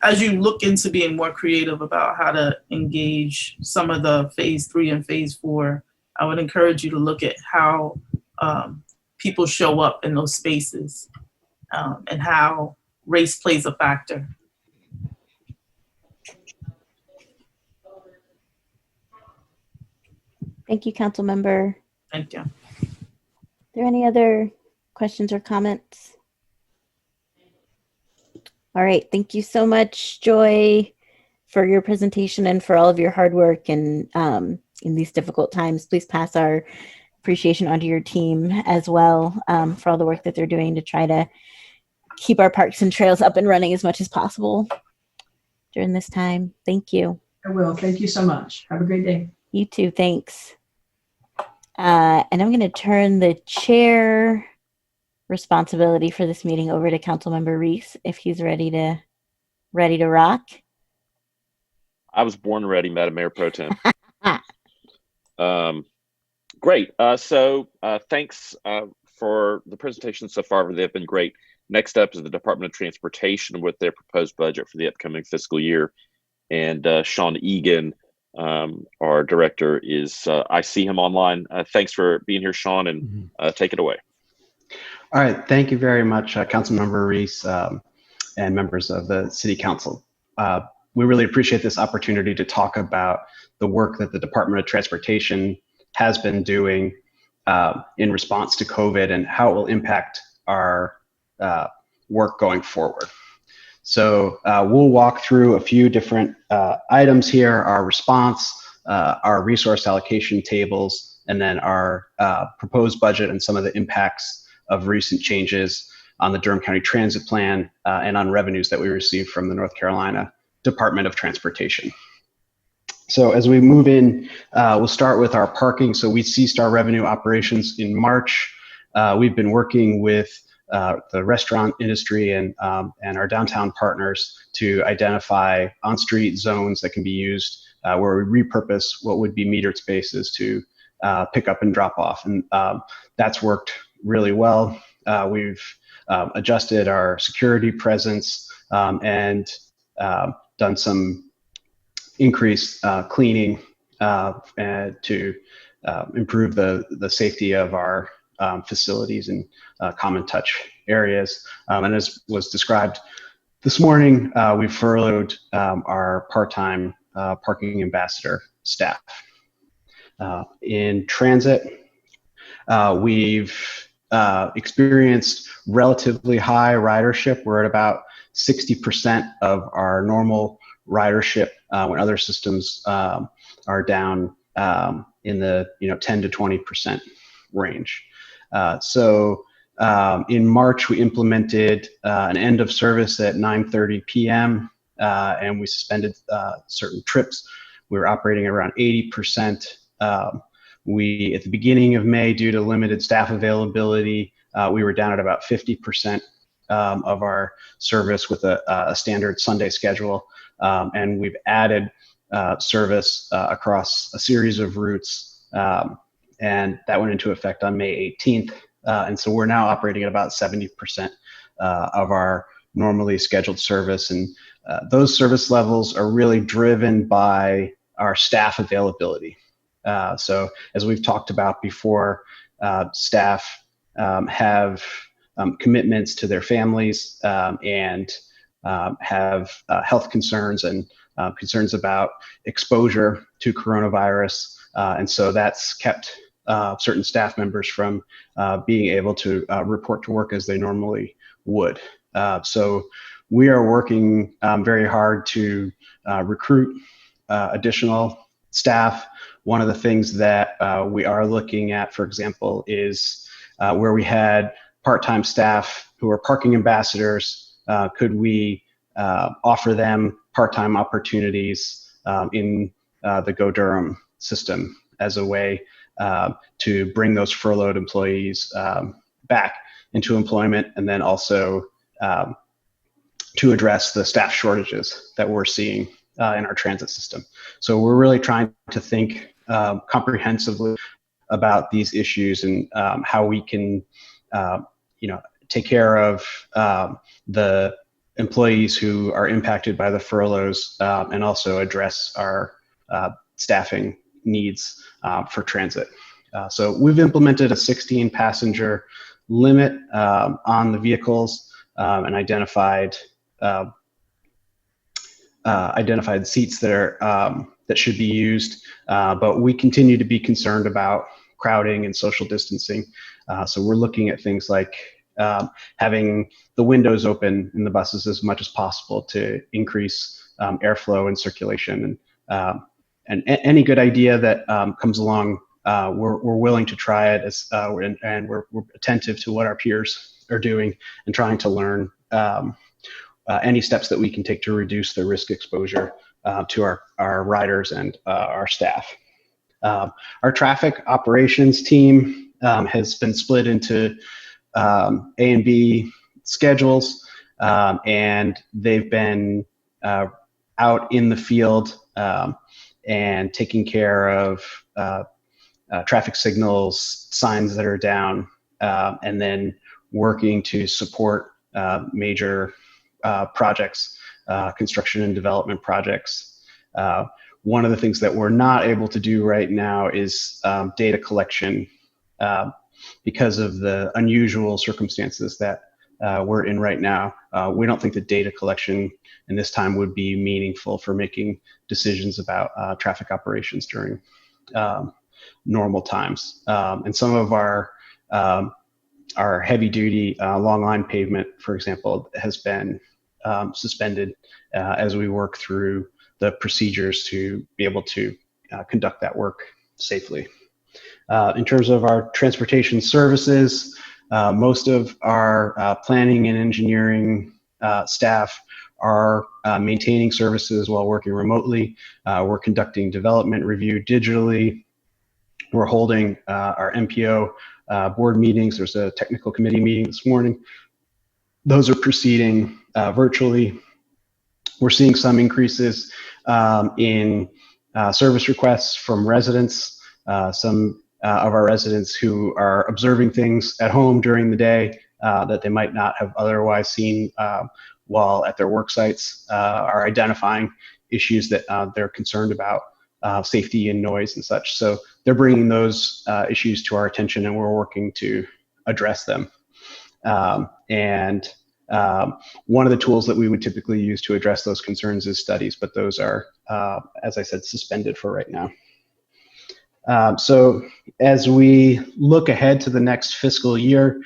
as you look into being more creative about how to engage some of the phase 3 and phase 4, I would encourage you to look at how people show up in those spaces and how race plays a factor. Thank you, Council Member. Thank you. Are there any other questions or comments? All right, thank you so much, Joy, for your presentation and for all of your hard work and in these difficult times. Please pass our appreciation onto your team as well for all the work that they're doing to try to keep our parks and trails up and running as much as possible during this time. Thank you. I will. Thank you so much. Have a great day. You too. Thanks. And I'm going to turn the chair responsibility for this meeting over to Councilmember Reese if he's ready to rock. I was born ready, Madam Mayor Pro Tem. Great. So thanks for the presentation so far. They've been great. Next up is the Department of Transportation with their proposed budget for the upcoming fiscal year. And Sean Egan, our director, is, I see him online. Thanks for being here, Sean, and take it away. All right. Thank you very much, Councilmember Reese and members of the City Council. We really appreciate this opportunity to talk about the work that the Department of Transportation has been doing in response to COVID and how it will impact our work going forward. So we'll walk through a few different items here: our response, our resource allocation tables, and then our proposed budget and some of the impacts of recent changes on the Durham County Transit Plan and on revenues that we received from the North Carolina Department of Transportation. So as we move in, we'll start with our parking. So we ceased our revenue operations in March. We've been working with the restaurant industry and our downtown partners to identify on-street zones that can be used where we repurpose what would be metered spaces to pick up and drop off. And that's worked really well. We've adjusted our security presence and done some increased cleaning and to improve the safety of our facilities and common touch areas. And as was described this morning, we furloughed our part-time parking ambassador staff. In transit, we've experienced relatively high ridership. We're at about 60% of our normal ridership when other systems are down in the 10 to 20% range. So in March, we implemented an end of service at 9:30 p.m. And we suspended certain trips. We were operating around 80%. We, at the beginning of May, due to limited staff availability, we were down at about 50% of our service with a standard Sunday schedule. And we've added service across a series of routes, and that went into effect on May 18th. And so we're now operating at about 70% of our normally scheduled service. And those service levels are really driven by our staff availability. So as we've talked about before, staff have commitments to their families and have health concerns and concerns about exposure to coronavirus. And so that's kept certain staff members from being able to report to work as they normally would. So we are working very hard to recruit additional staff. One of the things that we are looking at, for example, is where we had part-time staff who are parking ambassadors, could we offer them part-time opportunities in the Go Durham system as a way to bring those furloughed employees back into employment, and then also to address the staff shortages that we're seeing in our transit system. So we're really trying to think comprehensively about these issues and how we can, take care of the employees who are impacted by the furloughs and also address our staffing needs for transit. So we've implemented a 16 passenger limit on the vehicles and identified seats that are that should be used, but we continue to be concerned about crowding and social distancing. So we're looking at things like having the windows open in the buses as much as possible to increase airflow and circulation. And any good idea that comes along, we're willing to try it, and we're attentive to what our peers are doing and trying to learn any steps that we can take to reduce the risk exposure to our riders and our staff. Our traffic operations team has been split into A and B schedules, and they've been out in the field and taking care of traffic signals, signs that are down, and then working to support major projects, construction and development projects. One of the things that we're not able to do right now is data collection because of the unusual circumstances that we're in right now. We don't think that data collection in this time would be meaningful for making decisions about traffic operations during normal times. And some of our heavy duty long line pavement, for example, has been suspended as we work through the procedures to be able to conduct that work safely. In terms of our transportation services, most of our planning and engineering staff are maintaining services while working remotely. We're conducting development review digitally. We're holding our MPO board meetings. There's a technical committee meeting this morning. Those are proceeding virtually. We're seeing some increases in service requests from residents. Some of our residents who are observing things at home during the day that they might not have otherwise seen while at their work sites are identifying issues that they're concerned about safety and noise and such. So they're bringing those issues to our attention, and we're working to address them. One of the tools that we would typically use to address those concerns is studies, but those are, as I said, suspended for right now. So as we look ahead to the next fiscal year,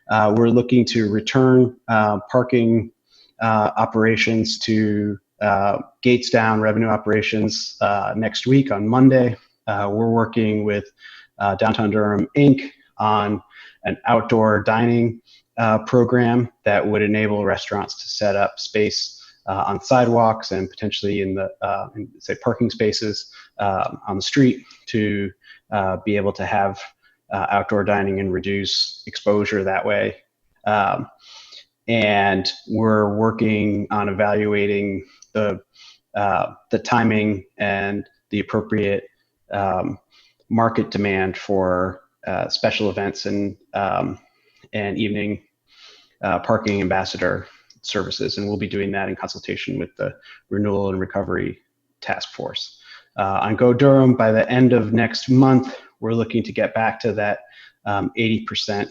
we're looking to return parking operations to gates down revenue operations next week on Monday. We're working with Downtown Durham Inc. on an outdoor dining program that would enable restaurants to set up space on sidewalks and potentially in the say parking spaces on the street to be able to have outdoor dining and reduce exposure that way. And we're working on evaluating the timing and the appropriate market demand for special events and evening parking ambassador services, and we'll be doing that in consultation with the Renewal and Recovery Task Force. On Go Durham, by the end of next month, we're looking to get back to that 80%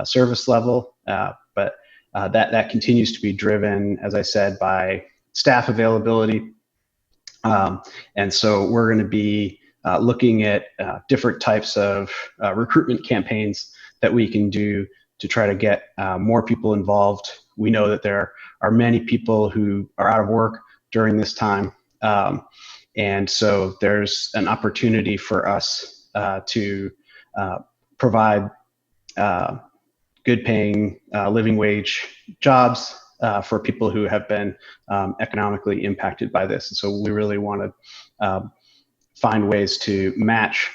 service level, but that continues to be driven, as I said, by staff availability. And so we're going to be looking at different types of recruitment campaigns that we can do to try to get more people involved. We know that there are many people who are out of work during this time. And so there's an opportunity for us to provide good paying living wage jobs for people who have been economically impacted by this. And so we really want to find ways to match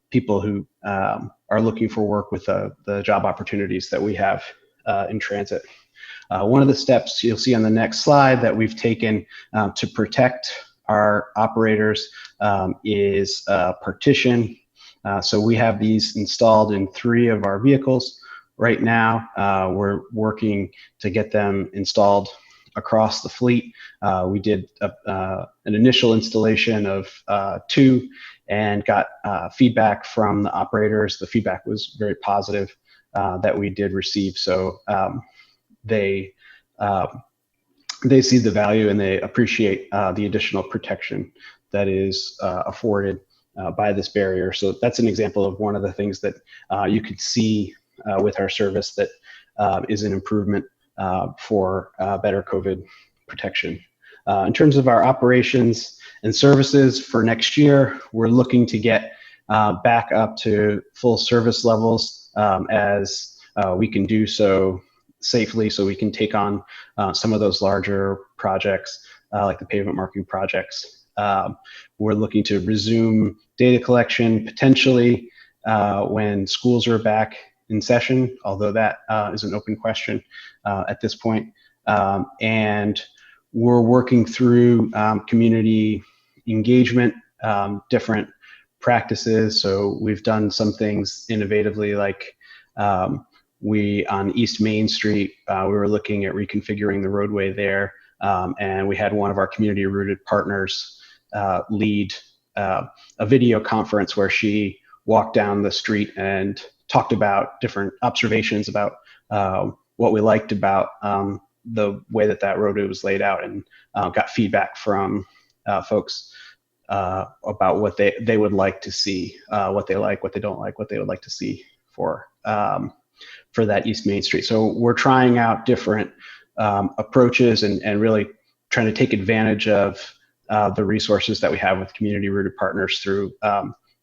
people who are looking for work with the job opportunities that we have in transit. One of the steps you'll see on the next slide that we've taken to protect our operators is partition. So we have these installed in 3 of our vehicles. Right now, we're working to get them installed across the fleet. We did an initial installation of 2 and got feedback from the operators. The feedback was very positive that we did receive. So they see the value and they appreciate the additional protection that is afforded by this barrier. So that's an example of one of the things that you could see with our service that is an improvement for better COVID protection. In terms of our operations and services for next year, we're looking to get back up to full service levels as we can do so safely, so we can take on some of those larger projects like the pavement marking projects. We're looking to resume data collection potentially when schools are back in session, although that is an open question at this point. And we're working through community engagement, different practices. So we've done some things innovatively, like on East Main Street, we were looking at reconfiguring the roadway there, and we had one of our community rooted partners lead a video conference where she walked down the street and talked about different observations about what we liked about the way that roadway was laid out, and got feedback from folks about what they would like to see, what they like, what they don't like, what they would like to see for that East Main Street. So we're trying out different approaches and really trying to take advantage of the resources that we have with community rooted partners through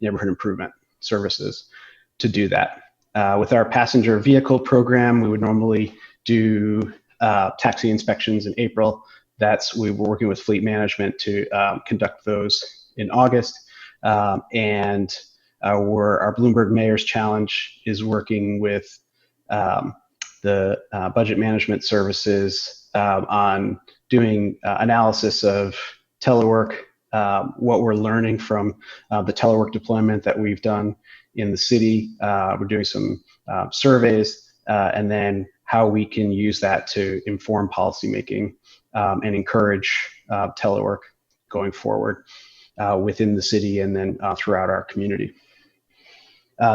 neighborhood improvement services to do that. With our passenger vehicle program, we would normally do taxi inspections in April. We were working with fleet management to conduct those in August. And our Bloomberg Mayor's Challenge is working with the budget management services on doing analysis of telework, what we're learning from the telework deployment that we've done in the city. We're doing some surveys, and then how we can use that to inform policymaking and encourage telework going forward. within the city and then throughout our community.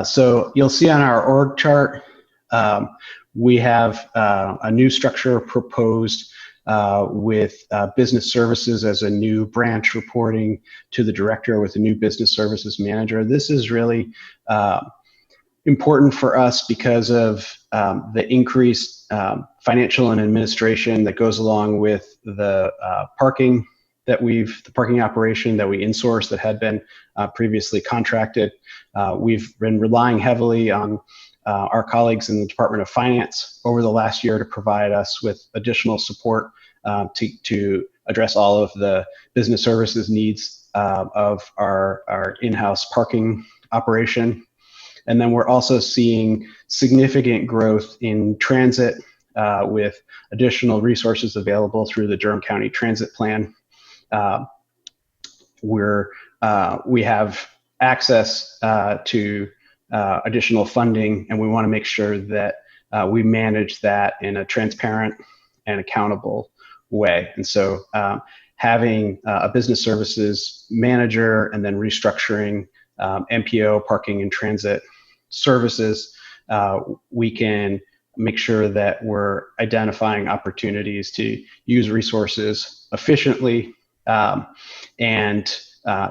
So you'll see on our org chart, we have a new structure proposed with business services as a new branch reporting to the director with a new business services manager. This is really important for us because of the increased financial and administration that goes along with the parking operation that we insourced that had been previously contracted. We've been relying heavily on our colleagues in the Department of Finance over the last year to provide us with additional support to address all of the business services needs of our in-house parking operation. And then we're also seeing significant growth in transit with additional resources available through the Durham County Transit Plan. We have access to additional funding, and we want to make sure that we manage that in a transparent and accountable way. And so having a business services manager and then restructuring MPO, parking and transit services, we can make sure that we're identifying opportunities to use resources efficiently and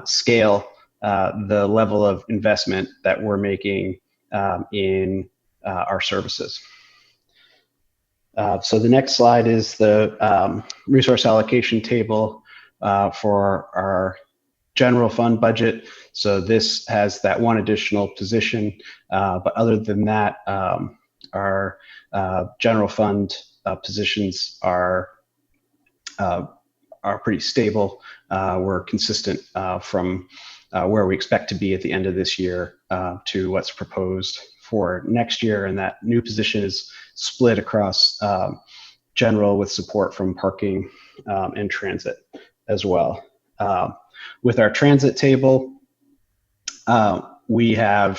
scale the level of investment that we're making in our services. So the next slide is the resource allocation table for our general fund budget. So this has that one additional position, but other than that, our general fund positions are pretty stable. We're consistent from where we expect to be at the end of this year to what's proposed for next year, and that new position is split across general with support from parking and transit as well. With our transit table, we're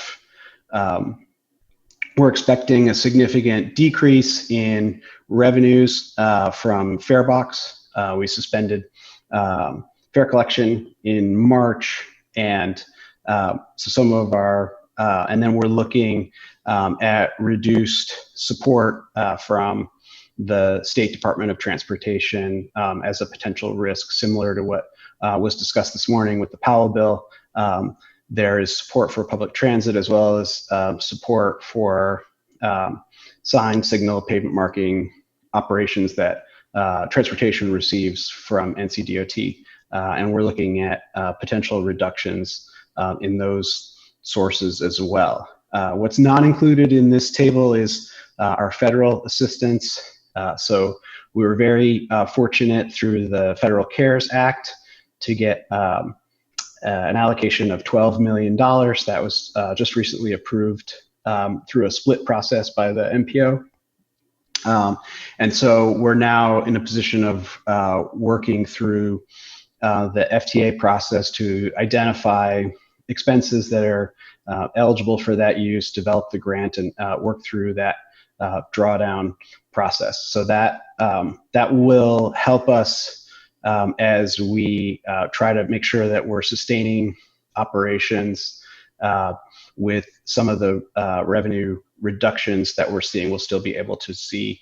expecting a significant decrease in revenues from Farebox. We suspended fare collection in March, and so some of our, and then we're looking at reduced support from the State Department of Transportation as a potential risk, similar to what was discussed this morning with the Powell bill. There is support for public transit as well as support for sign, signal, pavement marking operations that transportation receives from NCDOT. And we're looking at potential reductions in those sources as well. What's not included in this table is our federal assistance. So we were very fortunate through the Federal CARES Act to get an allocation of $12 million that was just recently approved through a split process by the MPO. And so we're now in a position of working through the FTA process to identify expenses that are eligible for that use, develop the grant, and work through that drawdown process. So that will help us as we try to make sure that we're sustaining operations with some of the revenue reductions that we're seeing. We'll still be able to see,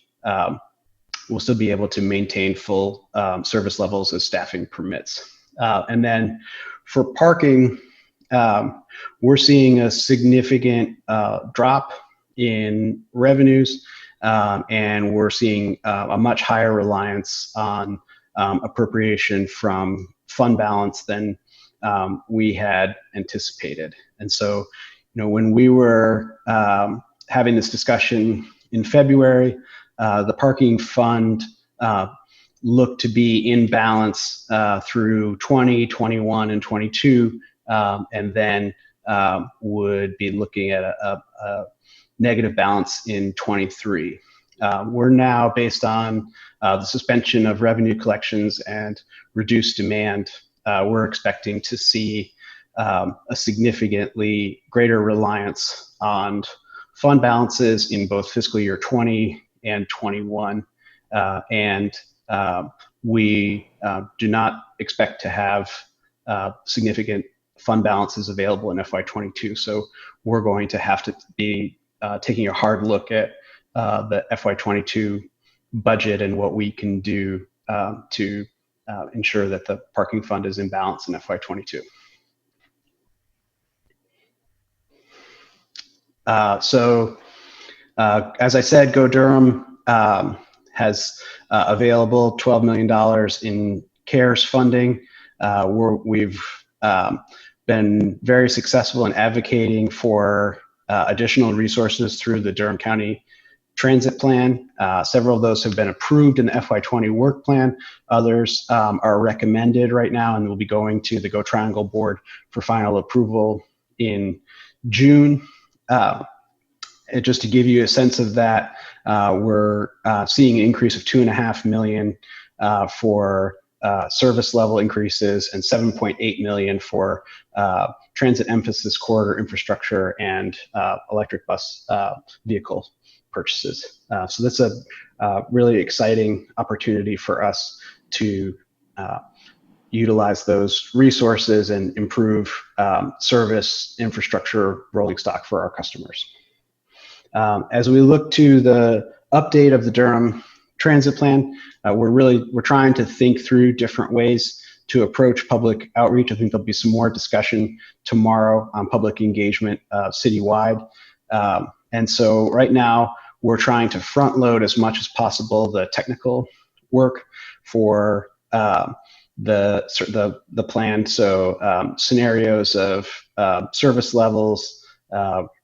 we'll still be able to maintain full service levels as staffing permits. And then for parking, we're seeing a significant drop in revenues, and we're seeing a much higher reliance on appropriation from fund balance than we had anticipated. And so, when we were having this discussion in February, the parking fund looked to be in balance through 20, 21, and 22, and then would be looking at a negative balance in 23. We're now, based on the suspension of revenue collections and reduced demand, we're expecting to see a significantly greater reliance on fund balances in both fiscal year 20 and 21. And we do not expect to have significant fund balances available in FY22. So we're going to have to be taking a hard look at the FY22 budget and what we can do to ensure that the parking fund is in balance in FY22. As I said, Go Durham has available $12 million in CARES funding. We've been very successful in advocating for additional resources through the Durham County Transit Plan. Several of those have been approved in the FY20 work plan. Others are recommended right now and will be going to the Go Triangle Board for final approval in June. Just to give you a sense of that, we're seeing an increase of $2.5 million for service level increases and $7.8 million for transit emphasis corridor infrastructure and electric bus vehicle purchases. So that's a really exciting opportunity for us to utilize those resources and improve service infrastructure rolling stock for our customers. As we look to the update of the Durham Transit Plan, we're trying to think through different ways to approach public outreach. I think there'll be some more discussion tomorrow on public engagement citywide. And so right now we're trying to front load as much as possible the technical work for the plan. So scenarios of service levels,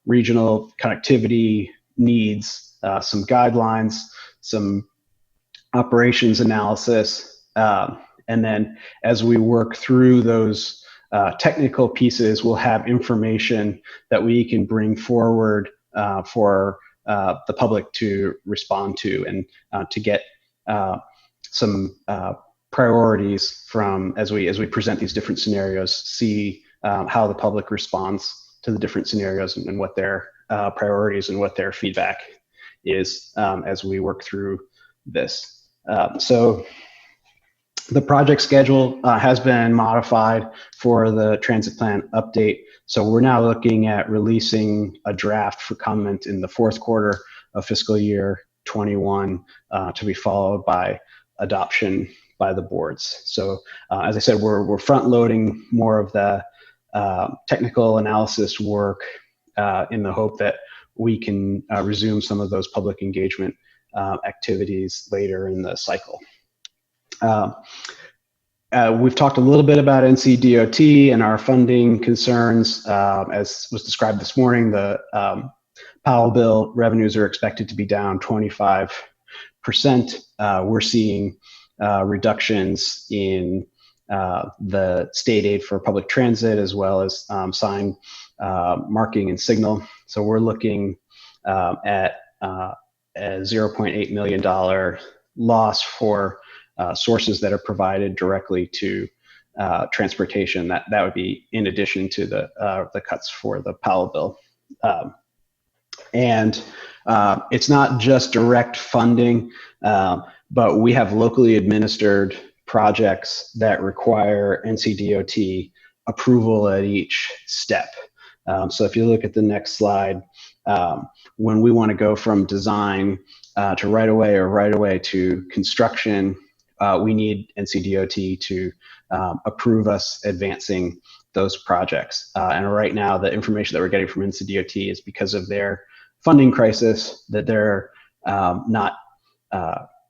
regional connectivity needs, some guidelines, some operations analysis. And then as we work through those technical pieces, we'll have information that we can bring forward for the public to respond to and to get some priorities from as we present these different scenarios, see how the public responds to the different scenarios and what their priorities and what their feedback is as we work through this. So the project schedule has been modified for the transit plan update. So we're now looking at releasing a draft for comment in the fourth quarter of fiscal year 21 to be followed by adoption by the boards. So as I said, we're front loading more of the technical analysis work in the hope that we can resume some of those public engagement activities later in the cycle. We've talked a little bit about NCDOT and our funding concerns. As was described this morning, the Powell bill revenues are expected to be down 25%. We're seeing reductions in the state aid for public transit as well as sign marking and signal. So we're looking at a $0.8 million loss for sources that are provided directly to transportation. That would be in addition to the cuts for the Powell bill. And it's not just direct funding, but we have locally administered projects that require NCDOT approval at each step. So if you look at the next slide, when we want to go from design to right-of-way or right-of-way to construction, we need NCDOT to approve us advancing those projects. And right now, the information that we're getting from NCDOT is because of their funding crisis that they're not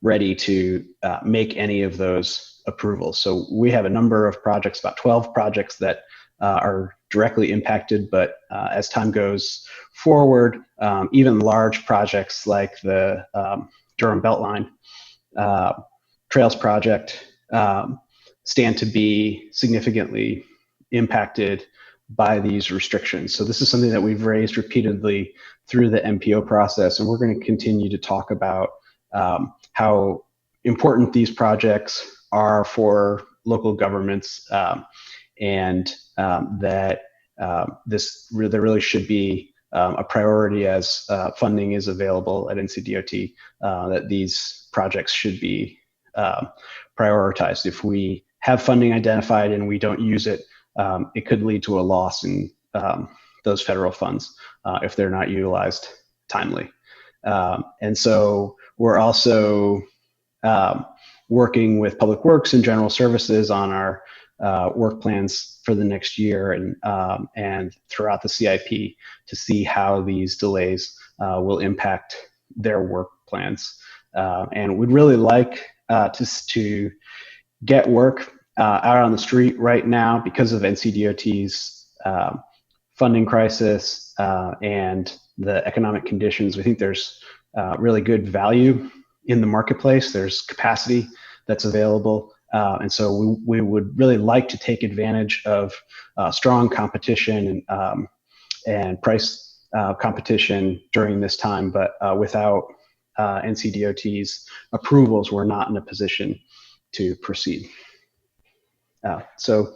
ready to make any of those approvals. So we have a number of projects, about 12 projects that are directly impacted, but as time goes forward, even large projects like the Durham Beltline Trails project stand to be significantly impacted by these restrictions. So this is something that we've raised repeatedly through the MPO process, and we're going to continue to talk about how important these projects are for local governments, and that there really should be a priority as funding is available at NCDOT, that these projects should be prioritized if we have funding identified and we don't use it, it could lead to a loss in those federal funds if they're not utilized timely. And so we're also working with Public Works and General Services on our work plans for the next year and throughout the CIP to see how these delays will impact their work plans. And we'd really like to get work out on the street right now because of NCDOT's funding crisis and the economic conditions. We think there's really good value in the marketplace. There's capacity that's available. And so we would really like to take advantage of strong competition and price competition during this time, but without NCDOT's approvals, we're not in a position to proceed. So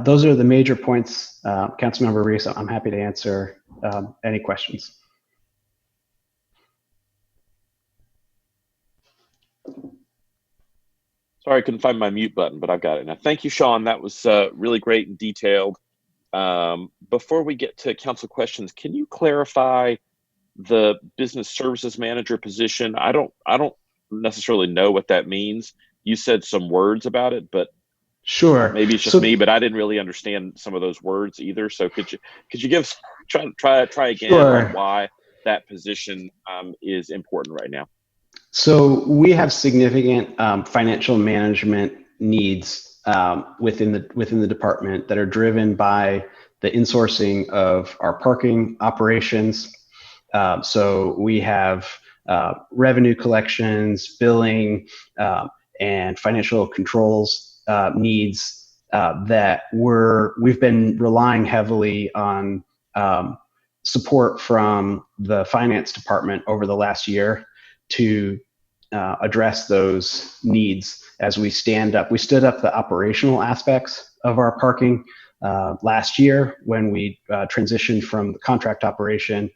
those are the major points. Councilmember Reese, I'm happy to answer any questions. Sorry, I couldn't find my mute button, but I've got it now. Thank you, Sean. That was really great and detailed. Before we get to council questions, can you clarify the business services manager position? I don't necessarily know what that means. You said some words about it, but sure, maybe it's just me, but I didn't really understand some of those words either. So could you give try again sure. on why that position is important right now? So we have significant financial management needs within the department that are driven by the insourcing of our parking operations. So we have revenue collections, billing, and financial controls needs that we've been relying heavily on support from the finance department over the last year to address those needs as we stand up. We stood up the operational aspects of our parking last year when we transitioned from the contract operation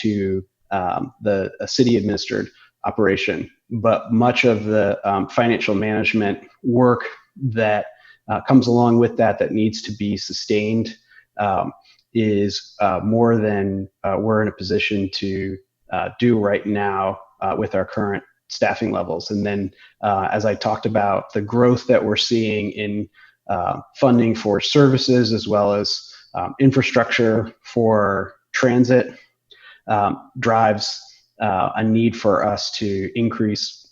to the city administered operation. But much of the financial management work that comes along with that needs to be sustained is more than we're in a position to do right now with our current staffing levels. And then as I talked about, the growth that we're seeing in funding for services as well as infrastructure for transit drives a need for us to increase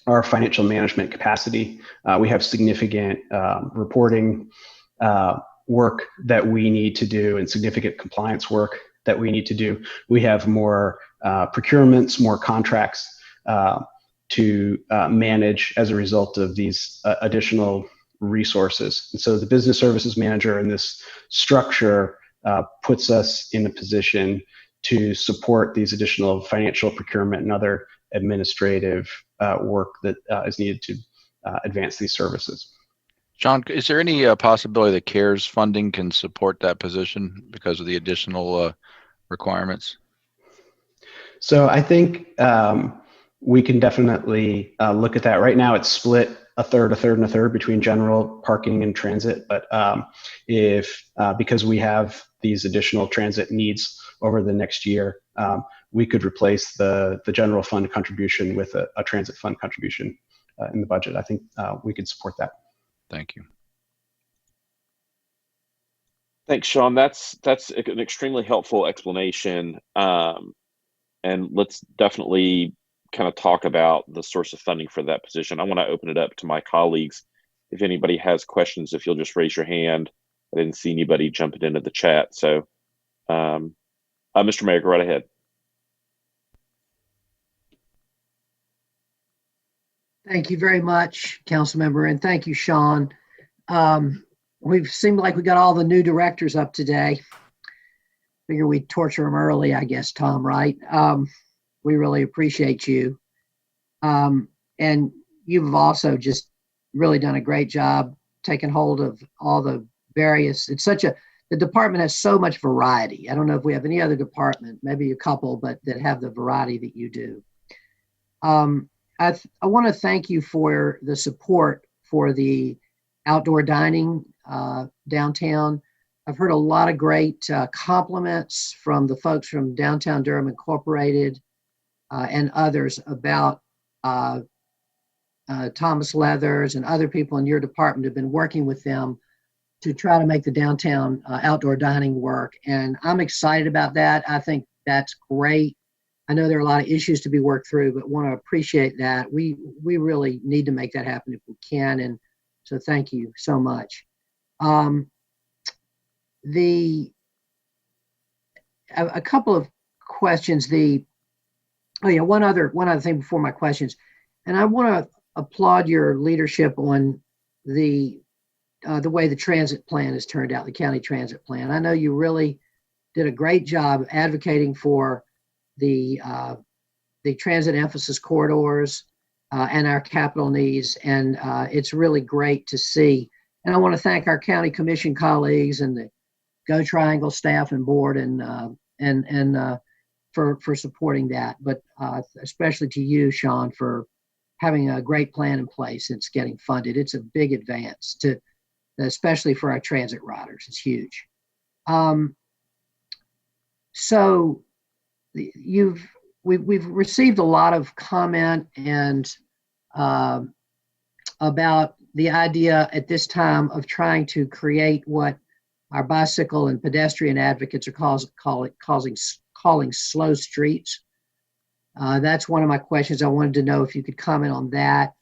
our financial management capacity. We have significant reporting work that we need to do and significant compliance work that we need to do. We have more procurements, more contracts to manage as a result of these additional resources. And so the business services manager in this structure puts us in a position to support these additional financial procurement and other administrative work that is needed to advance these services. John, is there any possibility that CARES funding can support that position because of the additional requirements? So I think we can definitely look at that. Right now it's split a third, and a third between general, parking, and transit. But because we have these additional transit needs over the next year, we could replace the general fund contribution with a transit fund contribution in the budget. I think we could support that. Thank you. Thanks, Sean. That's an extremely helpful explanation. And let's definitely kind of talk about the source of funding for that position. I want to open it up to my colleagues. If anybody has questions, if you'll just raise your hand. I didn't see anybody jumping into the chat. So, Mr. Mayor, go right ahead. Thank you very much, Councilmember, and thank you, Sean. We've seemed like we got all the new directors up today. Figure we'd torture them early, I guess, Tom, right? We really appreciate you. And you've also just really done a great job taking hold of all the various, the department has so much variety. I don't know if we have any other department, maybe a couple, but that have the variety that you do. I want to thank you for the support for the outdoor dining downtown. I've heard a lot of great compliments from the folks from Downtown Durham Incorporated and others about Thomas Leathers and other people in your department have been working with them to try to make the downtown outdoor dining work. And I'm excited about that. I think that's great. I know there are a lot of issues to be worked through, but want to appreciate that. We really need to make that happen if we can. And so thank you so much. A couple of questions. One other thing before my questions, and I want to applaud your leadership on the way the transit plan has turned out, the county transit plan. I know you really did a great job advocating for the transit emphasis corridors and our capital needs, and it's really great to see. And I want to thank our county commission colleagues and the Go Triangle staff and board for supporting that, but especially to you, Sean, for having a great plan in place. It's getting funded. It's a big advance especially for our transit riders. It's huge. So we've received a lot of comment and about the idea at this time of trying to create what our bicycle and pedestrian advocates are calling slow streets. That's one of my questions. I wanted to know if you could comment on that.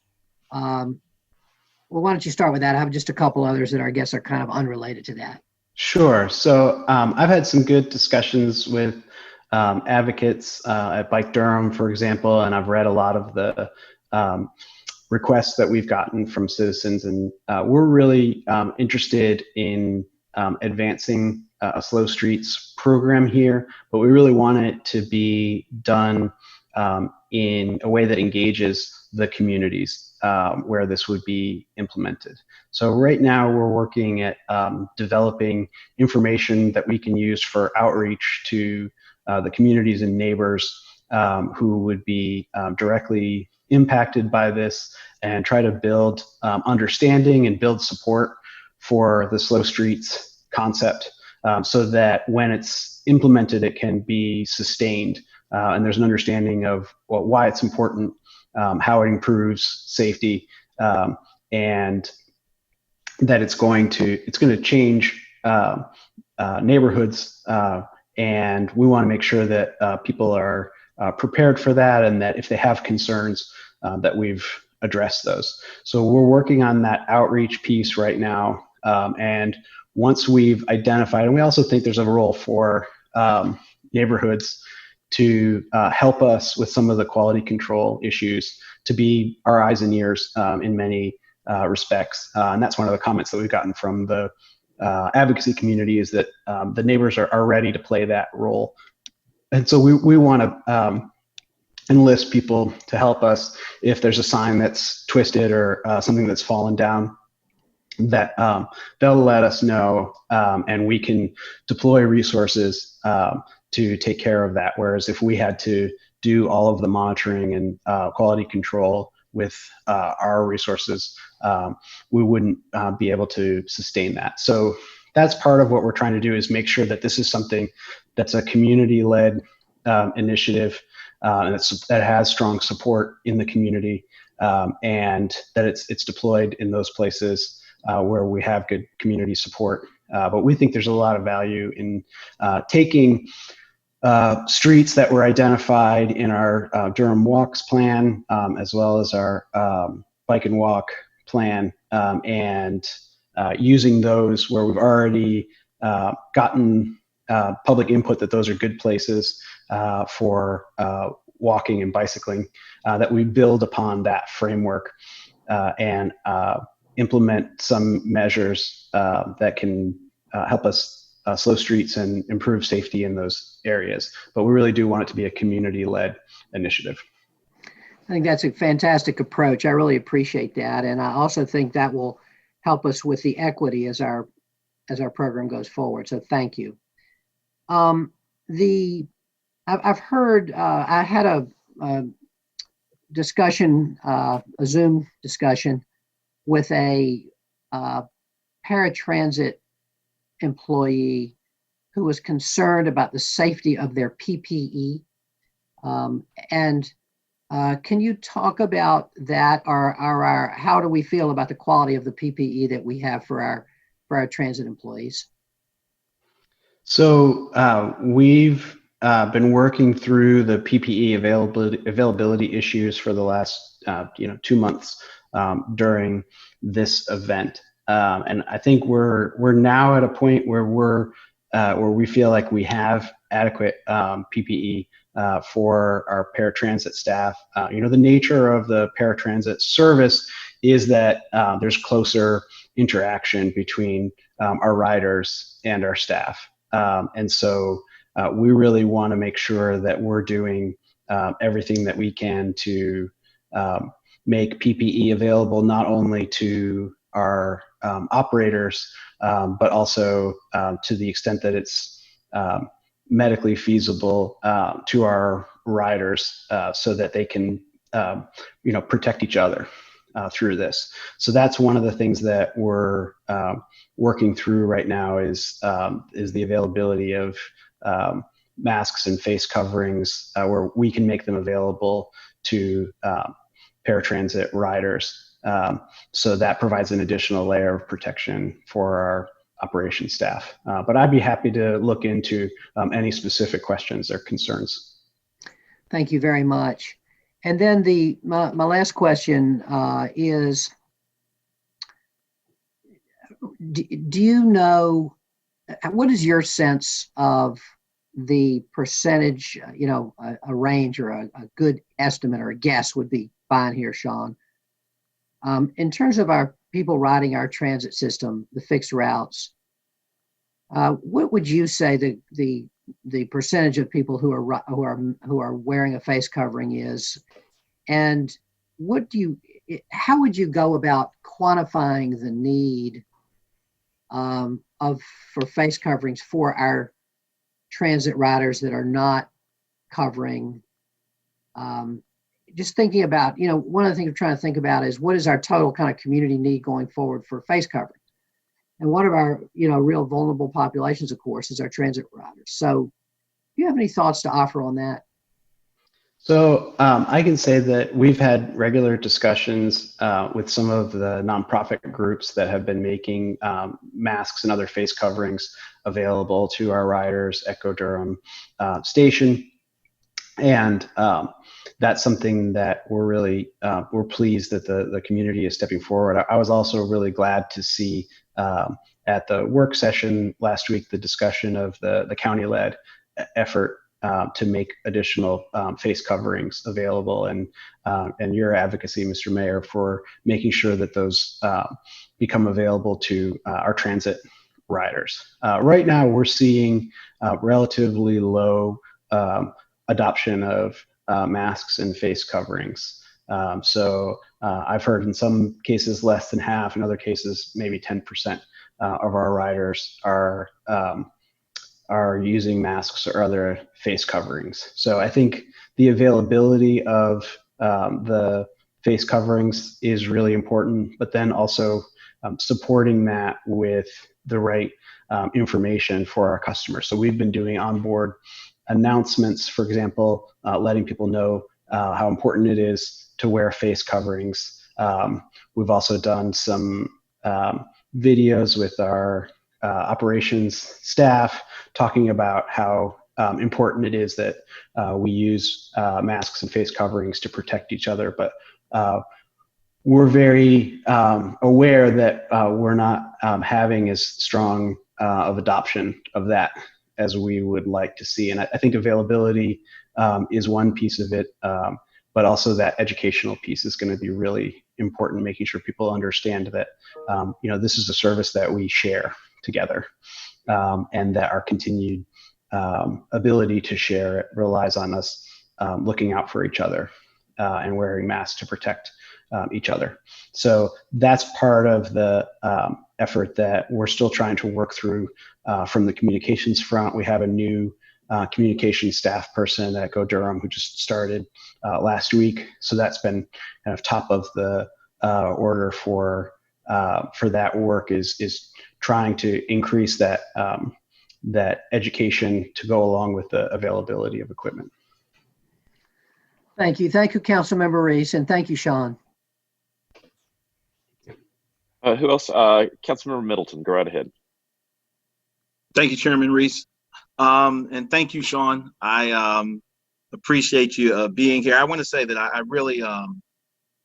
Well, why don't you start with that? I have just a couple others that I guess are kind of unrelated to that. Sure. So I've had some good discussions with advocates at Bike Durham, for example, and I've read a lot of the requests that we've gotten from citizens, and we're really interested in advancing a slow streets program here, but we really want it to be done in a way that engages the communities where this would be implemented. So right now we're working at developing information that we can use for outreach to the communities and neighbors who would be directly impacted by this, and try to build understanding and build support for the slow streets concept so that when it's implemented, it can be sustained. And there's an understanding of why it's important, how it improves safety, and that it's going to change neighborhoods. And we want to make sure that people are prepared for that, and that if they have concerns, that we've addressed those. So we're working on that outreach piece right now. And once we've identified, and we also think there's a role for neighborhoods to help us with some of the quality control issues, to be our eyes and ears in many respects. And that's one of the comments that we've gotten from the advocacy community, is that the neighbors are ready to play that role. And so we want to enlist people to help us if there's a sign that's twisted or something that's fallen down, that they'll let us know, and we can deploy resources to take care of that. Whereas if we had to do all of the monitoring and quality control with our resources, we wouldn't be able to sustain that. So that's part of what we're trying to do, is make sure that this is something that's a community-led initiative, and that has strong support in the community, and that it's deployed in those places where we have good community support. But we think there's a lot of value in taking streets that were identified in our Durham Walks plan, as well as our Bike and Walk plan, and using those where we've already gotten public input that those are good places for walking and bicycling, that we build upon that framework and implement some measures that can help us slow streets and improve safety in those areas. But we really do want it to be a community-led initiative. I think that's a fantastic approach. I really appreciate that. And I also think that will help us with the equity as our program goes forward. So thank you. I've heard, I had a discussion, a Zoom discussion with a paratransit employee who was concerned about the safety of their PPE. Can you talk about that, or how do we feel about the quality of the PPE that we have for our transit employees? So we've been working through the PPE availability issues for the last 2 months during this event, and I think we're now at a point where we feel like we have adequate PPE for our paratransit staff. The nature of the paratransit service is that there's closer interaction between our riders and our staff. And so we really want to make sure that we're doing everything that we can to make PPE available not only to our operators, but also to the extent that it's medically feasible to our riders so that they can protect each other through this. So that's one of the things that we're working through right now is the availability of masks and face coverings where we can make them available to paratransit riders. So that provides an additional layer of protection for our operations staff. But I'd be happy to look into any specific questions or concerns. Thank you very much. And then my last question is, do you know, what is your sense of the percentage, a range or a good estimate or a guess would be fine here, Sean, in terms of our people riding our transit system, the fixed routes, what would you say the percentage of people who are wearing a face covering is, and how would you go about quantifying the need for face coverings for our transit riders that are not covering? Just thinking about, one of the things we're trying to think about is what is our total kind of community need going forward for face coverings? And one of our, real vulnerable populations, of course, is our transit riders. So do you have any thoughts to offer on that? So I can say that we've had regular discussions with some of the nonprofit groups that have been making masks and other face coverings available to our riders at Durham Station. And that's something that we're really we're pleased that the community is stepping forward. I was also really glad to see at the work session last week the discussion of the county-led effort to make additional face coverings available, and your advocacy, Mr. Mayor, for making sure that those become available to our transit riders. Right now, we're seeing relatively low adoption of masks and face coverings. So I've heard in some cases less than half, in other cases maybe 10% of our riders are using masks or other face coverings. So I think the availability of the face coverings is really important, but then also supporting that with the right information for our customers. So we've been doing onboard announcements, for example, letting people know how important it is to wear face coverings. We've also done some videos with our operations staff talking about how important it is that we use masks and face coverings to protect each other. But we're very aware that we're not having as strong of adoption of that as we would like to see. And I think availability is one piece of it, but also that educational piece is going to be really important, making sure people understand that this is a service that we share together, and that our continued ability to share it relies on us looking out for each other and wearing masks to protect each other. So that's part of the effort that we're still trying to work through from the communications front. We have a new communication staff person at Durham who just started last week. So that's been kind of top of the order for for that work is trying to increase that that education to go along with the availability of equipment. Thank you. Thank you, Councilmember Reese, and thank you, Sean. Who else? Councilmember Middleton, go right ahead. Thank you, Chairman Reese. And thank you, Sean. I appreciate you being here. I want to say that I really I'm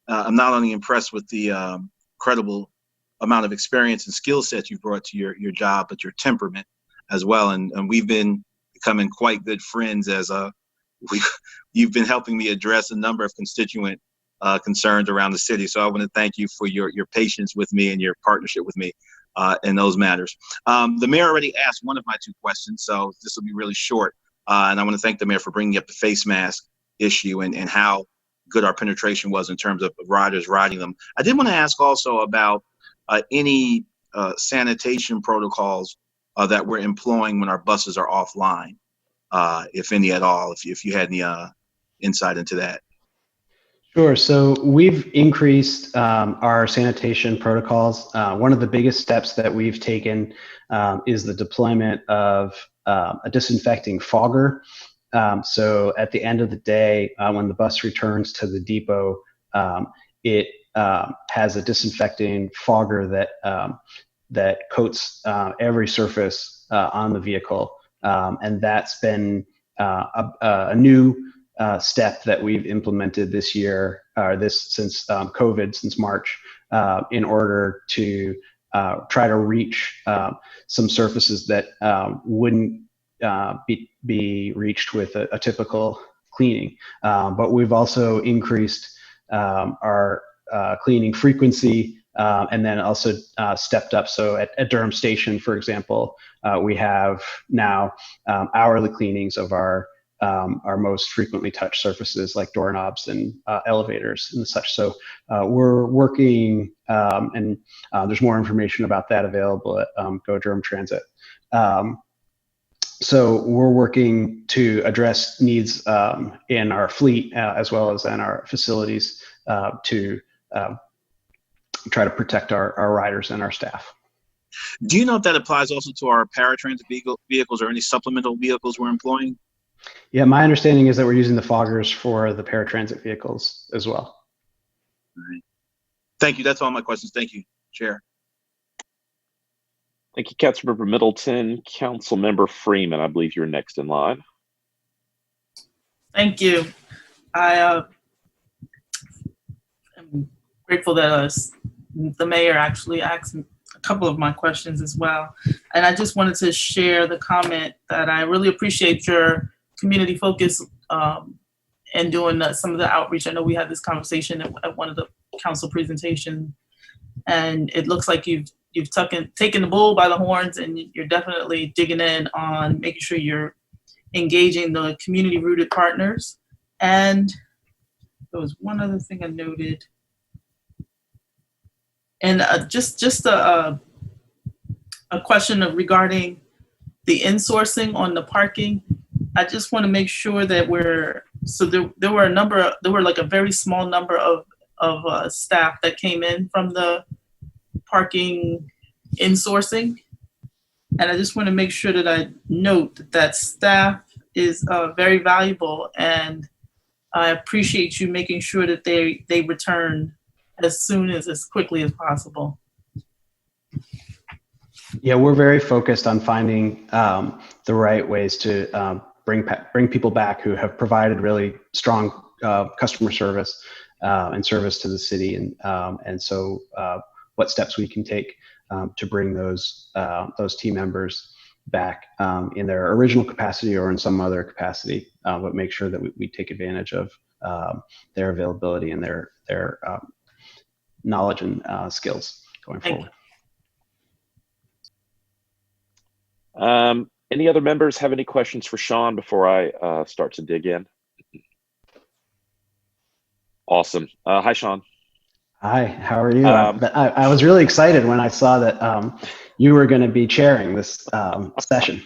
not only impressed with the incredible amount of experience and skill set you brought to your job, but your temperament as well. And we've been becoming quite good friends as you've been helping me address a number of constituent concerns around the city. So I want to thank you for your patience with me and your partnership with me in those matters. The mayor already asked one of my two questions, so this will be really short. And I want to thank the mayor for bringing up the face mask issue and how good our penetration was in terms of riders riding them. I did want to ask also about any sanitation protocols that we're employing when our buses are offline, if any at all, if you had any insight into that. Sure. So we've increased our sanitation protocols. One of the biggest steps that we've taken is the deployment of a disinfecting fogger. So at the end of the day, when the bus returns to the depot, it has a disinfecting fogger that coats every surface on the vehicle. And that's been a new step that we've implemented this year, since COVID, since March, in order to try to reach some surfaces that wouldn't be reached with a typical cleaning. But we've also increased our cleaning frequency and then also stepped up. So at Durham Station, for example, we have now hourly cleanings of our most frequently touched surfaces like doorknobs and elevators and such. So we're working, and there's more information about that available at Go Durham Transit. So we're working to address needs in our fleet as well as in our facilities to try to protect our riders and our staff. Do you know if that applies also to our paratransit vehicles or any supplemental vehicles we're employing? Yeah, my understanding is that we're using the foggers for the paratransit vehicles as well. All right. Thank you. That's all my questions. Thank you, Chair. Thank you, Councilmember Middleton. Councilmember Freeman, I believe you're next in line. Thank you. I am grateful that the mayor actually asked a couple of my questions as well. And I just wanted to share the comment that I really appreciate your community focus and doing some of the outreach. I know we had this conversation at one of the council presentations, and it looks like you've taken the bull by the horns, and you're definitely digging in on making sure you're engaging the community rooted partners. And there was one other thing I noted, and just a question regarding the insourcing on the parking. I just want to make sure that there were like a very small number of staff that came in from the parking insourcing. And I just want to make sure that I note that staff is very valuable, and I appreciate you making sure that they return as quickly as possible. Yeah, we're very focused on finding the right ways to bring people back who have provided really strong customer service and service to the city, and so what steps we can take to bring those team members back in their original capacity or in some other capacity, but make sure that we take advantage of their availability and their knowledge and skills going forward. Any other members have any questions for Sean before I start to dig in? Awesome. Hi, Sean. Hi, how are you? I was really excited when I saw that you were going to be chairing this session.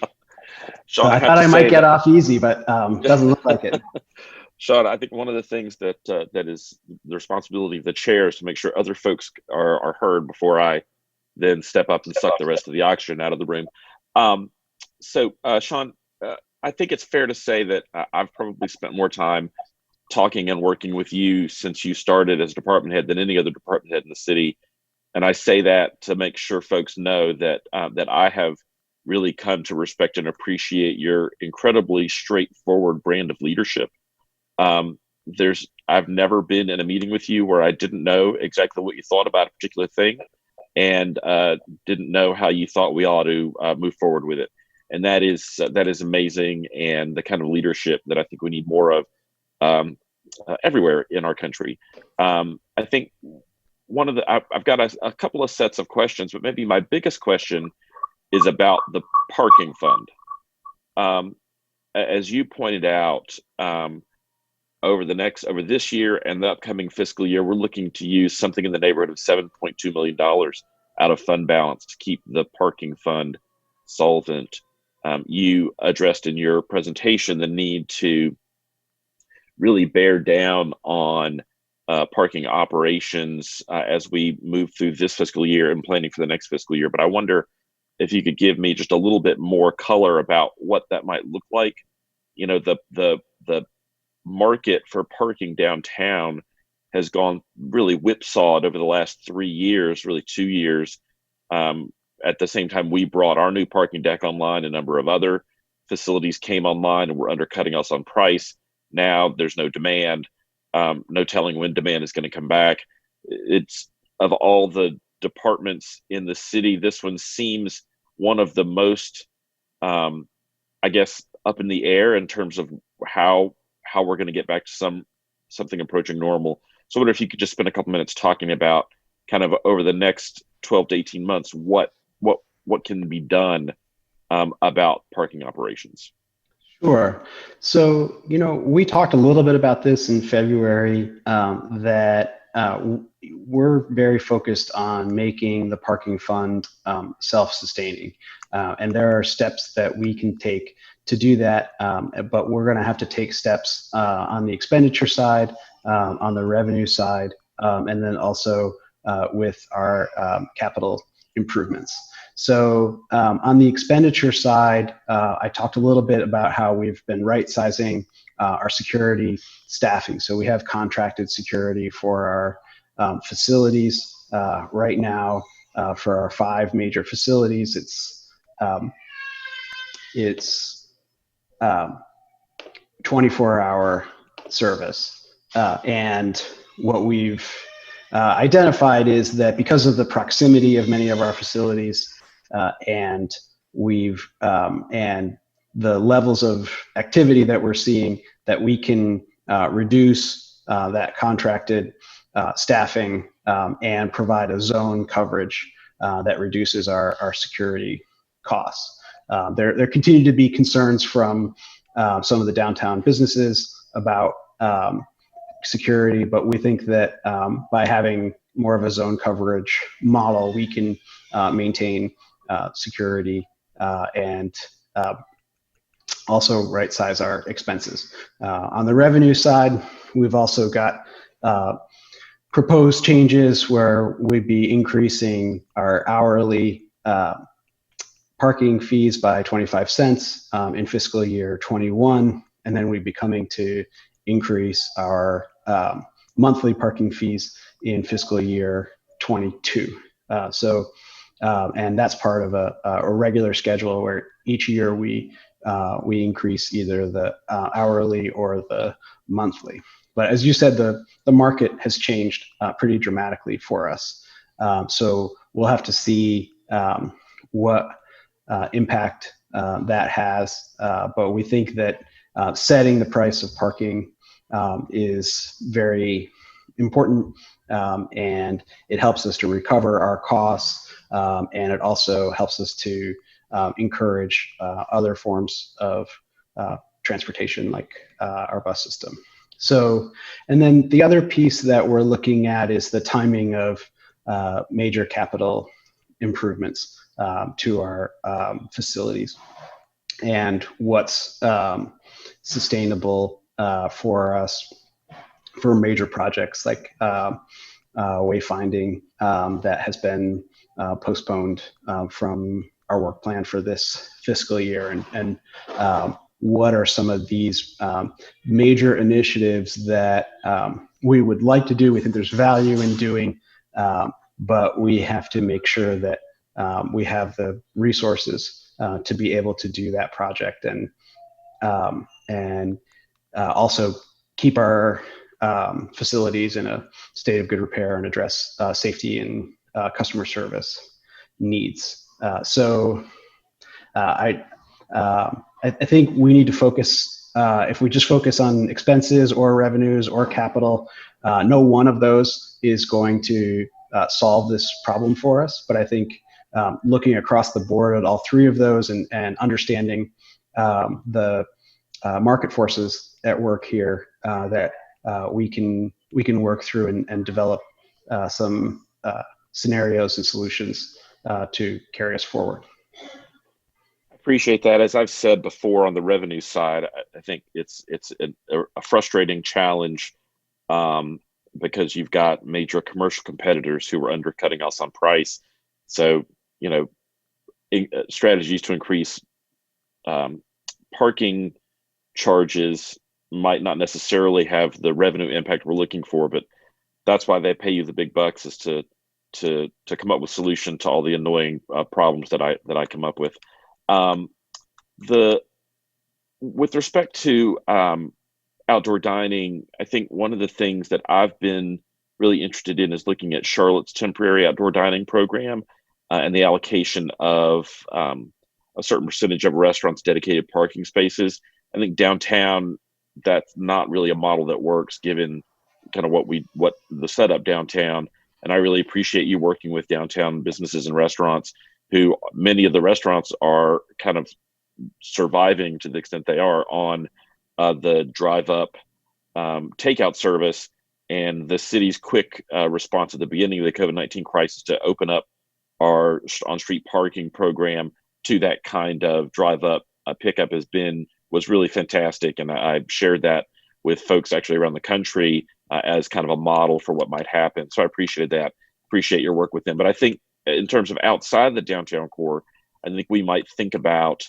Sean, so I thought I might get off easy, but doesn't look like it. Sean, I think one of the things that that is the responsibility of the chair is to make sure other folks are heard before I then step up and suck the rest of the oxygen out of the room. Sean, I think it's fair to say that I've probably spent more time talking and working with you since you started as department head than any other department head in the city. And I say that to make sure folks know that that I have really come to respect and appreciate your incredibly straightforward brand of leadership. I've never been in a meeting with you where I didn't know exactly what you thought about a particular thing, and didn't know how you thought we ought to move forward with it. And that is amazing, and the kind of leadership that I think we need more of everywhere in our country. I think one of the I've got a couple of sets of questions, but maybe my biggest question is about the parking fund. As you pointed out, over this year and the upcoming fiscal year, we're looking to use something in the neighborhood of $7.2 million out of fund balance to keep the parking fund solvent. You addressed in your presentation the need to really bear down on parking operations as we move through this fiscal year and planning for the next fiscal year. But I wonder if you could give me just a little bit more color about what that might look like. You know, the market for parking downtown has gone really whipsawed over the last 3 years, really 2 years. At the same time, we brought our new parking deck online. A number of other facilities came online and were undercutting us on price. Now there's no demand, no telling when demand is going to come back. It's, of all the departments in the city, this one seems one of the most, I guess, up in the air in terms of how we're going to get back to something approaching normal. So I wonder if you could just spend a couple minutes talking about kind of over the next 12 to 18 months, what can be done about parking operations. Sure. So, you know, we talked a little bit about this in February, that we're very focused on making the parking fund self-sustaining. And there are steps that we can take to do that, but we're going to have to take steps on the expenditure side, on the revenue side, and then also with our capital improvements. So on the expenditure side, I talked a little bit about how we've been right-sizing our security staffing. So we have contracted security for our facilities right now. For our 5 major facilities, it's 24-hour service. And what we've identified is that because of the proximity of many of our facilities, and the levels of activity that we're seeing, that we can reduce that contracted staffing and provide a zone coverage that reduces our security costs. There continue to be concerns from some of the downtown businesses about security, but we think that by having more of a zone coverage model, we can maintain security and also right size our expenses. On the revenue side, we've also got proposed changes where we'd be increasing our hourly parking fees by 25 cents in fiscal year 21, and then we'd be coming to increase our monthly parking fees in fiscal year 22. And that's part of a regular schedule where each year we increase either the hourly or the monthly. But as you said, the market has changed pretty dramatically for us. So we'll have to see what impact that has. But we think that setting the price of parking is very important, and it helps us to recover our costs, and it also helps us to encourage other forms of transportation like our bus system. So, and then the other piece that we're looking at is the timing of major capital improvements to our facilities, and what's sustainable for us for major projects like wayfinding that has been postponed from our work plan for this fiscal year, and what are some of these major initiatives that we would like to do. We think there's value in doing, but we have to make sure that we have the resources to be able to do that project, and also keep our facilities in a state of good repair and address safety and customer service needs. I think we need to focus, if we just focus on expenses or revenues or capital, no one of those is going to solve this problem for us. But I think looking across the board at all three of those and understanding the market forces at work here, that we can work through and develop some scenarios and solutions to carry us forward. Appreciate that. As I've said before, on the revenue side, I think it's a frustrating challenge because you've got major commercial competitors who are undercutting us on price. So, strategies to increase parking charges might not necessarily have the revenue impact we're looking for, but that's why they pay you the big bucks, is to come up with solution to all the annoying problems that I come up with. With respect to outdoor dining, I think one of the things that I've been really interested in is looking at Charlotte's temporary outdoor dining program and the allocation of a certain percentage of restaurants' dedicated parking spaces. I think downtown, that's not really a model that works, given kind of what the setup downtown. And I really appreciate you working with downtown businesses and restaurants, who many of the restaurants are kind of surviving to the extent they are on the drive up takeout service, and the city's quick response at the beginning of the COVID-19 crisis to open up our on-street parking program to that kind of drive up pickup was really fantastic. And I've shared that with folks actually around the country as kind of a model for what might happen. So I appreciated that. Appreciate your work with them. But I think in terms of outside the downtown core, I think we might think about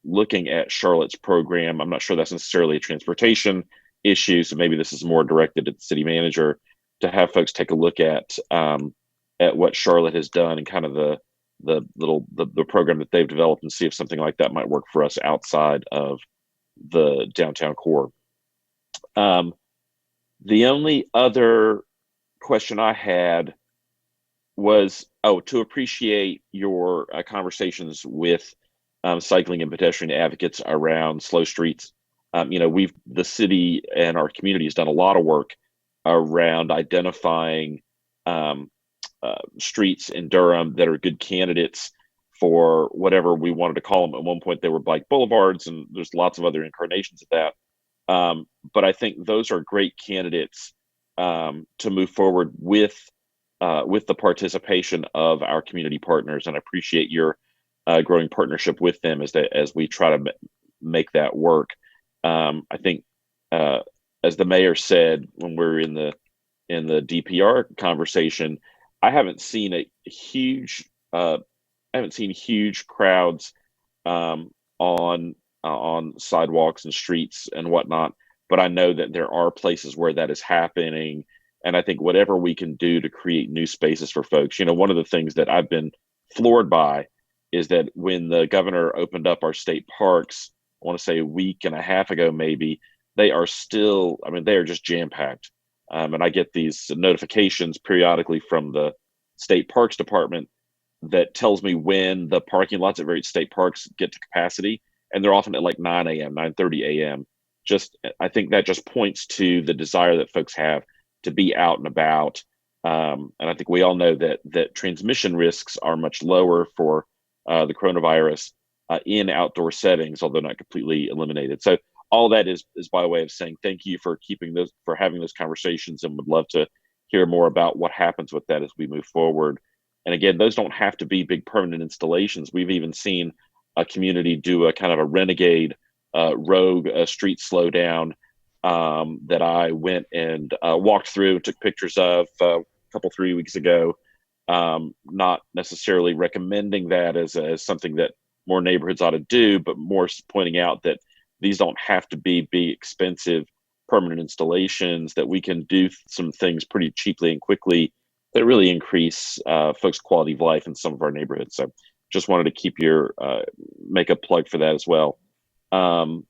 looking at Charlotte's program. I'm not sure that's necessarily a transportation issue, so maybe this is more directed at the city manager, to have folks take a look at what Charlotte has done and kind of the program that they've developed, and see if something like that might work for us outside of the downtown core. The only other question I had was, to appreciate your conversations with cycling and pedestrian advocates around slow streets. The city and our community has done a lot of work around identifying streets in Durham that are good candidates for whatever we wanted to call them. At one point, they were bike boulevards, and there's lots of other incarnations of that. But I think those are great candidates to move forward with the participation of our community partners, and I appreciate your growing partnership with them as we try to make that work. I think, as the mayor said when we're in the DPR conversation, I haven't seen huge crowds on sidewalks and streets and whatnot, but I know that there are places where that is happening. And I think whatever we can do to create new spaces for folks, one of the things that I've been floored by is that when the governor opened up our state parks, I want to say a week and a half ago, maybe, they are still, they are just jam-packed. And I get these notifications periodically from the state parks department that tells me when the parking lots at various state parks get to capacity. And they're often at like 9 a.m., 9:30 a.m. I think that just points to the desire that folks have to be out and about. And I think we all know that transmission risks are much lower for the coronavirus in outdoor settings, although not completely eliminated. So all that is by way of saying thank you for having those conversations, and would love to hear more about what happens with that as we move forward. And again, those don't have to be big permanent installations. We've even seen a community do a kind of a renegade rogue street slowdown that I went and walked through and took pictures of a couple, 3 weeks ago. Not necessarily recommending that as something that more neighborhoods ought to do, but more pointing out that these don't have to be big, expensive permanent installations, that we can do some things pretty cheaply and quickly that really increase folks' quality of life in some of our neighborhoods. So just wanted to keep make a plug for that as well. And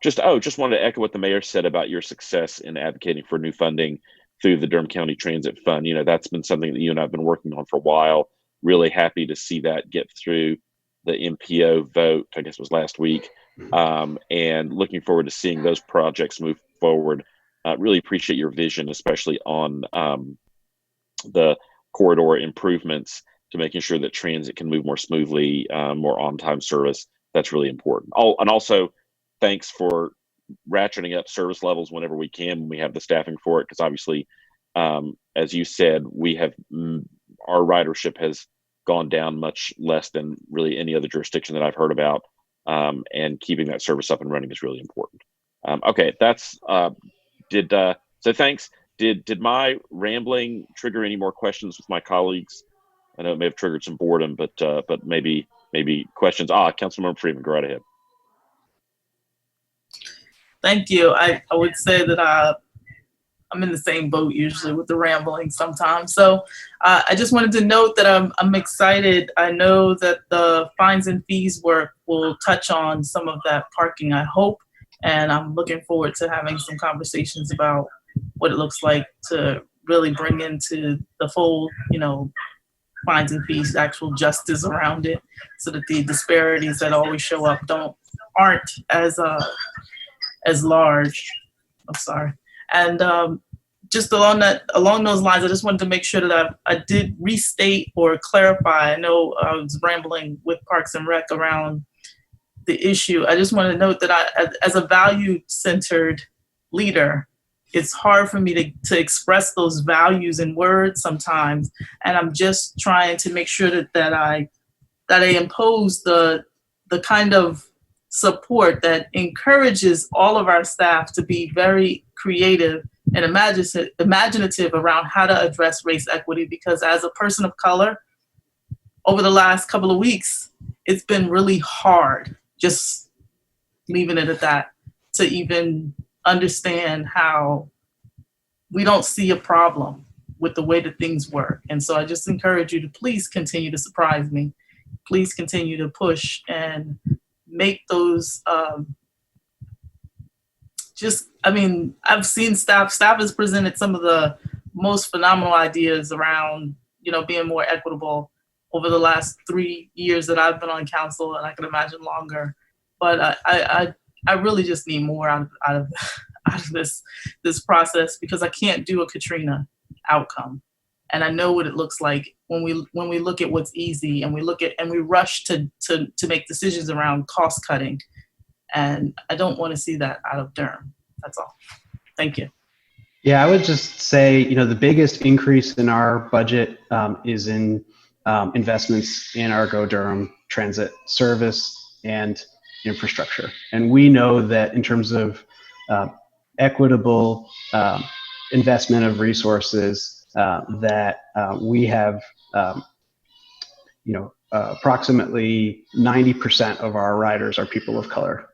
just wanted to echo what the mayor said about your success in advocating for new funding through the Durham County Transit Fund. That's been something that you and I have been working on for a while. Really happy to see that get through the MPO vote, I guess it was last week, and looking forward to seeing those projects move forward. Really appreciate your vision, especially on the corridor improvements to making sure that transit can move more smoothly, more on-time service. That's really important. And also, thanks for ratcheting up service levels whenever we can, when we have the staffing for it, because obviously, as you said, our ridership has gone down much less than really any other jurisdiction that I've heard about, and keeping that service up and running is really important. Okay, that's so thanks. Did my rambling trigger any more questions with my colleagues? I know it may have triggered some boredom, but maybe questions. Councilmember Freeman, go right ahead. Thank you. I would say that I'm in the same boat usually with the rambling sometimes. So I just wanted to note that I'm excited. I know that the fines and fees work will touch on some of that parking, I hope, and I'm looking forward to having some conversations about what it looks like to really bring into the full, fines and fees, actual justice around it, so that the disparities that always show up aren't as large. I'm sorry. And just along those lines, I just wanted to make sure that I did restate or clarify. I know I was rambling with Parks and Rec around the issue. I just want to note that as a value-centered leader, it's hard for me to express those values in words sometimes, and I'm just trying to make sure that I impose the kind of support that encourages all of our staff to be very creative and imaginative around how to address race equity. Because as a person of color, over the last couple of weeks, it's been really hard, just leaving it at that, to even understand how we don't see a problem with the way that things work. And so I just encourage you to please continue to surprise me. Please continue to push and make those I've seen staff has presented some of the most phenomenal ideas around, being more equitable over the last 3 years that I've been on council, and I can imagine longer. But I really just need more out of this process, because I can't do a Katrina outcome. And I know what it looks like when we look at what's easy, and we rush to make decisions around cost cutting. And I don't want to see that out of Durham. That's all. Thank you. Yeah, I would just say, the biggest increase in our budget is in investments in our Go Durham transit service and infrastructure. And we know that in terms of equitable investment of resources, that we have, approximately 90% of our riders are people of color.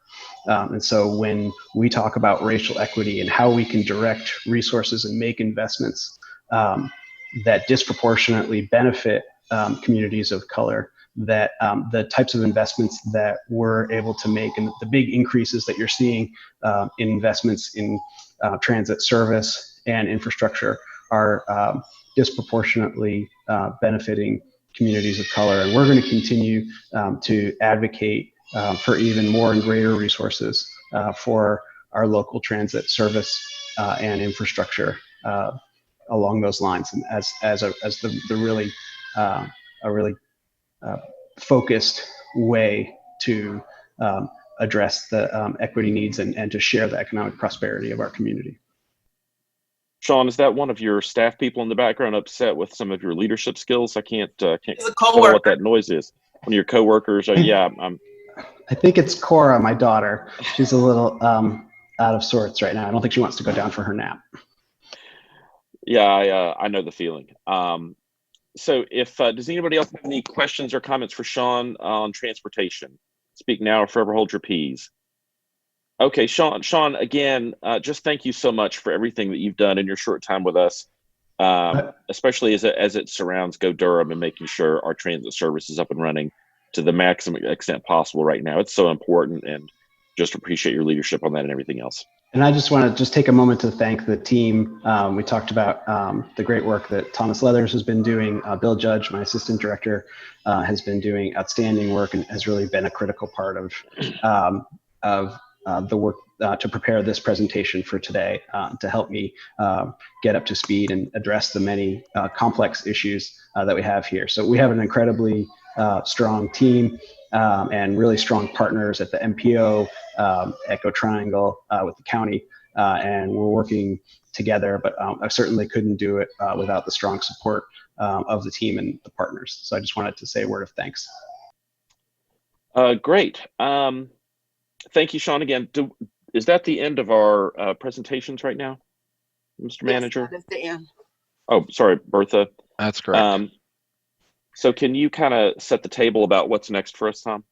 And so when we talk about racial equity and how we can direct resources and make investments that disproportionately benefit communities of color, that the types of investments that we're able to make, and the big increases that you're seeing in investments in transit service and infrastructure, are disproportionately benefiting communities of color. And we're going to continue to advocate for even more and greater resources for our local transit service and infrastructure along those lines, and as the really a really focused way to address the equity needs and to share the economic prosperity of our community. Sean, is that one of your staff people in the background upset with some of your leadership skills? I can't It's a tell what that noise is. One of your coworkers? Yeah, I think it's Cora, my daughter. She's a little out of sorts right now. I don't think she wants to go down for her nap. Yeah, I know the feeling. So if does anybody else have any questions or comments for Sean on transportation? Speak now or forever hold your peace. Okay, Sean, again, just thank you so much for everything that you've done in your short time with us, especially as it surrounds Go Durham and making sure our transit service is up and running to the maximum extent possible right now. It's so important, and just appreciate your leadership on that and everything else. And I just want to take a moment to thank the team. We talked about the great work that Thomas Leathers has been doing. Bill Judge, my assistant director, has been doing outstanding work and has really been a critical part of the work to prepare this presentation for today, to help me get up to speed and address the many complex issues that we have here. So we have an incredibly strong team and really strong partners at the MPO, Echo Triangle, with the county, and we're working together, but I certainly couldn't do it without the strong support of the team and the partners. So I just wanted to say a word of thanks. Great. Thank you, Sean, again. Is that the end of our presentations right now, Mr. Manager? Yes, that is the end. Oh, sorry, Bertha. That's correct. So can you kind of set the table about what's next for us, Tom?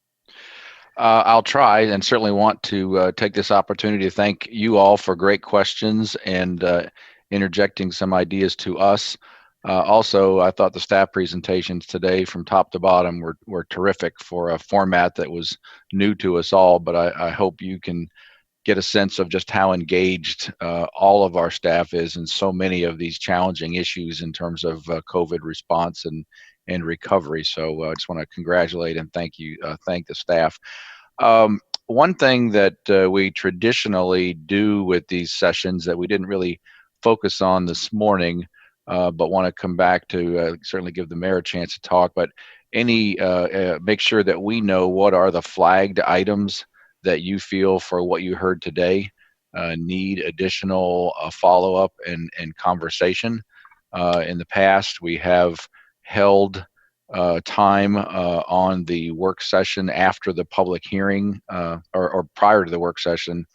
I'll try, and certainly want to take this opportunity to thank you all for great questions and interjecting some ideas to us. Also, I thought the staff presentations today from top to bottom were terrific for a format that was new to us all, but I hope you can get a sense of just how engaged all of our staff is in so many of these challenging issues in terms of COVID response and recovery. So I just want to congratulate and thank the staff. One thing that we traditionally do with these sessions that we didn't really focus on this morning, but want to come back to certainly give the mayor a chance to talk, but make sure that we know what are the flagged items that you feel for what you heard today need additional follow-up and conversation. In the past, we have held time on the work session after the public hearing or prior to the work session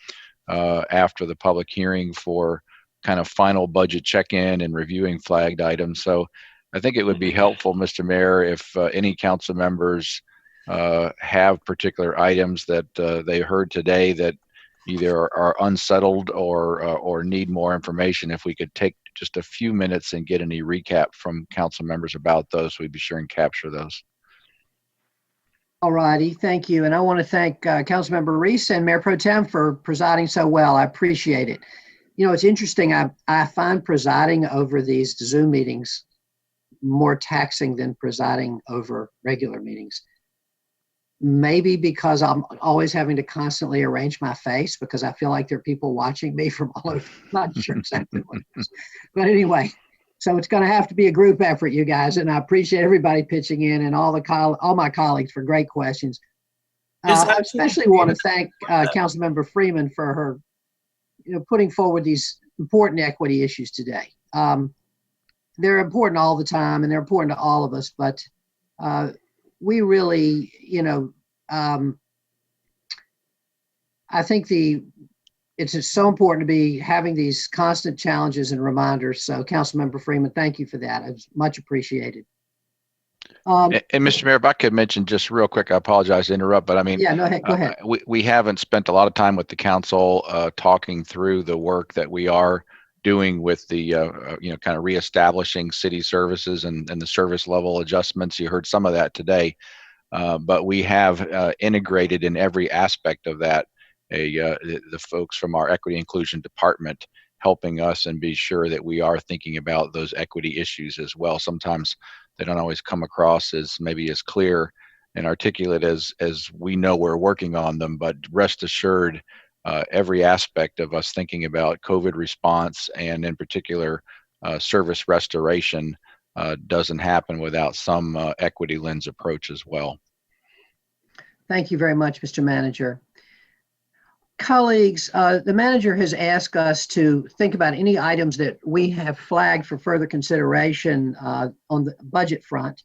after the public hearing for kind of final budget check-in and reviewing flagged items. So I think it would be helpful, Mr. Mayor, if any council members have particular items that they heard today that either are unsettled or need more information. If we could take just a few minutes and get any recap from council members about those, we'd be sure and capture those. All righty, thank you. And I want to thank Councilmember Reese and Mayor Pro Tem for presiding so well. I appreciate it. You know, it's interesting. I find presiding over these Zoom meetings more taxing than presiding over regular meetings. Maybe because I'm always having to constantly arrange my face because I feel like there are people watching me from all over. I'm not sure exactly what it is. But anyway, so it's going to have to be a group effort, you guys. And I appreciate everybody pitching in and all my colleagues for great questions. I especially want to thank Councilmember Freeman for her, putting forward these important equity issues today. They're important all the time and they're important to all of us, but we really, I think it's just so important to be having these constant challenges and reminders. So Councilmember Freeman, thank you for that. It's much appreciated. And Mr. Mayor, if I could mention just real quick, I apologize to interrupt, but I mean, yeah, go ahead. We haven't spent a lot of time with the council talking through the work that we are doing with the, kind of reestablishing city services and the service level adjustments. You heard some of that today, but we have integrated in every aspect of that the folks from our equity inclusion department helping us and be sure that we are thinking about those equity issues as well. Sometimes they don't always come across as maybe as clear and articulate as we know we're working on them, but rest assured, every aspect of us thinking about COVID response and in particular service restoration doesn't happen without some equity lens approach as well. Thank you very much, Mr. Manager. Colleagues, the manager has asked us to think about any items that we have flagged for further consideration on the budget front.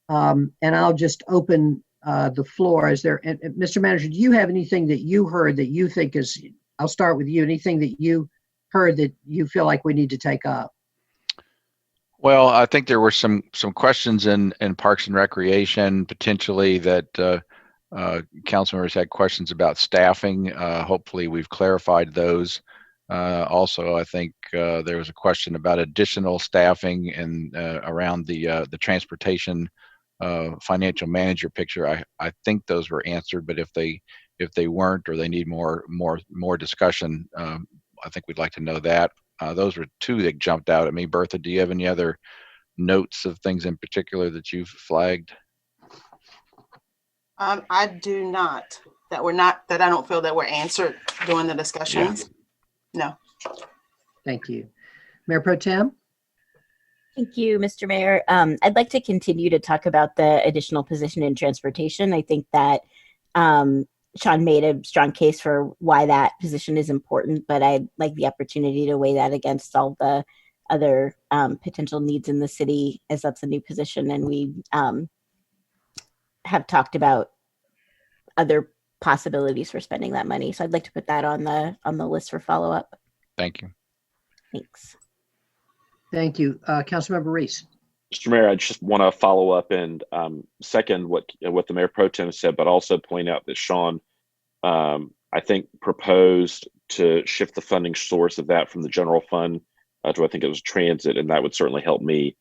And I'll just open the floor. Is there, and Mr. Manager, do you have anything that you heard that you think is, I'll start with you, anything that you heard that you feel like we need to take up? Well, I think there were some questions in Parks and Recreation potentially that council members had questions about staffing. Hopefully we've clarified those. Also, I think there was a question about additional staffing and around the transportation financial manager picture. I think those were answered, but if they weren't or they need more discussion, I think we'd like to know that. Those were two that jumped out at me. Bertha, do you have any other notes of things in particular that you've flagged? I do not. That I don't feel that were answered during the discussions. Yeah. No. Thank you. Mayor Pro Tem? Thank you, Mr. Mayor. I'd like to continue to talk about the additional position in transportation. I think that Sean made a strong case for why that position is important, but I'd like the opportunity to weigh that against all the other potential needs in the city, as that's a new position, and we have talked about other possibilities for spending that money. So I'd like to put that on the list for follow-up. Thank you. Thanks. Thank you. Councilmember Reese. Mr. Mayor, I just want to follow up and second what the Mayor Pro Tem said, but also point out that Sean, I think, proposed to shift the funding source of that from the general fund to, I think it was transit, and that would certainly help me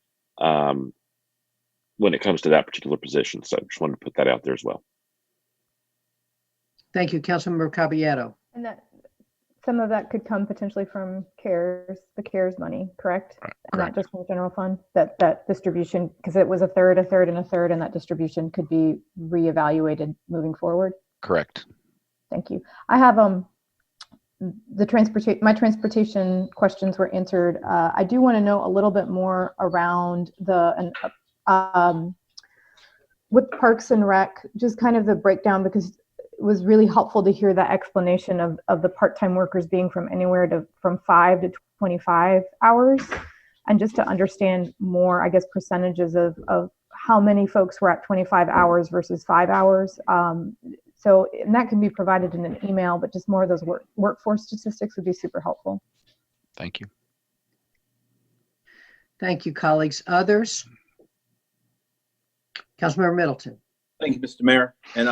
when it comes to that particular position. So I just wanted to put that out there as well. Thank you. Councilmember Caballero. And that some of that could come potentially from the CARES money, correct? And not just from the general fund, that distribution, because it was a third, and that distribution could be reevaluated moving forward. Correct. Thank you. I have my transportation questions were answered. I do want to know a little bit more around with Parks and Rec, just kind of the breakdown, because it was really helpful to hear that explanation of the part-time workers being from anywhere from 5 to 25 hours, and just to understand more, I guess, percentages of how many folks were at 25 hours versus 5 hours. So, and that can be provided in an email, but just more of those workforce statistics would be super helpful. Thank you. Thank you, colleagues. Others? Councilmember Middleton. Thank you, Mr. Mayor. And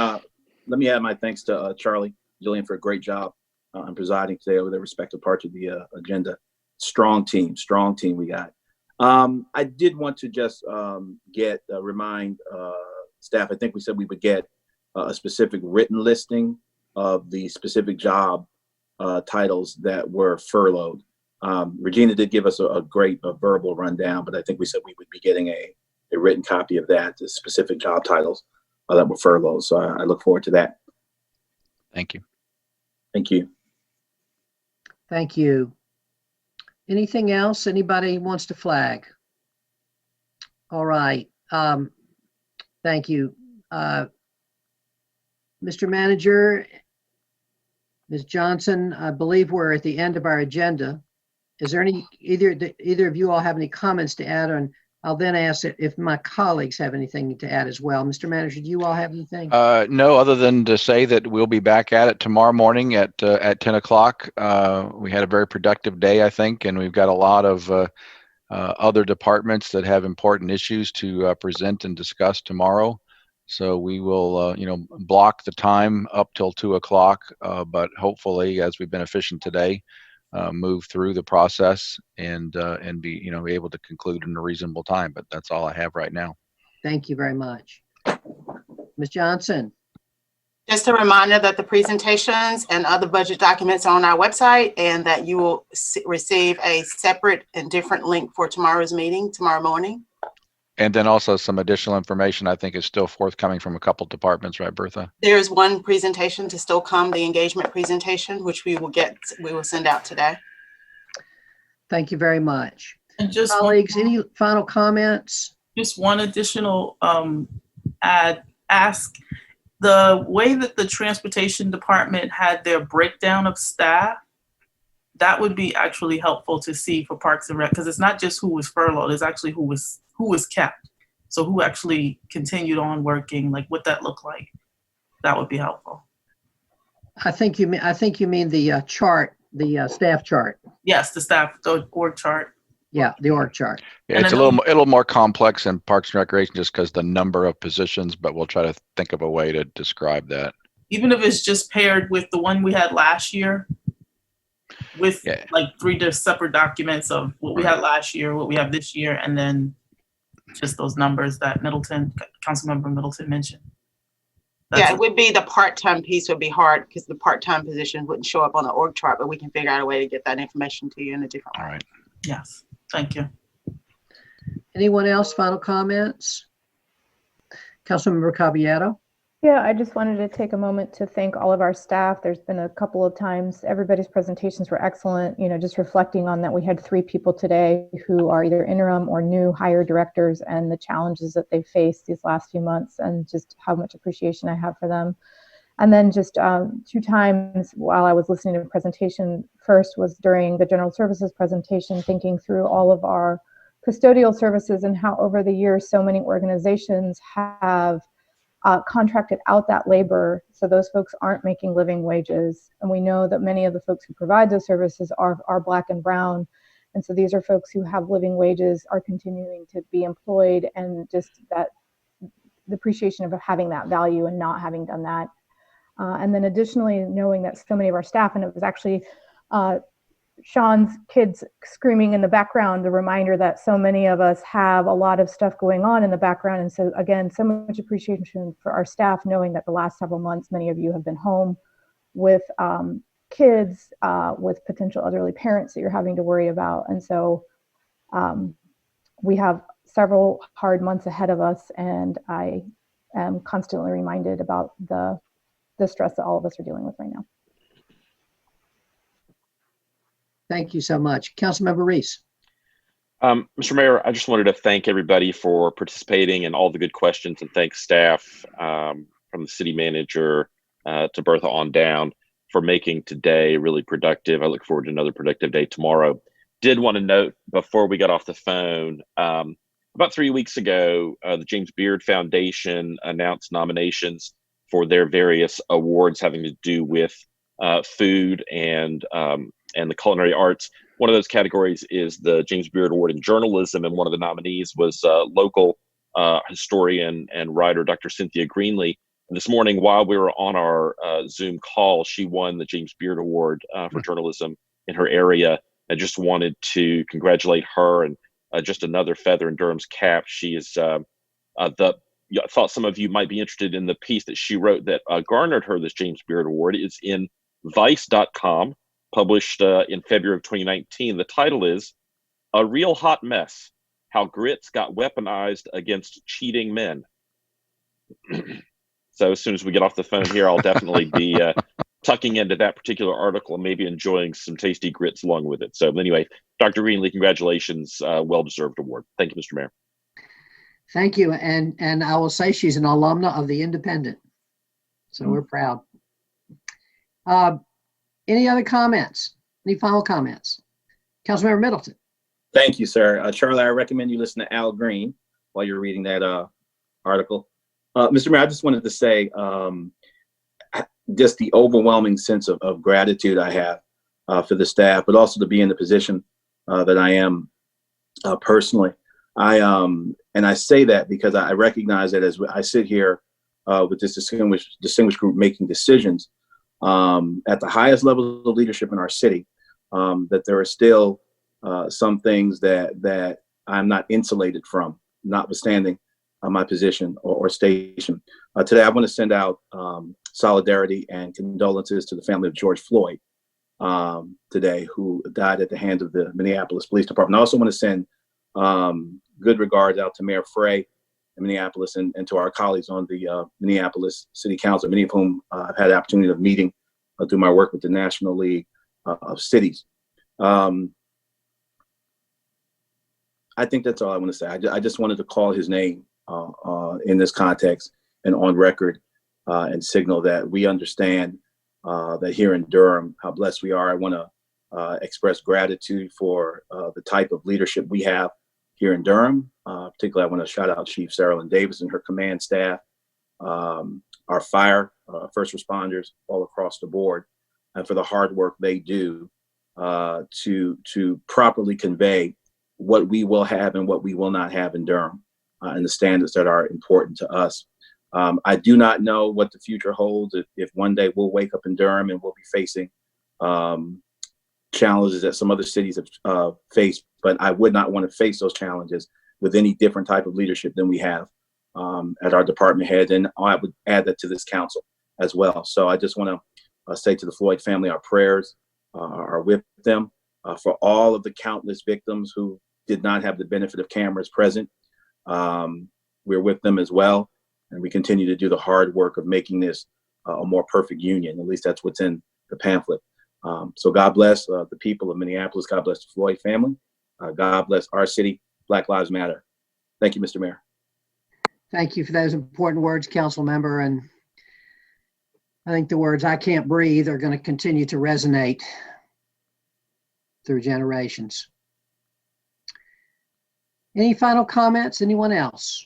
let me add my thanks to Charlie, Jillian, for a great job in presiding today over their respective parts of the agenda. Strong team we got. I did want to just remind staff, I think we said we would get a specific written listing of the specific job titles that were furloughed. Regina did give us a great verbal rundown, but I think we said we would be getting a written copy of that, the specific job titles that were furloughed. So I look forward to that. Thank you. Thank you. Thank you. Anything else anybody wants to flag? All right. Thank you. Mr. Manager, Ms. Johnson, I believe we're at the end of our agenda. Is there either of you all have any comments to add on? I'll then ask if my colleagues have anything to add as well. Mr. Manager, do you all have anything? No, other than to say that we'll be back at it tomorrow morning at 10 o'clock. We had a very productive day, I think, and we've got a lot of other departments that have important issues to present and discuss tomorrow. So we will, block the time up till 2 o'clock, but hopefully, as we've been efficient today, move through the process and be able to conclude in a reasonable time. But that's all I have right now. Thank you very much. Ms. Johnson. Just a reminder that the presentations and other budget documents are on our website, and that you will receive a separate and different link for tomorrow's meeting tomorrow morning. And then also some additional information I think is still forthcoming from a couple departments, right, Bertha? There's one presentation to still come, the engagement presentation, which we will send out today. Thank you very much. And just colleagues, any final comments? Just one additional ask. The way that the transportation department had their breakdown of staff, that would be actually helpful to see for Parks and Rec, because it's not just who was furloughed, it's actually who was kept. So who actually continued on working, like what that looked like, that would be helpful. I think you mean the chart, the staff chart. Yes, the org chart. Yeah, the org chart. Yeah, it's a little more complex in Parks and Recreation just because the number of positions, but we'll try to think of a way to describe that. Even if it's just paired with the one we had last year, with like 3 separate documents of what we had last year, what we have this year, and then just those numbers that Councilmember Middleton mentioned. Yeah, it would be the part-time piece would be hard because the part-time position wouldn't show up on the org chart, but we can figure out a way to get that information to you in a different way. All right. Yes, thank you. Anyone else? Final comments? Councilmember Caballero. Yeah, I just wanted to take a moment to thank all of our staff. There's been a couple of times, everybody's presentations were excellent. You know, just reflecting on that, we had 3 people today who are either interim or new hire directors and the challenges that they faced these last few months and just how much appreciation I have for them. And then just 2 times while I was listening to the presentation, first was during the general services presentation, thinking through all of our custodial services and how over the years, so many organizations have contracted out that labor, so those folks aren't making living wages. And we know that many of the folks who provide those services are Black and Brown. And so these are folks who have living wages, are continuing to be employed, and just that the appreciation of having that value and not having done that. And then additionally, knowing that so many of our staff, and it was actually Sean's kids screaming in the background, the reminder that so many of us have a lot of stuff going on in the background. And so again, so much appreciation for our staff, knowing that the last several months, many of you have been home with kids, with potential elderly parents that you're having to worry about. And so we have several hard months ahead of us, and I am constantly reminded about the stress that all of us are dealing with right now. Thank you so much. Councilmember Reese. Mr. Mayor, I just wanted to thank everybody for participating and all the good questions, and thank staff from the city manager to Bertha on down for making today really productive. I look forward to another productive day tomorrow. Did want to note before we got off the phone, about 3 weeks ago, the James Beard Foundation announced nominations for their various awards having to do with food and the culinary arts. One of those categories is the James Beard Award in Journalism, and one of the nominees was local historian and writer Dr. Cynthia Greenlee. And this morning, while we were on our Zoom call, she won the James Beard Award for journalism in her area. I just wanted to congratulate her, and just another feather in Durham's cap. She is I thought some of you might be interested in the piece that she wrote that garnered her this James Beard Award. It's in Vice.com, published in February of 2019. The title is A Real Hot Mess, How Grits Got Weaponized Against Cheating Men. So as soon as we get off the phone here, I'll definitely be tucking into that particular article and maybe enjoying some tasty grits along with it. So anyway, Dr. Greenlee, congratulations, well-deserved award. Thank you, Mr. Mayor. Thank you. And I will say she's an alumna of the Independent. So we're proud. Any other comments? Any final comments? Councilmember Middleton. Thank you, sir. Charlie, I recommend you listen to Al Green while you're reading that article. Mr. Mayor, I just wanted to say just the overwhelming sense of gratitude I have for the staff, but also to be in the position that I am personally. And I say that because I recognize that as I sit here with this distinguished group making decisions at the highest levels of leadership in our city, that there are still some things that I'm not insulated from, notwithstanding my position or station. Today, I want to send out solidarity and condolences to the family of George Floyd today, who died at the hands of the Minneapolis Police Department. I also want to send good regards out to Mayor Frey in Minneapolis and to our colleagues on the Minneapolis City Council, many of whom I've had the opportunity of meeting through my work with the National League of Cities. I think that's all I want to say. I just wanted to call his name in this context and on record and signal that we understand that here in Durham, how blessed we are. I want to express gratitude for the type of leadership we have here in Durham. Particularly, I want to shout out Chief Sarah Davis and her command staff, our fire, first responders all across the board, and for the hard work they do to properly convey what we will have and what we will not have in Durham, and the standards that are important to us. I do not know what the future holds, if one day we'll wake up in Durham and we'll be facing challenges that some other cities have faced, but I would not want to face those challenges with any different type of leadership than we have at our department head. And I would add that to this council as well. So I just want to say to the Floyd family, our prayers are with them. For all of the countless victims who did not have the benefit of cameras present, we're with them as well. And we continue to do the hard work of making this a more perfect union. At least that's what's in the pamphlet. So God bless the people of Minneapolis. God bless the Floyd family. God bless our city. Black Lives Matter. Thank you, Mr. Mayor. Thank you for those important words, council member. And I think the words "I can't breathe" are going to continue to resonate through generations. Any final comments? Anyone else?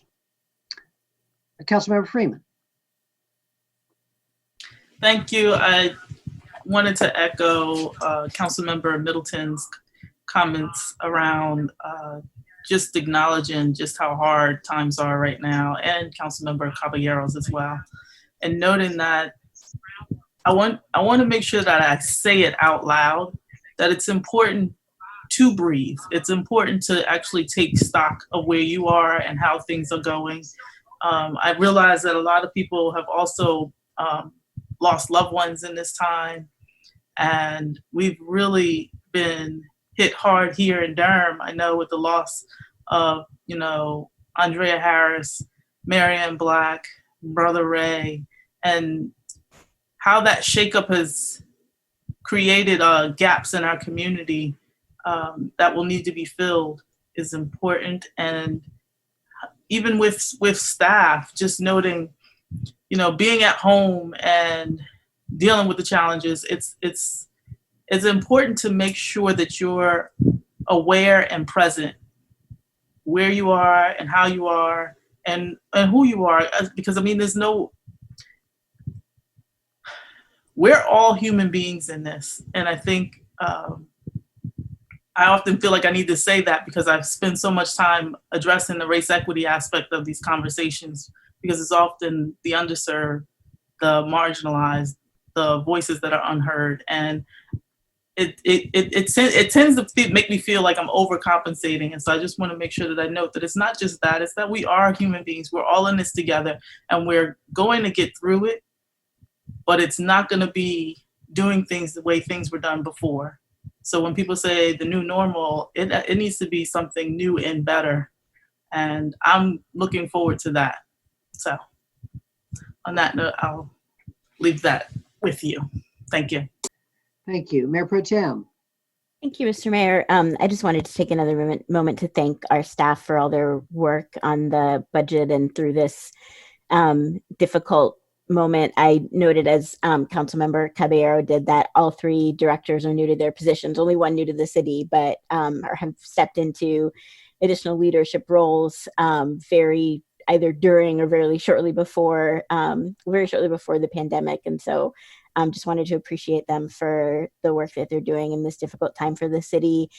Councilmember Freeman. Thank you. I wanted to echo Councilmember Middleton's comments around just acknowledging just how hard times are right now, and Councilmember Caballeros as well, and noting that I want to make sure that I say it out loud, that it's important to breathe. It's important to actually take stock of where you are and how things are going. I realize that a lot of people have also lost loved ones in this time, and we've really been hit hard here in Durham. I know with the loss of, Andrea Harris, Marianne Black, Brother Ray, and how that shakeup has created gaps in our community that will need to be filled is important. And even with staff, just noting, being at home and dealing with the challenges, it's important to make sure that you're aware and present where you are and how you are and who you are, because we're all human beings in this. And I think I often feel like I need to say that because I've spent so much time addressing the race equity aspect of these conversations, because it's often the underserved, the marginalized, the voices that are unheard. And it tends to make me feel like I'm overcompensating. And so I just want to make sure that I note that it's not just that, it's that we are human beings. We're all in this together and we're going to get through it, but it's not going to be doing things the way things were done before. So when people say the new normal, it needs to be something new and better. And I'm looking forward to that. So on that note, I'll leave that with you. Thank you. Thank you. Mayor Pro Tem. Thank you, Mr. Mayor. I just wanted to take another moment to thank our staff for all their work on the budget and through this difficult moment. I noted, as Councilmember Caballero did, that all three directors are new to their positions, only one new to the city, but have stepped into additional leadership roles either during or very shortly before the pandemic. And so just wanted to appreciate them for the work that they're doing in this difficult time for the city.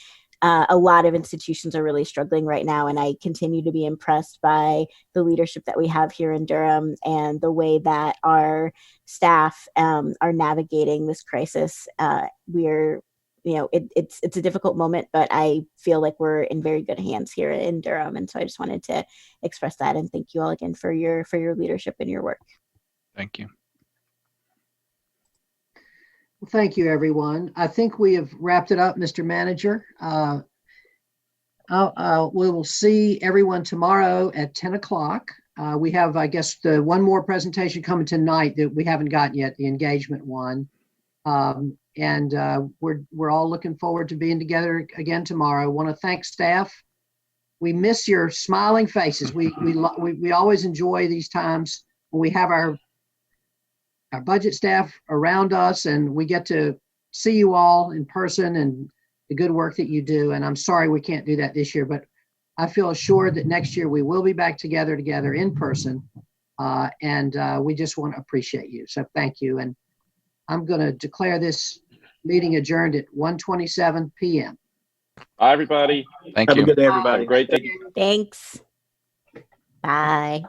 A lot of institutions are really struggling right now, and I continue to be impressed by the leadership that we have here in Durham and the way that our staff are navigating this crisis. It's a difficult moment, but I feel like we're in very good hands here in Durham, and so I just wanted to express that and thank you all again for your leadership and your work. Thank you. Well, thank you, everyone. I think we have wrapped it up, Mr. Manager. We will see everyone tomorrow at 10 o'clock. We have, I guess, the one more presentation coming tonight that we haven't gotten yet, the engagement one. We're all looking forward to being together again tomorrow. I want to thank staff. We miss your smiling faces. We always enjoy these times when we have our budget staff around us and we get to see you all in person and the good work that you do. And I'm sorry we can't do that this year, but I feel assured that next year we will be back together in person. And we just want to appreciate you. So thank you. And I'm going to declare this meeting adjourned at 1:27 p.m. Bye, everybody. Thank Have you. a good day, everybody. Have a great day. Thanks. Bye.